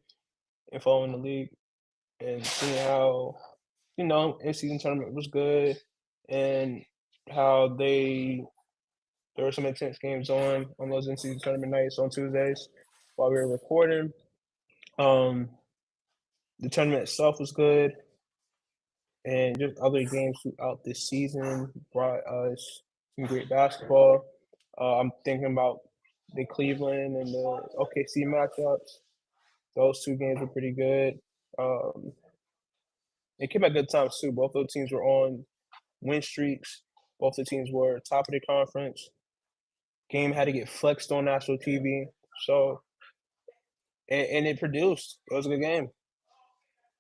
and following the league and seeing how in season tournament was good and how there were some intense games on those in season tournament nights on Tuesdays while we were recording. Um, the tournament itself was good, and just other games throughout this season brought us some great basketball. I'm thinking about the Cleveland and the OKC matchups. Those two games were pretty good. Um, it came at good times too. Both those teams were on win streaks. Both the teams were top of the conference. Game had to get flexed on national TV. So and it produced. It was a good game.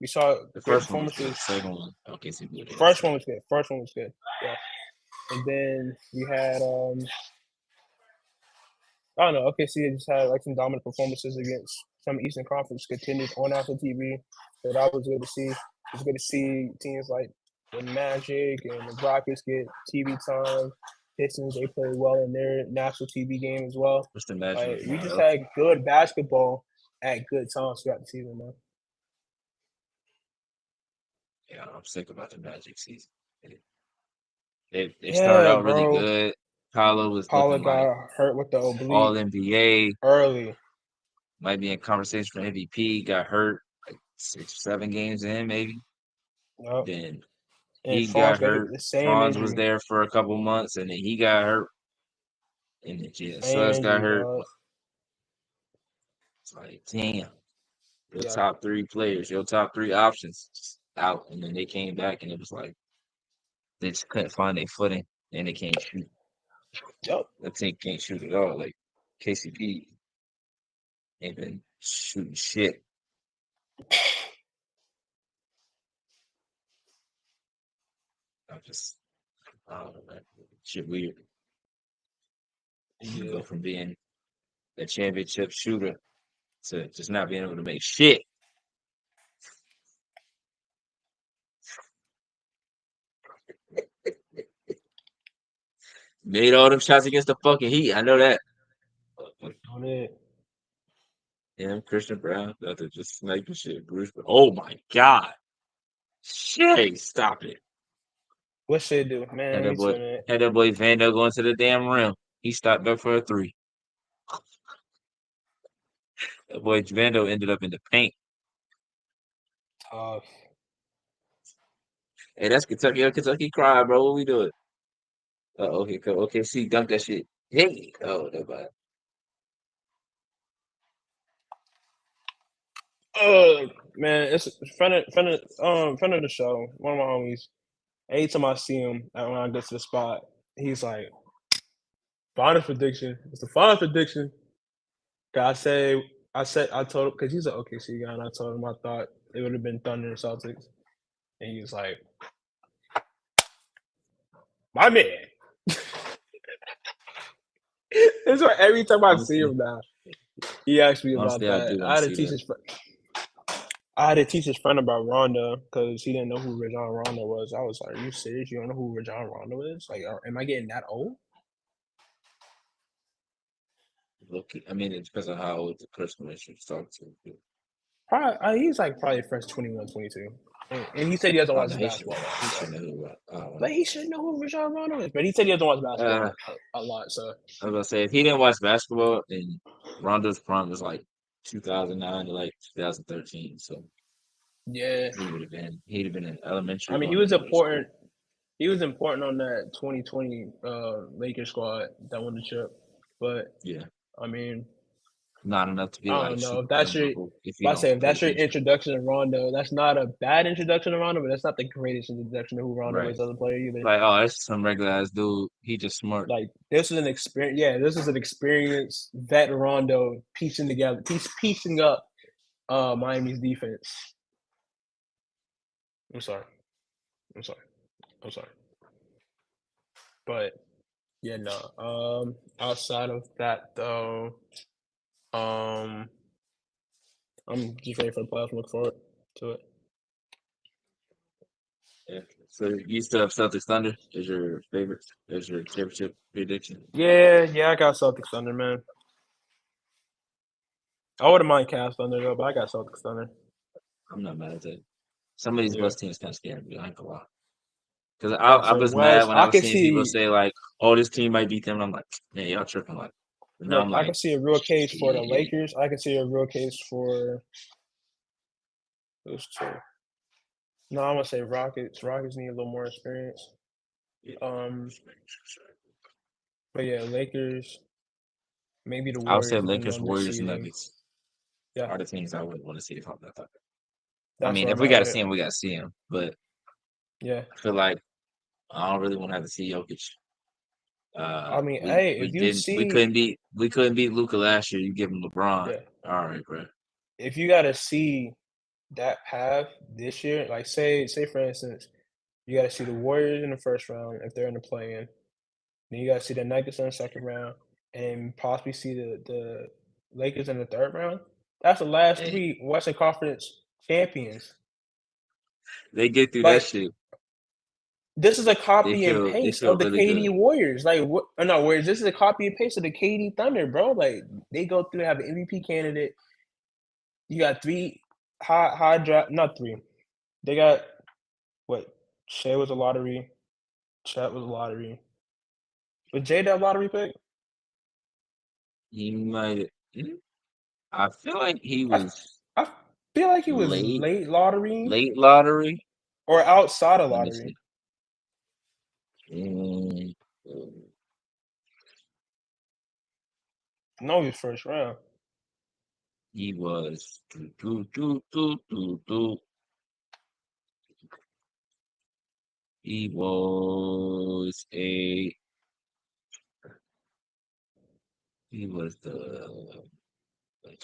We saw The great first one was good. The performances. second one, okay, so good. First one was good. First one was good. Yeah. And then we had I don't know, OKC just had like some dominant performances against some Eastern Conference contenders on national TV. So that was good to see. It's good to see teams like the Magic and the Rockets get TV time. Pistons, they play well in their national TV game as well. What's the match Like was we more just healthy? had good basketball at good times throughout the season, man. Yeah, I'm sick about the Magic season. They started Yeah, out really bro. good. Paolo was Paula looking like got hurt with the all oblique NBA, early. might be in conversation for MVP, got hurt like 6 or 7 games in, maybe. Yep. Then And he Franz got got hit hurt. with the same Franz was injury. there for a couple months, and then he got hurt, and then Jalen Same Suggs got injury, hurt. dog. It's like, damn, your Yeah. top 3 players, your top 3 options just out, and then they came back, and it was like they just couldn't find their footing, and they can't shoot. Yep. That team can't shoot at all. Like KCP ain't been shooting shit. I just, I don't know, man. Shit weird. You go Yeah. from being a championship shooter to just not being able to make shit. Made all them shots against the fucking Heat. I know that. On it. Yeah, Christian Brown, that to just sniping shit. Bruce, but oh my god, shit! Stop it. What should do? Man, Had let that me boy, turn it. had that boy Vando going to the damn rim. He stopped up for a 3. That boy Vando ended up in the paint. Tough. Hey, that's Kentucky. Kentucky cry, bro. What we doing? Okay, cool. Okay, see, dunk that shit. Hey, oh, nobody. Ugh. Man, it's friend of the show. One of my homies. Anytime I see him when I get to the spot, he's like, "Finals prediction. It's the finals prediction." I told him because he's an OKC guy, and I told him I thought it would have been Thunder and Celtics, and he was like, "My man." It's why every time I see Honestly, him now, he asks me about honestly, I that. do want to see that. I had to teach his friend about Rondo because he didn't know who Rajon Rondo was. I was like, "Are you serious? You don't know who Rajon Rondo is? Like, am I getting that old?" Look, I mean, it depends on how old the person that you're talking to. Probably, he's like probably first 21, 22. And he said he doesn't Oh watch no, basketball he a should lot. know who. But he should know who Rajon Rondo is. But he said he doesn't watch basketball Uh, a lot. So I was gonna say if he didn't watch basketball, then Rondo's prime was like 2009 to like 2013. So yeah, he'd have been in I elementary mean he going to was middle school. important. He was important on that 2020 Lakers squad that won the chip. But Yeah, I mean, not enough to be I like don't know super if that's your. memorable if If you I don't say if pay that's your attention. introduction to Rondo, that's not a bad introduction to Rondo, but that's not the greatest introduction to who Rondo Right. is as a player either. Like, oh, that's some regular ass dude. He just smart. Like this is an experience. Yeah, this is an experience vet Rondo piecing up Miami's defense. I'm sorry. I'm sorry. I'm sorry. But yeah, no. Outside of that though, um, I'm just ready for the playoffs. Look forward to it. Yeah. So you still have Celtics Thunder as your favorite, as your championship prediction? Yeah, I got Celtics Thunder, man. I wouldn't mind Cavs Thunder though, but I got Celtics Thunder. I'm not mad at that. Some of these Yeah. West teams kind of scare me. I ain't gonna lie. Because I I said was mad West. when I I was could seeing people see. say like, "Oh, this team might beat them." And I'm like, "Man, y'all tripping!" Like, but now Look, I'm I like, could see a real case for the "Shit." Lakers. I could see a real case for those two. No, I'm gonna say Rockets. Rockets need a little more experience. Yeah. Um, but yeah, Lakers, maybe the I would say Warriors, depending Lakers, on the Warriors, and seeding. Nuggets Yeah, are the teams I would want to see if I'm that type. I that's mean, where if I'm we at got to with see it. him, we got to see him. But Yeah, I feel like I don't really want to have to see Jokic. I mean, hey, if you see, We couldn't beat Luca last year. You give him LeBron. yeah, All right, bro. if you got to see that path this year, like say for instance, you got to see the Warriors in the first round if they're in the play-in. Then you got to see the Nuggets in the second round, and possibly see the Lakers in the third round. That's the last Hey, three Western Conference champions. they get through that Like shit. this is a copy and They paste feel of the really KD good. Warriors. Like what? No, Warriors. This is a copy and paste of the KD Thunder, bro. Like they go through, have an MVP candidate. You got three high draft, not three. They got what? Shea was a lottery. Chet was a lottery. Was Jay that lottery pick? He might. I feel like he I was I feel like he was late, late lottery late lottery. or outside of Let me lottery. see. Mm, No, he was first round. he was. He was a. He was the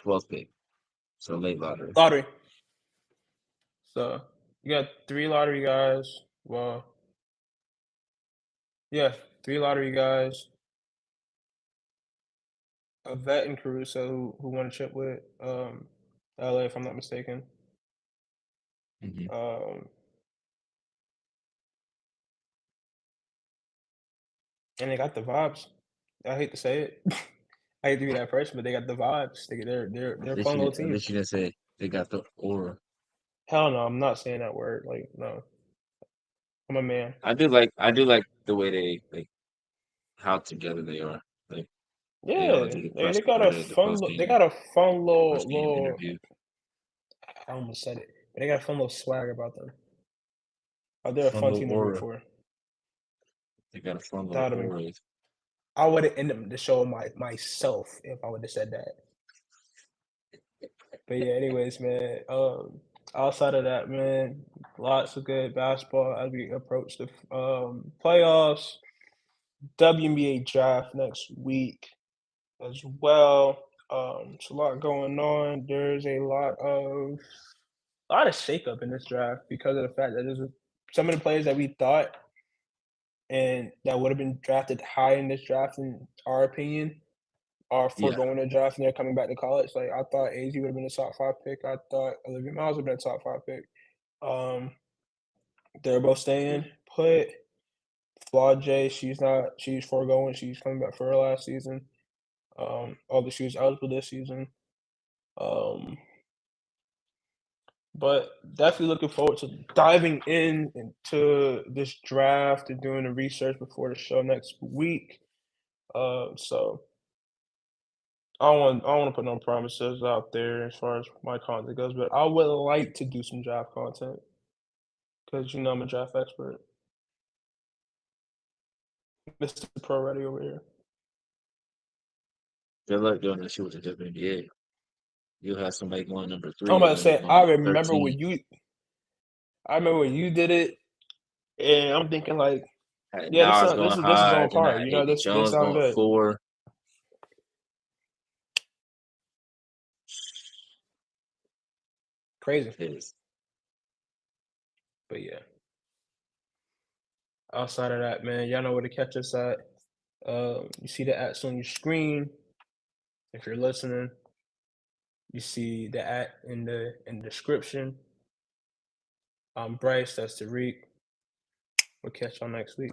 12th pick. So late lottery. Lottery. So you got three lottery guys. Well, yeah, three lottery guys. A vet in Caruso who won a chip with LA, if I'm not mistaken. Hmm. Um, and they got the vibes. I hate to say it. I hate to be that person, but they got the vibes. They're a fun little At team. least you didn't say they got the aura. Hell no, I'm not saying that word. Like no, I'm a man. I do like the way they like how together they are. Like they all Yeah, do the they got a fun. They got a fun post game little. interview. I almost said it, but they got a fun little swag about them. They're a Fun fun little team to root aura. for. They got a fun little That would have been. aura. I would have ended up the show myself if I would have said that. But yeah, anyways, man. Outside of that, man, lots of good basketball as we approach the playoffs. WNBA draft next week as well. It's a lot going on. There's a lot of shakeup in this draft because of the fact that there's some of the players that we thought and that would have been drafted high in this draft, in our opinion, are Yeah. foregoing the draft and they're coming back to college. Like I thought AZ would have been a top 5 pick. I thought Olivia Miles would have been a top 5 pick. They're both staying put. Flaw J, she's foregoing. She's coming back for her last season. Although she was eligible this season. But definitely looking forward to diving into this draft and doing the research before the show next week. So I don't want to put no promises out there as far as my content goes, but I would like to do some draft content because you know I'm a draft expert. Mr. Pro Ready over here. Good luck doing that shit with the WNBA. You'll have somebody going number 3. I'm about to say I remember 13. when you did it, and I'm thinking like, Had yeah, Nas going this is high, on then I par. had You know, A.B. this Jones sound going good. 4. Crazy. It is. But yeah. Outside of that, man, y'all know where to catch us at. You see the @ on your screen. If you're listening, you see the @ in the description. I'm Bryce. That's Tariq. We'll catch y'all next week.